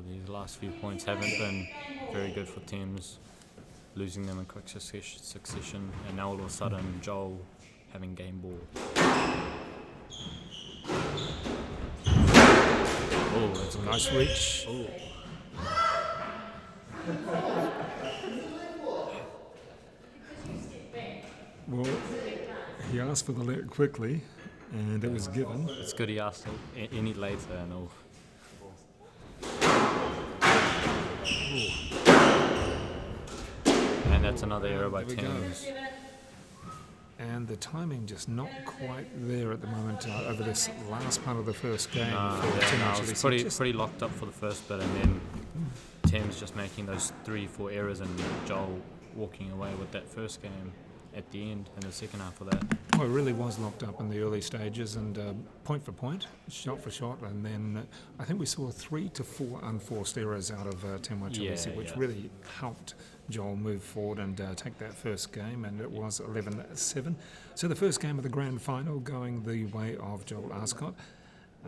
These last few points haven't been very good for Timms, losing them in quick succession, and now all of a sudden Joel having game ball. Oh, that's a nice reach. Well, he asked for the let quickly, and it was given. It's good he asked any later, and all. And that's another error by Timms. And the timing just not quite there at the moment over this last part of the first game. It's pretty locked up for the first bit, and then Timms just making those 3-4 errors and Joel walking away with that first game at the end in the second half of that. Well, it really was locked up in the early stages, and point for point, shot for shot, and then I think we saw 3 to 4 unforced errors out of Chileshe, which really helped Joel move forward and take that first game, and it was 11-7. So the first game of the grand final going the way of Joel Arscott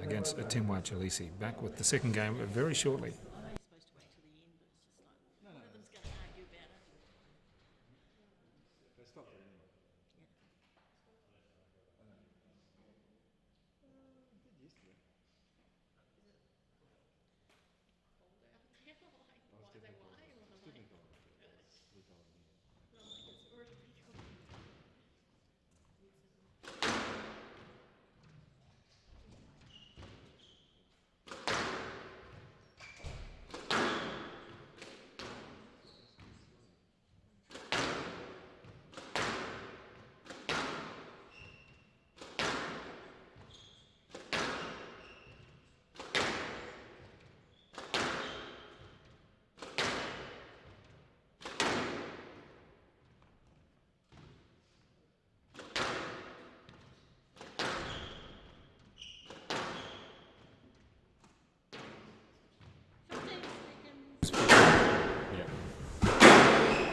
against Chileshe. Back with the second game very shortly.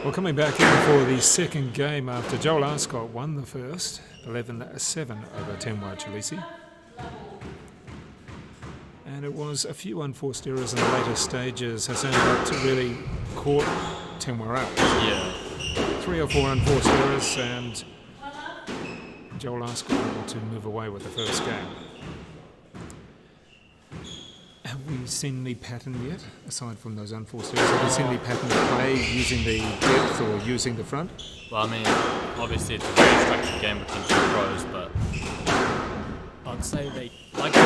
Well, coming back in for the second game after Joel Arscott won the first, 11-7 over Tenwa Chileshe. And it was a few unforced errors in the later stages. Hassan really caught Tenwa out. Yeah. 3 or 4 unforced errors, and Joel Arscott able to move away with the first game. Have we seen the pattern yet, aside from those unforced errors? Have we seen the pattern of play using the depth or using the front? Well, I mean, obviously it's a very structured game between two pros, but I'd say they like to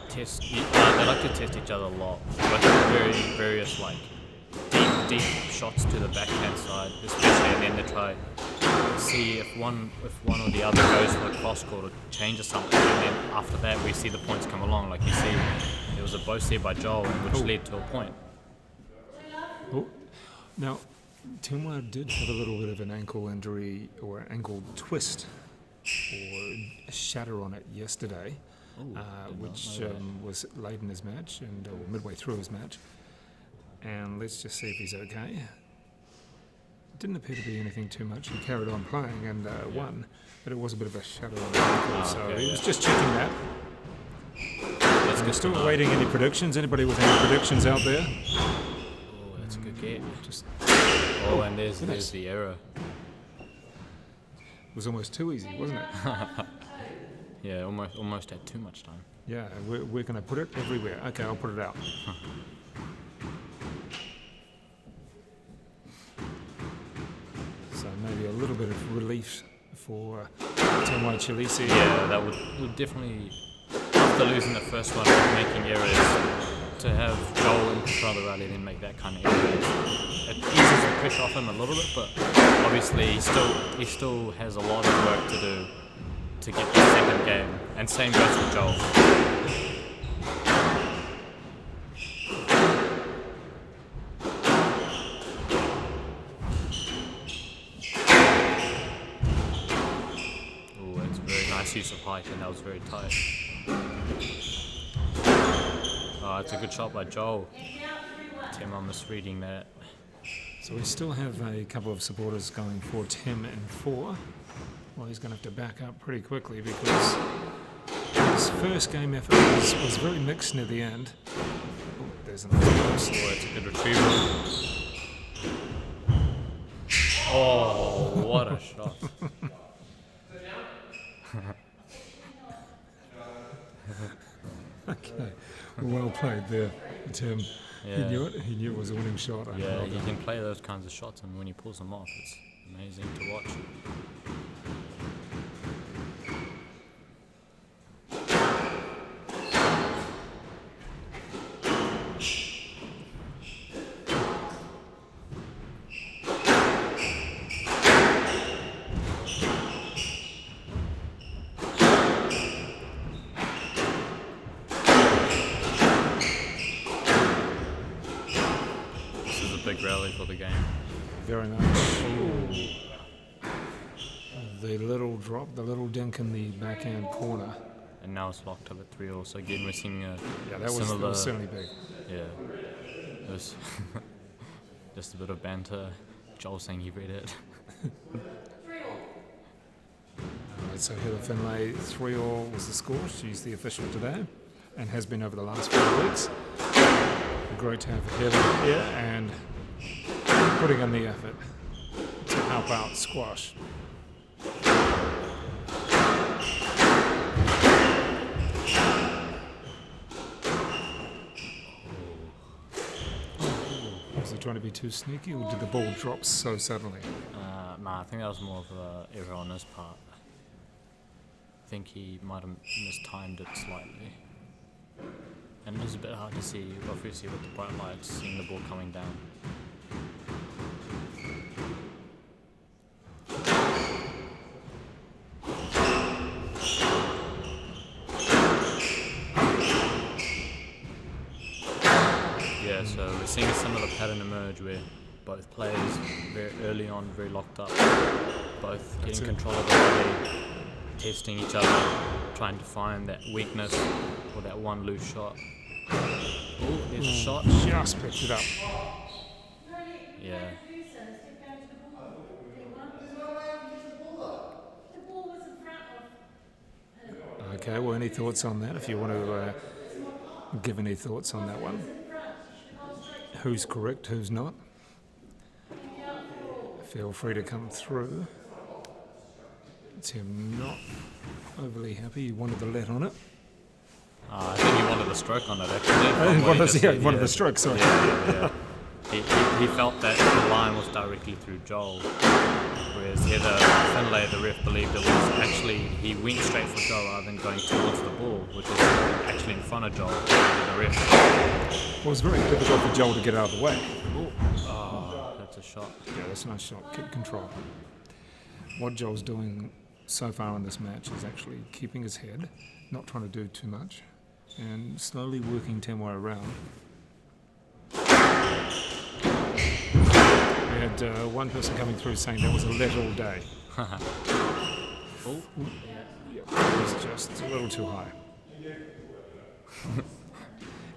test each other a lot with various like deep shots to the backhand side, especially, and then they try to see if one or the other goes for a cross court or changes something, and then after that we see the points come along. Like you see, there was a both there by Joel, which led to a point. Oh. Now, Tenwa did have a little bit of an ankle injury or ankle twist or a shatter on it yesterday, which was late in his match and or midway through his match. And let's just see if he's okay. Didn't appear to be anything too much. He carried on playing and won, but it was a bit of a shatter on the ankle, so he was just checking that. We're still awaiting any predictions. Anybody with any predictions out there? Oh, that's a good game. And there's the error. It was almost too easy, wasn't it? Yeah, almost had too much time. Yeah, we're going to put it everywhere. Okay, I'll put it out. So maybe a little bit of relief for Tenwa Chileshe. Yeah, that would definitely, after losing the first one, making errors, to have Joel in control of the rally, then make that kind of error. It eases the pressure off him a little bit, but obviously he still has a lot of work to do to get the second game, and same goes for Joel. Oh, that's a very nice use of height, and that was very tight. Oh, it's a good shot by Joel. Tim, I'm misreading that. So we still have a couple of supporters going for Tim and 4. Well, he's going to have to back up pretty quickly because his first game effort was very mixed near the end. Oh, there's another post. Oh, that's a good retrieval. Oh, what a shot. Okay, well played there, Tim. Yeah. He knew it. He knew it was a winning shot. Yeah, he can play those kinds of shots, and when he pulls them off, it's amazing to watch. Big rally for the game. Very nice. Ooh. The little drop, the little dink in the backhand corner. And now it's locked up at 3-all. So again, we're seeing a that was certainly big. Yeah. It was just a bit of banter. Joel saying he read it. Alright, so Heather Finlay, 3-all was the score. She's the official today and has been over the last 4 weeks. Great to have Heather here and putting in the effort to help out squash. Was he trying to be too sneaky, or did the ball drop so suddenly? Nah, I think that was more of an error on his part. I think he might have mistimed it slightly. And it was a bit hard to see, obviously, with the bright lights, seeing the ball coming down. Yeah, so we're seeing a similar pattern emerge where both players very early on, very locked up, both getting control of the rally, testing each other, trying to find that weakness or that one loose shot. Oh, there's a shot. Just picked it up. Yeah. Okay, well, any thoughts on that? If you want to give any thoughts on that one. Who's correct, who's not? Feel free to come through. Tim not overly happy. You wanted the let on it. I think he wanted the stroke on it, actually. He wanted the stroke, sorry. Yeah. He felt that the line was directly through Joel, whereas Heather Finlay, the ref, believed it was actually, he went straight for Joel rather than going towards the ball, which is actually in front of Joel, the ref. Well, it was very difficult for Joel to get out of the way. Oh, that's a shot. Yeah, that's a nice shot. Keep control. What Joel's doing so far in this match is actually keeping his head, not trying to do too much, and slowly working Temwa around. We had one person coming through saying that was a let all day. Yeah, it was just a little too high.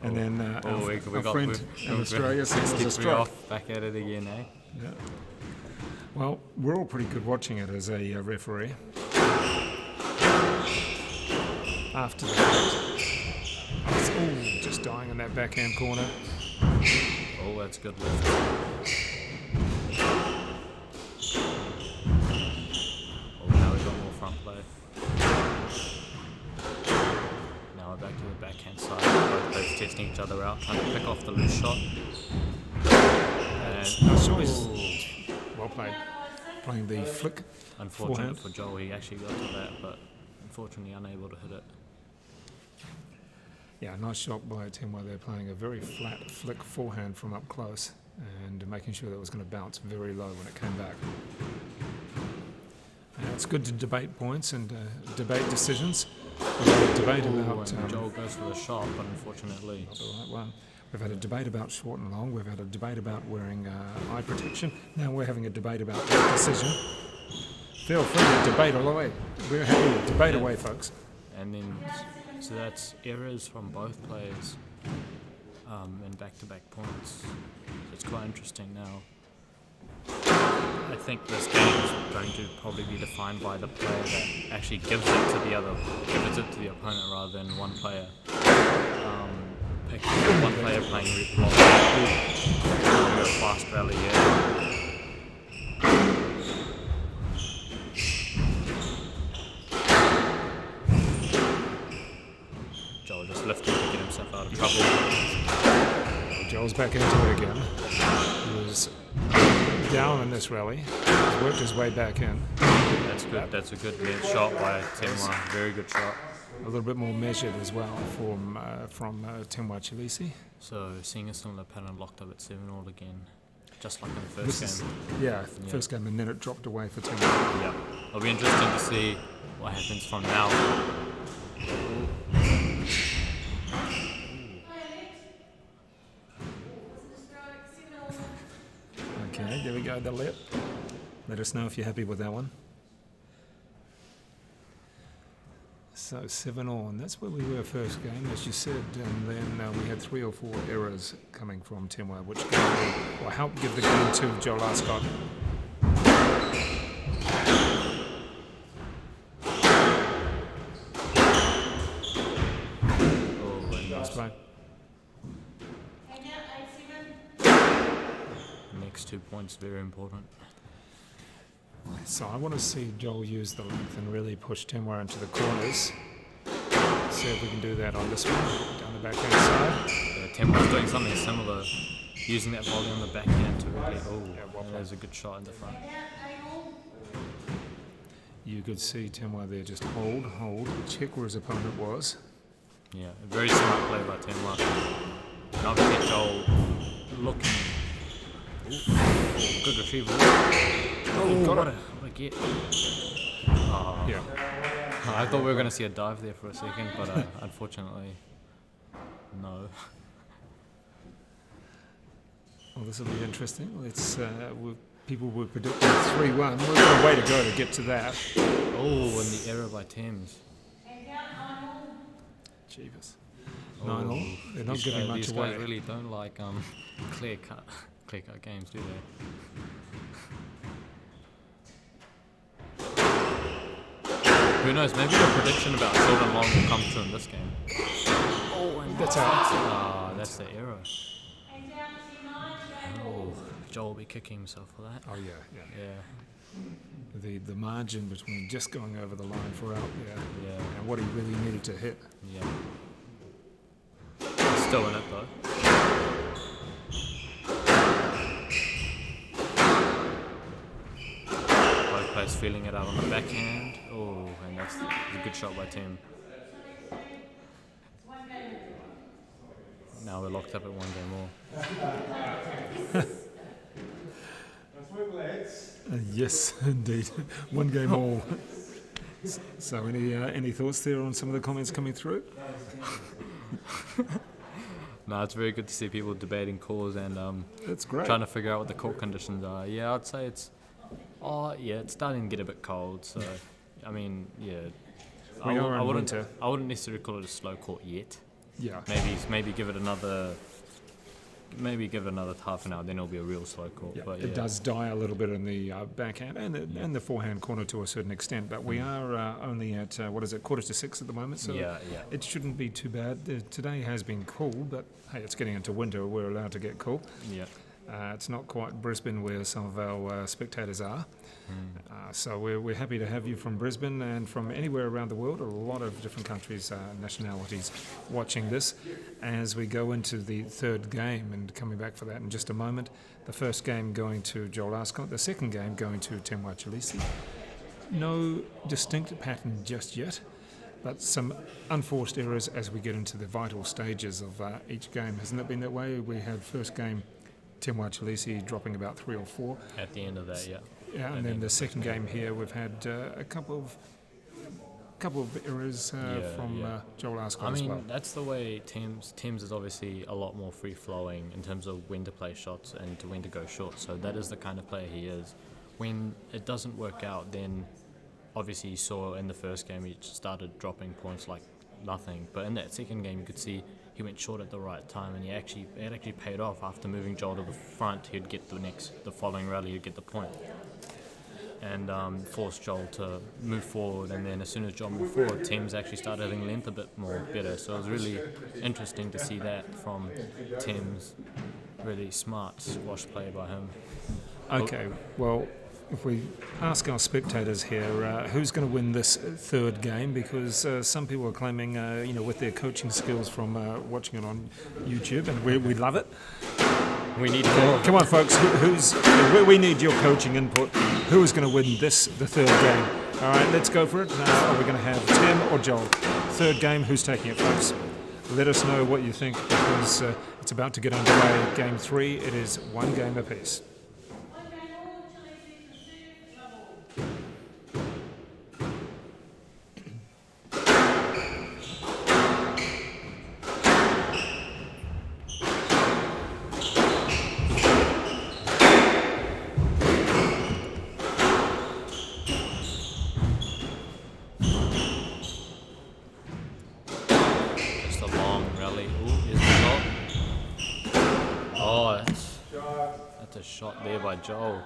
And then our friend in Australia says it was a stroke. Back at it again, eh? Yeah. Well, we're all pretty good watching it as a referee. After that, it's just dying in that backhand corner. Oh, that's good lift. Oh, now we've got more front play. Now we're back to the backhand side. Both players testing each other out, trying to pick off the loose shot. And well played. Playing the flick. Unfortunate forehand. for Joel, he actually got to that, but unfortunately unable to hit it. Yeah, nice shot by Temwa there, playing a very flat flick forehand from up close and making sure that it was going to bounce very low when it came back. It's good to debate points and debate decisions. We've had a debate about... Joel goes for the shot, but unfortunately... Not the right one. We've had a debate about short and long. We've had a debate about wearing eye protection. Now we're having a debate about that decision. Feel free to debate away. We're happy to debate away, folks. And then, so that's errors from both players and back-to-back points. So it's quite interesting now. I think this game is going to probably be defined by the player that actually gives it to the opponent rather than one player. One player playing a fast rally here. Joel just lifting to get himself out of trouble. Joel's back into it again. He was down in this rally. He's worked his way back in. That's good. That's a good shot by Temwa. Very good shot. A little bit more measured as well from Temwa Chileshe. So seeing a similar pattern locked up at 7-all again, just like in the first game. First game, and then it dropped away for Temwa. Yeah, it'll be interesting to see what happens from now. Okay, there we go, the let. Let us know if you're happy with that one. So 7-all, and that's where we were first game, as you said, and then we had 3 or 4 errors coming from Temwa, which helped give the game to Joel Arscott. Nice play. Next 2 points, very important. So I want to see Joel use the length and really push Temwa into the corners. See if we can do that on this one, down the backhand side. Temwa's doing something similar, using that volley on the backhand to really... there's a good shot in the front. You could see Temwa there just hold, check where his opponent was. Yeah, a very smart play by Temwa. Now we get Joel looking... good retrieval. What a get. Yeah. I thought we were going to see a dive there for a second, but unfortunately, no. Well, this will be interesting. People were predicting 3-1. We've got a way to go to get to that. Oh, and the error by Thames. Jeebus. 9-all. They're not giving much away. These guys really don't like clear-cut games, do they? Who knows? Maybe the prediction about short and long will come true in this game. Oh, and That's out. that's the error. Oh, Joel will be kicking himself for that. Oh, yeah. Yeah. The margin between just going over the line for out there Yeah. and what he really needed to hit. Yeah. He's still in it though. Both players feeling it out on the backhand. Oh, and that's a good shot by Tim. Now we're locked up at 1 game more. Yes, indeed. 1 game all. So any thoughts there on some of the comments coming through? No, it's very good to see people debating calls and That's great. trying to figure out what the court conditions are. Yeah, I'd say it's starting to get a bit cold. So, I mean, yeah, We are in winter. I wouldn't necessarily call it a slow court yet. Yeah. Maybe give it another half an hour, then it'll be a real slow court. Yeah, But it does die a little bit in the backhand and the forehand corner to a certain extent, but we are only at, 6:15 at the moment, so Yeah. it shouldn't be too bad. Today has been cool, but hey, it's getting into winter, we're allowed to get cool. Yeah. It's not quite Brisbane where some of our spectators are. So we're happy to have you from Brisbane and from anywhere around the world, a lot of different countries, nationalities watching this as we go into the third game, and coming back for that in just a moment. The first game going to Joel Arscott, the second game going to Chileshe. No distinct pattern just yet, but some unforced errors as we get into the vital stages of each game. Hasn't it been that way? We had first game Chileshe dropping about 3 or 4. At the end of that, yeah. Yeah, and then the second game here, we've had a couple of errors from Joel Arscott I as mean, well. that's the way Thames is obviously a lot more free-flowing in terms of when to play shots and when to go short. So that is the kind of player he is. When it doesn't work out, then obviously you saw in the first game he started dropping points like nothing. But in that second game, you could see he went short at the right time, and it actually paid off. After moving Joel to the front, he'd get the following rally, he'd get the point. And forced Joel to move forward, and then as soon as Joel moved forward, Thames actually started hitting length a bit more better. So it was really interesting to see that from Thames. Really smart squash play by him. Okay, well, if we ask our spectators here, who's going to win this third game? Because some people are claiming, with their coaching skills from watching it on YouTube, and we love it. We need Come on, folks. We need your coaching input. Who is going to win the third game? All right, let's go for it. Are we going to have Tim or Joel? Third game, who's taking it, folks? Let us know what you think, because it's about to get underway. Game 3, it is 1 game apiece. Shot there by Joel.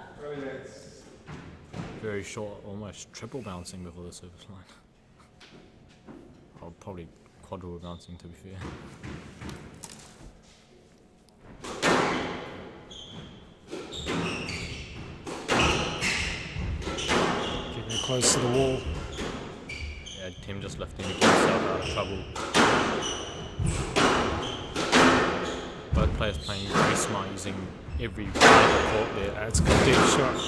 Very short, almost triple bouncing before the service line. Or probably quadruple bouncing, to be fair. Keeping it close to the wall. Yeah, Tim just lifting to get himself out of trouble. Both players playing very smart, using every court there. That's a good deep shot.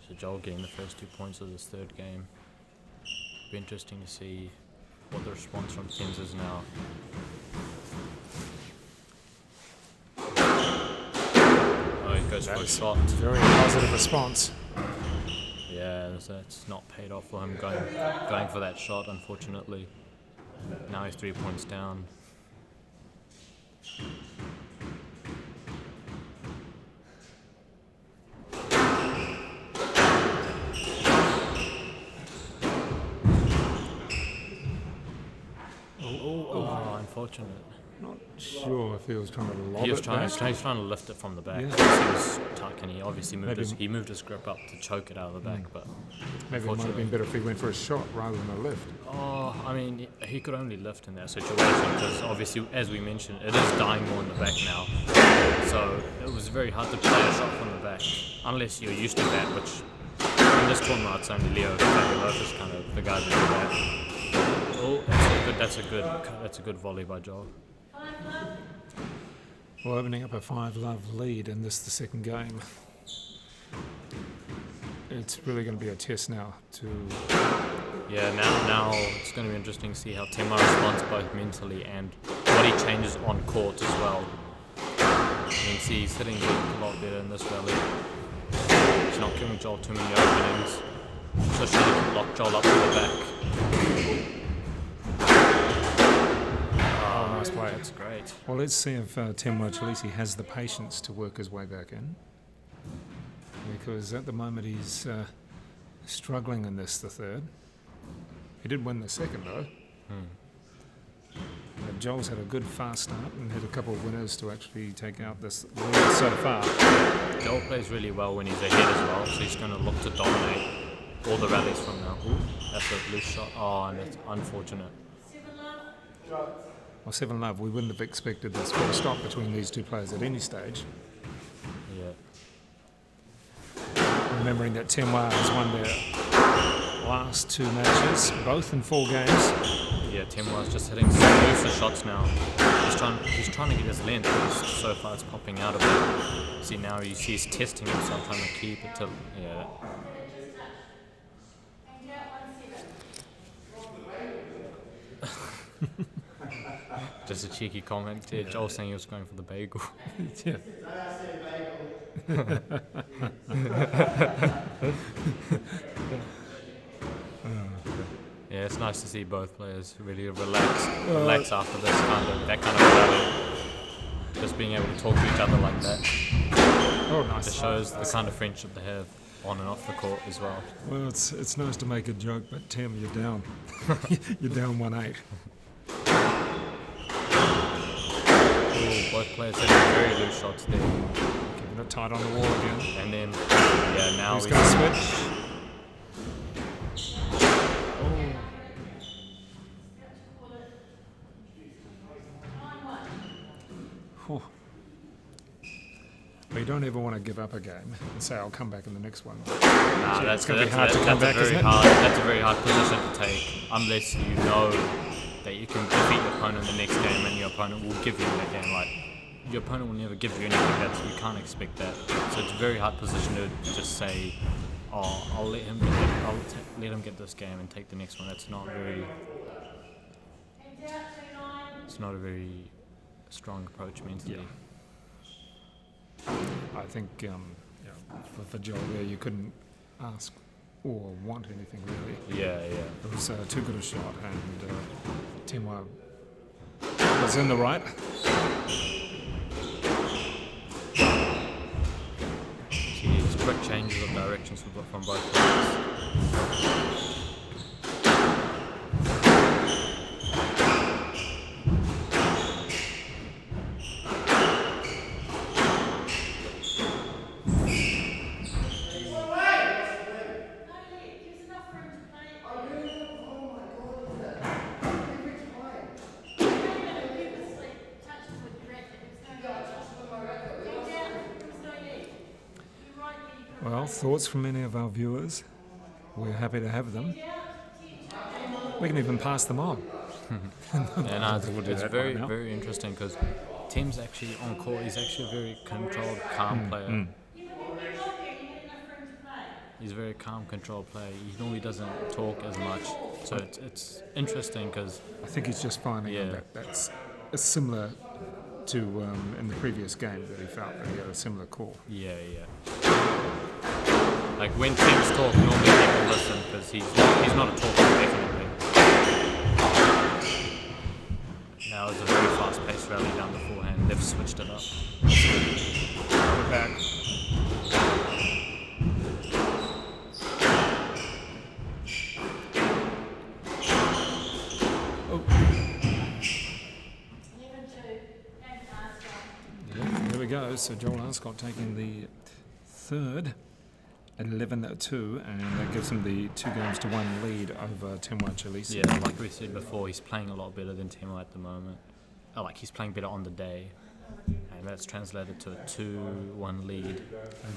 So Joel getting the first 2 points of this third game. Be interesting to see what the response from Thames is now. Oh, he goes for a shot. Very positive response. Yeah, that's not paid off for him going for that shot, unfortunately. Now he's 3 points down. Oh, unfortunate. Not sure if he was trying to lob He was it trying. back. He's trying to lift it from the back. Yeah. He was tuck, and he obviously moved Maybe- he moved his grip up to choke it out of the back. But Maybe it might have been better if he went for a shot rather than a lift. oh, I mean, he could only lift in that situation because obviously, as we mentioned, it is dying more in the back now. So it was very hard to play a shot from the back unless you're used to that. Which in this tournament, it's only Leo Fatialofa is kind of the guy to do that. Oh, that's a good volley by Joel. Well, opening up a 5-love lead in the second game. It's really going to be a test now to... Yeah, now it's going to be interesting to see how Tema responds both mentally and what he changes on court as well. You can see he's hitting a lot better in this rally. He's not giving Joel too many openings. So she can lock Joel up to the back. Oh, nice play. That's great. Well, let's see if Chileshe has the patience to work his way back in. Because at the moment he's struggling in this, the third. He did win the second though. But Joel's had a good fast start and had a couple of winners to actually take out this lead so far. Joel plays really well when he's ahead as well, so he's going to look to dominate all the rallies from now. Ooh, that's a loose shot. Oh, and it's unfortunate. Well, 7-love, we wouldn't have expected this full stop between these two players at any stage. Yeah. Remembering that Tenwa has won their last 2 matches, both in 4 games. Yeah, Temwa's just hitting some looser shots now. He's trying to get his length, but so far it's popping out of it. See, now you see he's testing himself, trying to keep it to... Yeah. Just a cheeky comment there. Joel saying he was going for the bagel. Yeah. Yeah, it's nice to see both players really relax after this that kind of rally. Just being able to talk to each other like that. Oh, nice. It shows the kind of friendship they have on and off the court as well. Well, it's nice to make a joke, but Tim, you're down. You're down 1-8. Ooh, both players hitting very loose shots there. Keeping it tight on the wall again. And then, yeah, now Who's going to switch? Oh. Well, you don't ever want to give up a game and say, I'll come back in the next one. Nah, that's going to be hard to come back, isn't it? That's a very hard position to take, unless you know that you can defeat your opponent in the next game and your opponent will give you that game. Like, your opponent will never give you anything. You can't expect that. So it's a very hard position to just say, oh, I'll let him get this game and take the next one. It's not a very strong approach mentally. Yeah. I think for Joel there, you couldn't ask or want anything really. Yeah. It was too good a shot, and Tenwa was in the right. Jeez, quick changes of directions from both players. Well, thoughts from any of our viewers? We're happy to have them. We can even pass them on. It's very, very interesting because Tim's actually on court. He's actually a very controlled, calm player. He's a very calm, controlled player. He normally doesn't talk as much. So it's interesting because... I think he's just finding that that's similar to in the previous game that he felt that he had a similar call. Yeah. Like when Tim's talk, normally people listen because he's not a talker, definitely. Now it's a very fast-paced rally down the forehand. They've switched it up. We're back. goes. So Joel Arscott taking the third at 11-2, and that gives him the 2-1 lead over Temwa Chileshe. Yeah, like we said before, he's playing a lot better than Temwa at the moment. Like he's playing better on the day, and that's translated to a 2-1 lead. It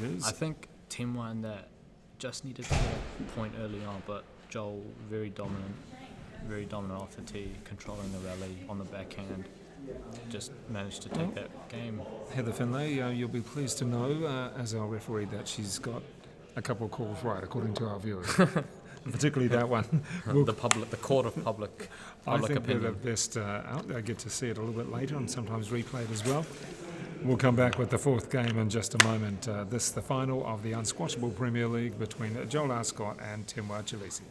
is. I think Temwa in that just needed to get a point early on, but Joel very dominant off the tee, controlling the rally on the backhand. Just managed to take that game. Heather Finlay, you'll be pleased to know, as our referee, that she's got a couple of calls right, according to our viewers. Particularly that one. The court of public I think opinion. they're the best out there. I get to see it a little bit later and sometimes replayed as well. We'll come back with the fourth game in just a moment. This is the final of the Unsquashable Premier League between Joel Arscott and Temwa Chileshe.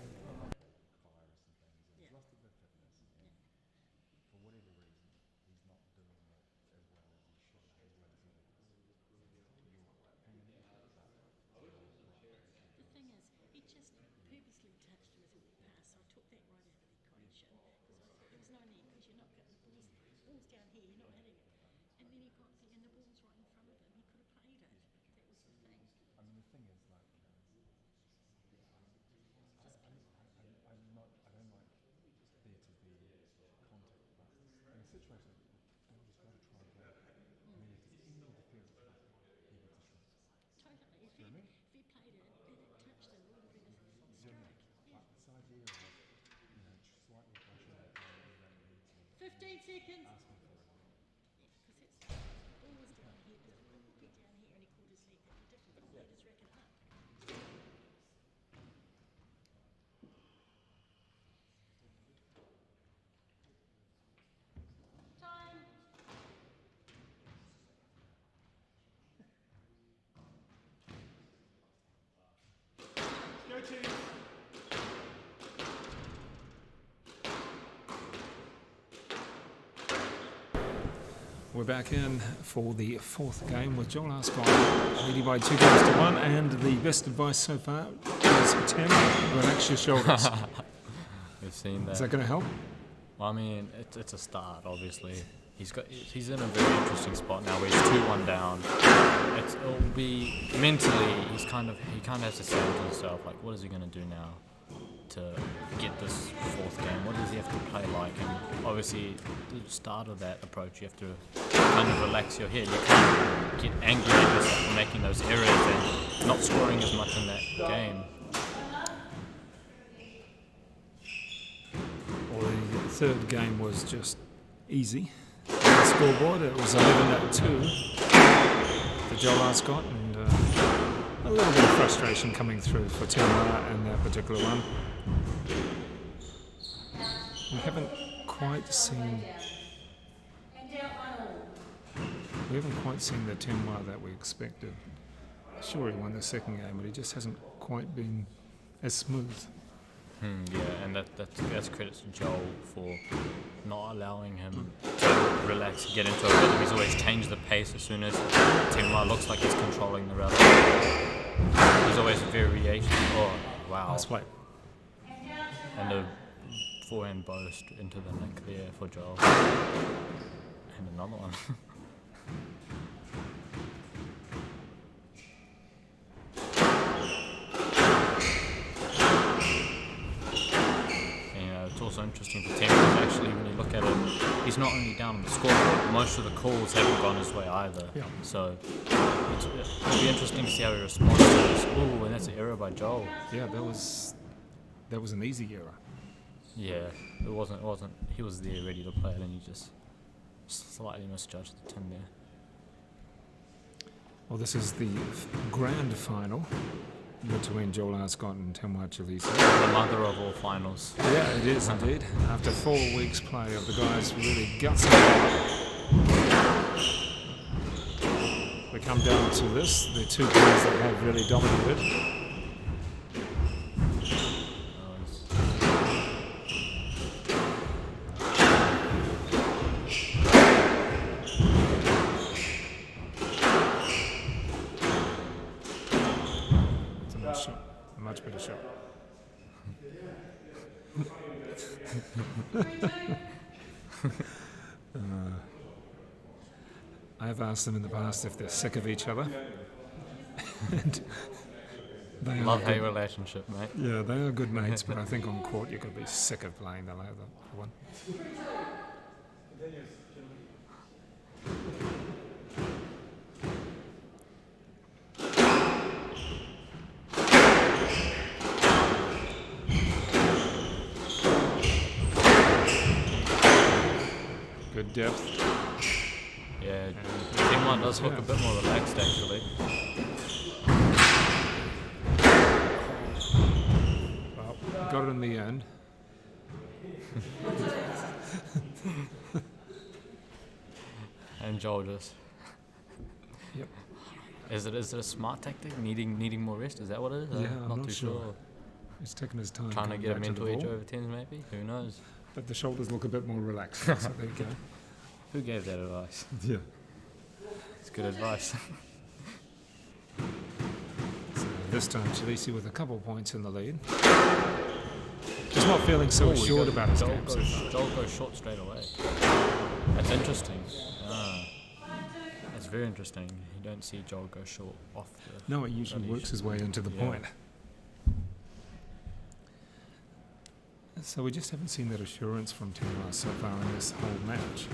The thing is, he just purposely touched him as he walked past, so I took that right out of the equation because I thought there was no need because you're not getting the ball's down here, you're not hitting it. And then he got there and the ball's right in front of him. He could have played it. That was the thing. I mean, the thing is, like, I don't like there to be contact, but in a situation like that, you just got to try and go. I mean, if there's any interference, he would disrupt. Totally. If he played it and it touched him, it would have been a strike. Yeah. Like, this idea of, you know, slightly brushing it down, you don't need to 15 seconds. ask him for it. Yeah, because the ball was down here, the ball would be down here and he caught his leg. That'd be different, but he just rack it up. Time. Go team. We're back in for the fourth game with Joel Arscott leading by 2-1, and the best advice so far is Tim, relax your shoulders. We've seen that. Is that going to help? Well, I mean, it's a start. Obviously, he's in a very interesting spot now. Where he's 2-1 down. It'll be mentally. He kind of has to say to himself, like, what is he going to do now to get this fourth game? What does he have to play like? And obviously, the start of that approach, you have to kind of relax your head. You can't get angry at yourself for making those errors and not scoring as much in that game. Well, the third game was just easy. On the scoreboard, it was 11-2 for Joel Arscott, and a little bit of frustration coming through for Temwa in that particular one. We haven't quite seen the Temwa that we expected. Sure, he won the second game, but he just hasn't quite been as smooth. Yeah, and that's credit to Joel for not allowing him to relax, get into a rhythm. He's always changed the pace as soon as Temwa looks like he's controlling the rally. There's always a variation. Oh, wow. Nice play. And a forehand boast into the neck there for Joel. And another one. It's also interesting for Templeton, actually, when you look at it, he's not only down on the scoreboard, most of the calls haven't gone his way either. Yeah. So it'll be interesting to see how he responds to this. Ooh, and that's an error by Joel. Yeah, that was an easy error. Yeah, it wasn't. He was there ready to play it, and he just slightly misjudged the tin there. Well, this is the grand final between Joel Arscott and Temwa Chileshe. The mother of all finals. Yeah, it is indeed. After 4 weeks' play of the guys really gutsing it, we come down to this, the two players that have really dominated. A much better shot. I have asked them in the past if they're sick of each other. And they Love-hate relationship, mate. Yeah, they are good mates, but I think on court you could be sick of playing the other one. Good depth. Yeah, team one does look a bit more relaxed actually. Well, got it in the end. And Joel just. Yep. Is it a smart tactic? Needing more rest? Is that what it is? Yeah, I'm not not too sure. He's taking his time. Trying to coming get a back to the mental edge ball. over Thames maybe? Who knows? But the shoulders look a bit more relaxed. So there you go. Who gave that advice? Yeah. It's good advice. So this time Chileshe with a couple points in the lead. He's not feeling so assured about his game. Joel goes short straight away. That's interesting. That's very interesting. You don't see Joel go short off the... No, he usually works his way into the point. So we just haven't seen that assurance from Tenwa so far in this whole match,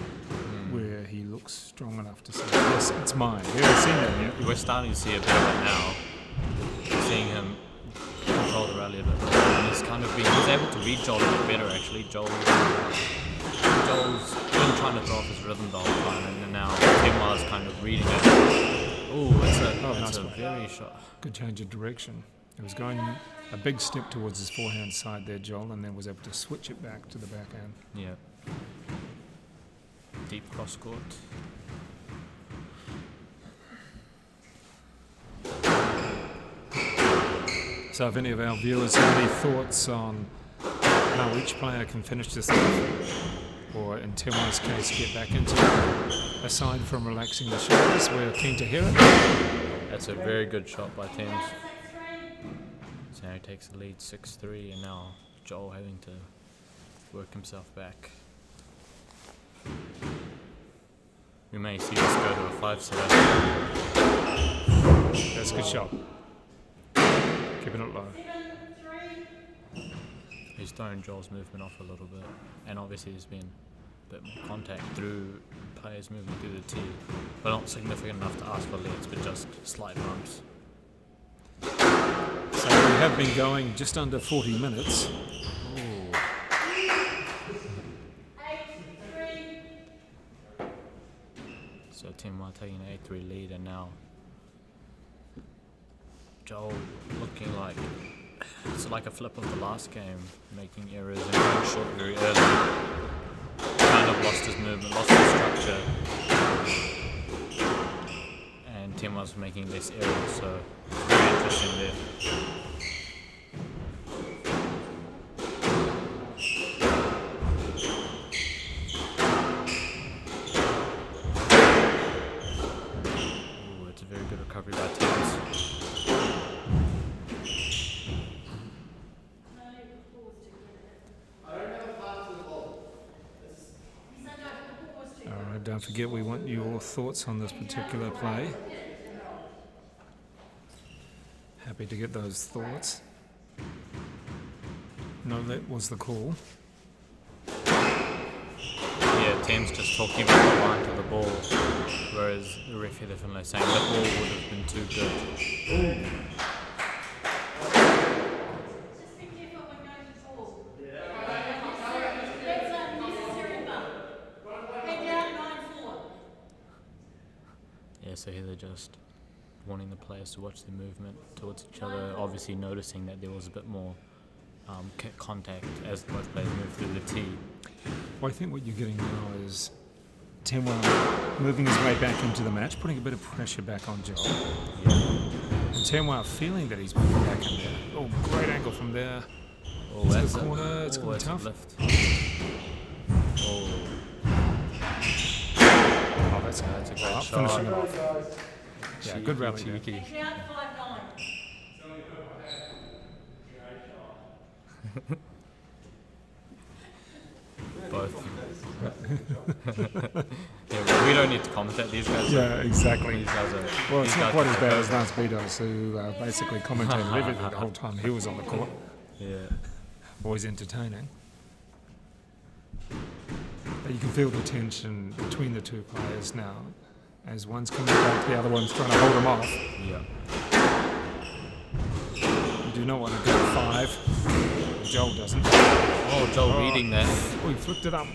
where he looks strong enough to say, yes, it's mine. We haven't seen that yet. We're starting to see a bit of it now. Seeing him control the rally a bit more. And he's able to read Joel a bit better actually. Joel's been trying to throw off his rhythm the whole time, and now Tenwa's kind of reading it. Ooh, it's a very shot. Good change of direction. He was going a big step towards his forehand side there, Joel, and then was able to switch it back to the backhand. Yeah. Deep cross court. So if any of our viewers have any thoughts on how each player can finish this off, or in Tenwa's case get back into it, aside from relaxing the shoulders, we're keen to hear it. That's a very good shot by Thames. So now he takes the lead 6-3, and now Joel having to work himself back. We may see this go to a 5-7. That's a good shot. Keeping it low. He's thrown Joel's movement off a little bit, and obviously there's been a bit more contact through players moving through the tee, but not significant enough to ask for leads, but just slight bumps. So we have been going just under 40 minutes. So Tenwa taking an 8-3 lead, and now Joel looking like it's like a flip of the last game, making errors and going short very early. Kind of lost his movement, lost his structure, and Tenwa's making less errors, so it's very interesting there. Ooh, it's a very good recovery by Thames. Alright, don't forget we want your thoughts on this particular play. Happy to get those thoughts. No, that was the call. Yeah, Thames just talking about the line to the ball, whereas the referee definitely saying the ball would have been too good. Yeah, so here they're just wanting the players to watch their movement towards each other, obviously noticing that there was a bit more contact as both players moved through the tee. Well, I think what you're getting now is Tenwa moving his way back into the match, putting a bit of pressure back on Joel. And Tenwa feeling that he's moving back in there. Oh, great angle from there. Oh, to that's the corner. It's going to be tough. Lift. Oh, Oh, that's a great shot. Finishing it off. Yeah, good rally there. cheeky. Both. Yeah, well, we don't need to commentate these guys. Yeah, exactly. These guys are. Well, these it's not guys quite are as bad as pro. Lance Bedos, who basically commentated everything the whole time he was on the court. Yeah. Always entertaining. But you can feel the tension between the two players now. As one's coming back, the other one's trying to hold him off. Yeah. You do not want to go 5. Joel doesn't. Oh, Joel reading that. Oh, he flipped it up.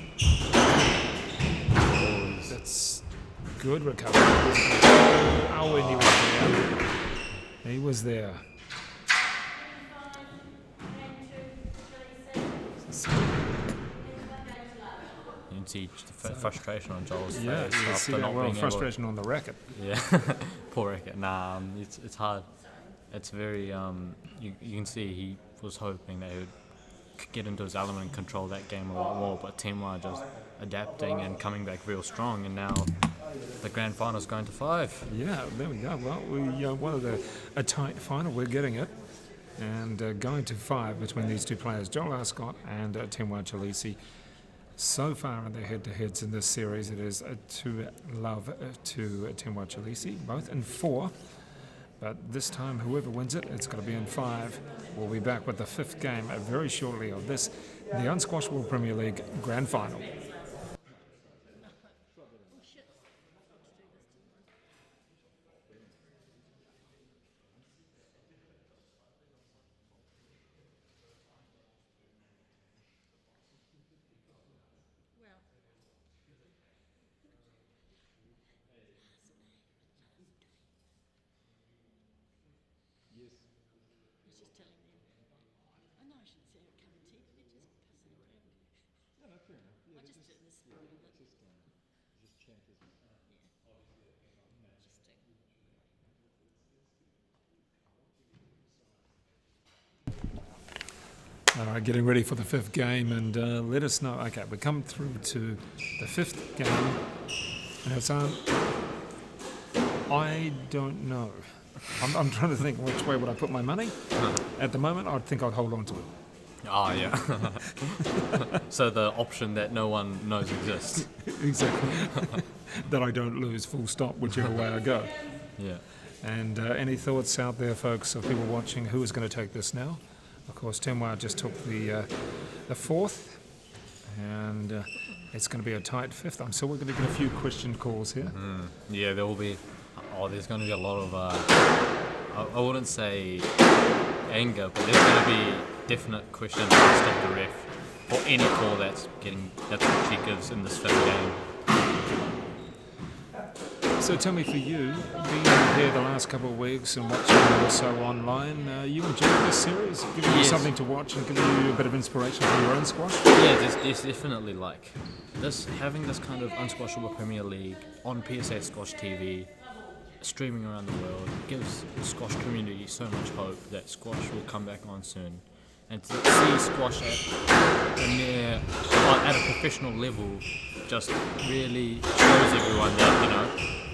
Oh, That's good recovery. Oh, and he was there. He was there. you can see the frustration on Joel's Yeah, face you can after see not that. Well, being able. frustration on the racket. Yeah, poor racket. Nah, it's hard. It's very you can see he was hoping they would get into his element and control that game a lot more, but Teamwire just adapting and coming back real strong, and now the grand final's going to 5. Yeah, there we go. Well, we wanted a tight final. We're getting it. And going to 5 between these two players, Joel Arscott and Teamwire Chileshe. So far in their head-to-heads in this series, it is 2-love to Teamwire Chileshe, both in 4. But this time, whoever wins it, it's going to be in 5. We'll be back with the 5th game very shortly of this, the Unsquashable Premier League Grand Final. I was just telling them. I know I should say it come to you, but they're just pissing around. No, no, fair enough. Yeah, I just do this spirit of it. just chat, isn't it? Interesting. All right, getting ready for the 5th game, and let us know. Okay, we come through to the 5th game, and it's I don't know. I'm trying to think which way would I put my money. At the moment, I think I'd hold on to it. Ah, yeah. So the option that no one knows exists. Exactly. That I don't lose, full stop, whichever way I go. Yeah. And any thoughts out there, folks, of people watching, who is going to take this now? Of course, Teamwire just took the 4th, and it's going to be a tight 5th. I'm sure we're going to get a few question calls here. Yeah, there will be. There's going to be a lot of. I wouldn't say anger, but there's going to be definite questions asked of the ref for any call that's what she gives in this 5th game. So tell me, for you, being here the last couple of weeks and watching also online, you enjoying this series? Giving you something to watch and giving you a bit of inspiration for your own squash? Yeah, there's definitely like this, having this kind of Unsquashable Premier League on PSA Squash TV, streaming around the world, gives the squash community so much hope that squash will come back on soon. And to see squash at a professional level just really shows everyone that, you know,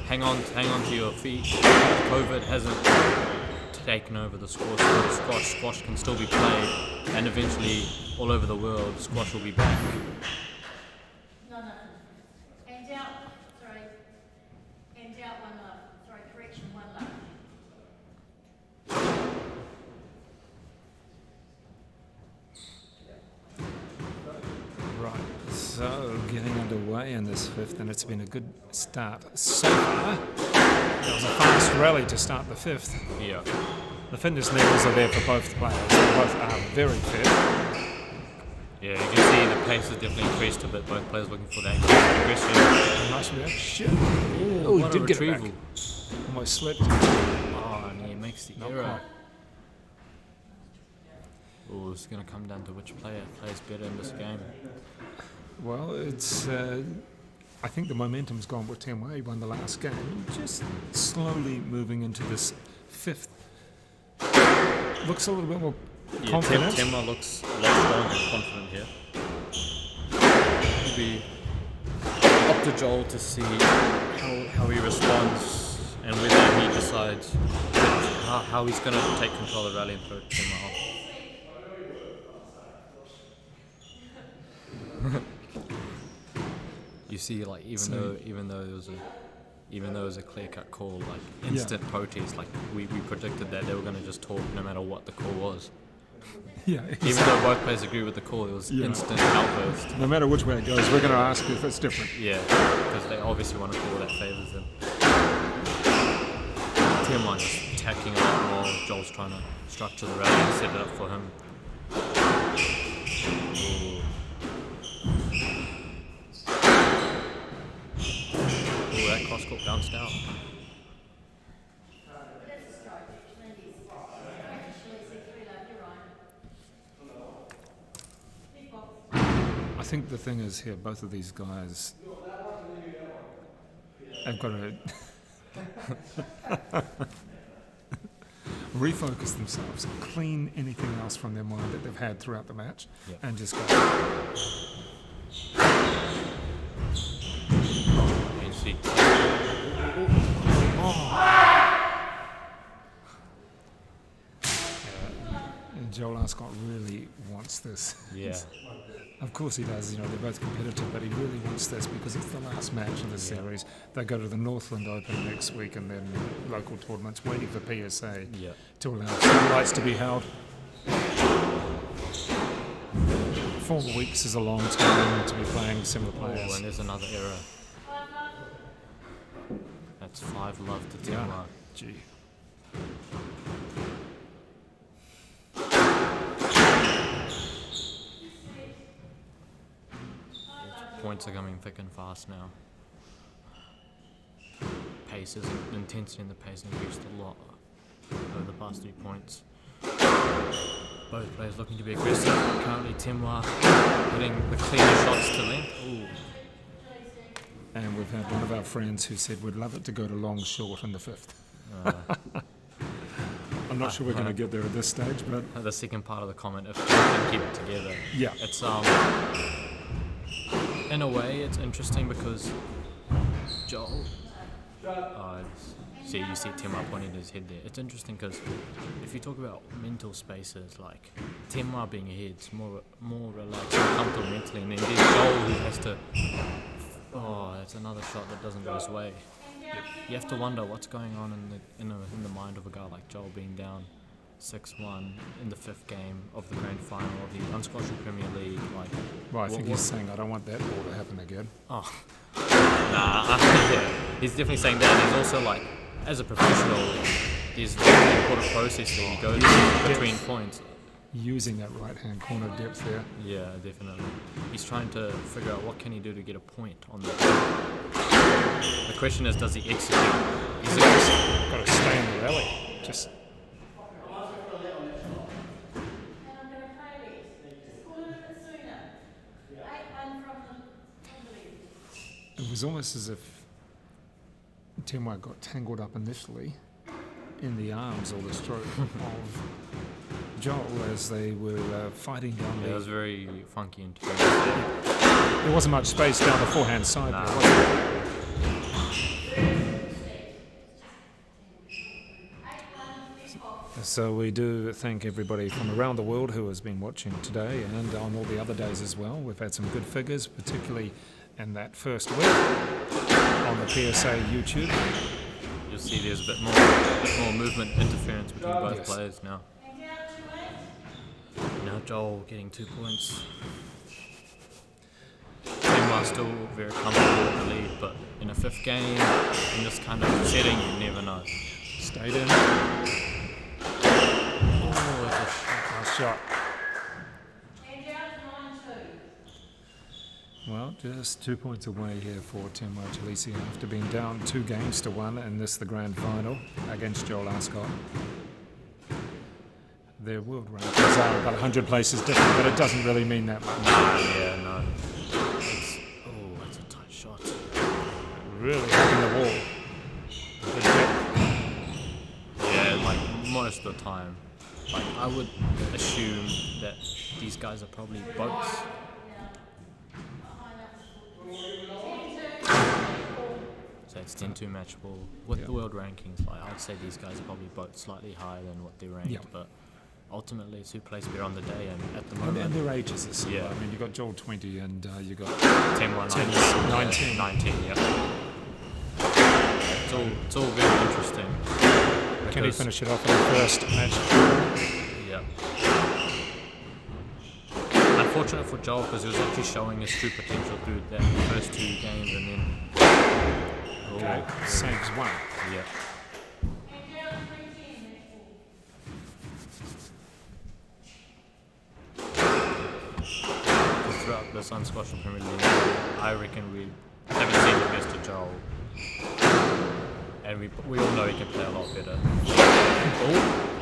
hang on to your feet. COVID hasn't taken over the sport of squash. Squash can still be played, and eventually all over the world, squash will be back. No. Hands out. Sorry. Hands out, 1 love. Sorry, correction, 1 love. Right, so getting underway in this 5th, and it's been a good start so far. It was a fast rally to start the 5th. Yeah. The fitness levels are there for both players. They both are very fit. Yeah, you can see the pace has definitely increased a bit. Both players looking for that aggression. Nice reaction. Oh, he what did a get it retrieval. back. Almost slipped. Oh, and he makes the Not error. quite. Oh, it's going to come down to which player plays better in this game. Well, it's. I think the momentum's gone with Teamwire. He won the last game. Just slowly moving into this 5th. Looks a little bit more confident. Temma looks a lot stronger and confident here. It'll be up to Joel to see how he responds and whether he decides how he's going to take control of the rally and throw Temma off. You see, like even though it was a clear-cut call, like instant protest, like we predicted that they were going to just talk no matter what the call was. Yeah, Even though both players agree with the call, it was instant outburst. No matter which way it goes, we're going to ask if it's different. Yeah, because they obviously want a call that favours them. TM1 just attacking a lot more. Joel's trying to structure the rally and set it up for him. Ooh. Ooh, that cross-court bounced out. I think the thing is here, both of these guys have got to refocus themselves, clean anything else from their mind that they've had throughout the match, and just go. And Joel Arscott really wants this. Yeah. Of course he does, you know, they're both competitive, but he really wants this because it's the last match of the series. They go to the Northland Open next week and then local tournaments, waiting for PSA to allow lights to be held. 4 weeks is a long time to be playing similar players. Oh, and there's another error. That's 5 love to Timwa. Gee. Points are coming thick and fast now. Pace is, the intensity and the pace increased a lot over the past 3 points. Both players looking to be aggressive. Currently Timwa hitting the cleaner shots to length. Ooh. And we've had one of our friends who said we'd love it to go to long short in the 5th. I'm not sure we're going to get there at this stage, but the second part of the comment, if we can keep it together. Yeah. It's in a way, it's interesting because Joel. You see Timwa pointing his head there. It's interesting because if you talk about mental spaces, like Timwa being ahead, it's more relaxed and comfortable mentally, and then there's Joel who has to. Oh, that's another shot that doesn't go his way. You have to wonder what's going on in the mind of a guy like Joel being down 6-1 in the 5th game of the grand final of the Unsquashable Premier League. Like, well, I think he's saying I don't want that ball to happen again. Oh, yeah. He's definitely saying that. He's also like, as a professional, there's a very important process that you go through between points. Using that right-hand corner depth there. Yeah, definitely. He's trying to figure out what can he do to get a point on that. The question is, does he execute? He's got to stay in the rally. Just. It was almost as if Timwa got tangled up initially in the arms or the stroke of Joel as they were fighting down there. It was very funky and there wasn't much space down the forehand side there, was there? So we do thank everybody from around the world who has been watching today and on all the other days as well. We've had some good figures, particularly in that first week on the PSA YouTube. You'll see there's a bit more movement interference between both players now. Now Joel getting 2 points. Timwa still very comfortable with the lead, but in a 5th game, in this kind of setting, you never know. Stayed in. Oh, it's a nice shot. Well, just 2 points away here for Timwa Chileshe after being down 2-1 in this, the grand final against Joel Arscott. Their world rankings are about 100 places different, but it doesn't really mean that much. No. That's a tight shot. Really hitting the wall. Yeah, like most of the time. Like I would assume that these guys are probably boats. So it's 10-2 match ball with the world rankings. Like I'd say these guys are probably both slightly higher than what they're ranked, but ultimately it's who plays better on the day, and at the And moment, their ages are similar. Yeah. I mean, you got Joel 20 and you got 10-1, 19. 19, yeah. It's all very interesting. Can he because- finish it off in the first match? Yeah. Unfortunate for Joel because he was actually showing his true potential through that first 2 games, and then Okay, saves one. yeah. Throughout this Unsquashable Premier League, I reckon we haven't seen the best of Joel, and we all know he can play a lot better. Oh,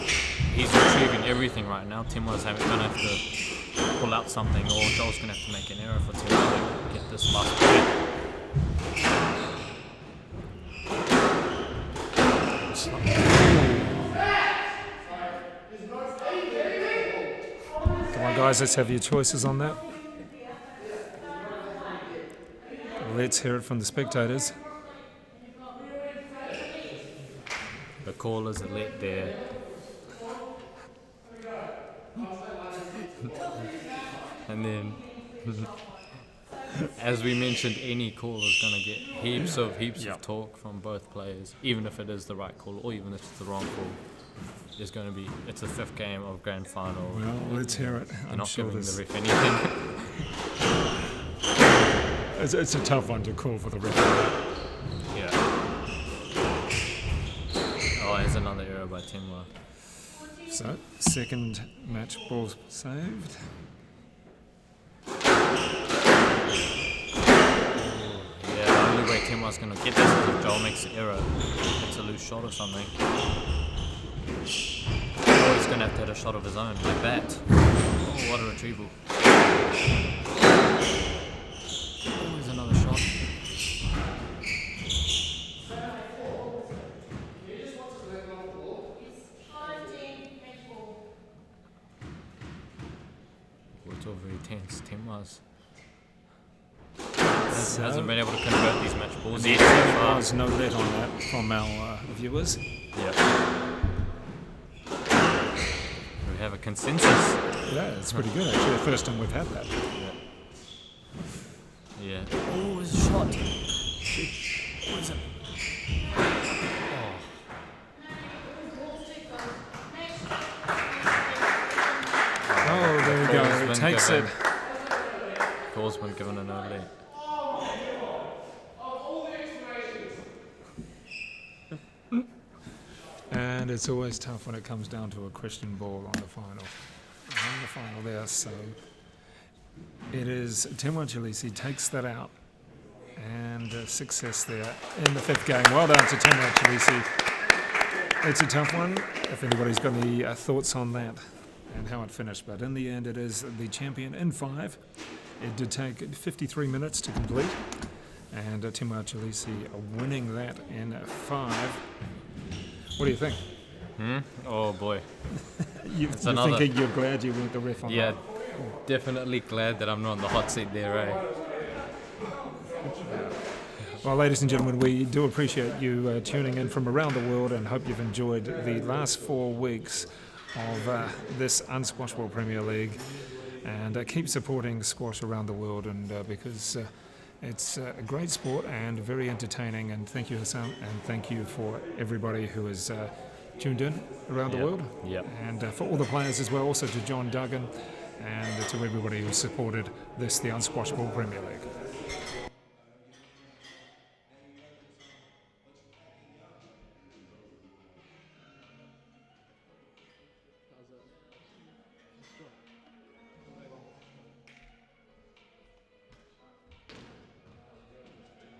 he's retrieving everything right now. Timwa's going to have to pull out something, or Joel's going to have to make an error for Timwa to get this last point. Come on, guys, let's have your choices on that. Let's hear it from the spectators. The callers are let there. And then, as we mentioned, any call is going to get heaps of talk from both players, even if it is the right call or even if it's the wrong call. There's going to be, it's the 5th game of grand final. Well, let's hear it. You're I'm not sure giving this, the ref anything. it's a tough one to call for the referee. Yeah. Oh, here's another error by Timwa. So, second match ball saved. Yeah, the only way Timwa's going to get this is if Joel makes an error. It's a loose shot or something. Or he's going to have to hit a shot of his own, like that. Oh, what a retrieval. Oh, there's another shot. Oh, it's all very tense. Timwa's hasn't been able to convert these match balls yet. There was no bet on that from our viewers. Yeah. We have a consensus. Yeah, it's pretty good actually. The first time we've had that. Yeah. Oh, there's a shot. What is it? Oh, there we go. Ball's been Takes it. given. Ball's been given an early. And it's always tough when it comes down to a Christian ball on the final. On the final there, so it is Chileshe takes that out, and success there in the 5th game. Well done to Chileshe. It's a tough one. If anybody's got any thoughts on that and how it finished, but in the end, it is the champion in 5. It did take 53 minutes to complete, and Chileshe winning that in 5. What do you think? Oh boy. You're thinking you're glad you weren't the ref on Yeah, that? definitely glad that I'm not on the hot seat there, eh? Well, ladies and gentlemen, we do appreciate you tuning in from around the world and hope you've enjoyed the last 4 weeks of this Unsquashable Premier League. And keep supporting squash around the world, and because it's a great sport and very entertaining. And thank you, Hassan, and thank you for everybody who has tuned in around the world. Yep. And for all the players as well, also to John Duggan and to everybody who supported the Unsquashable Premier League.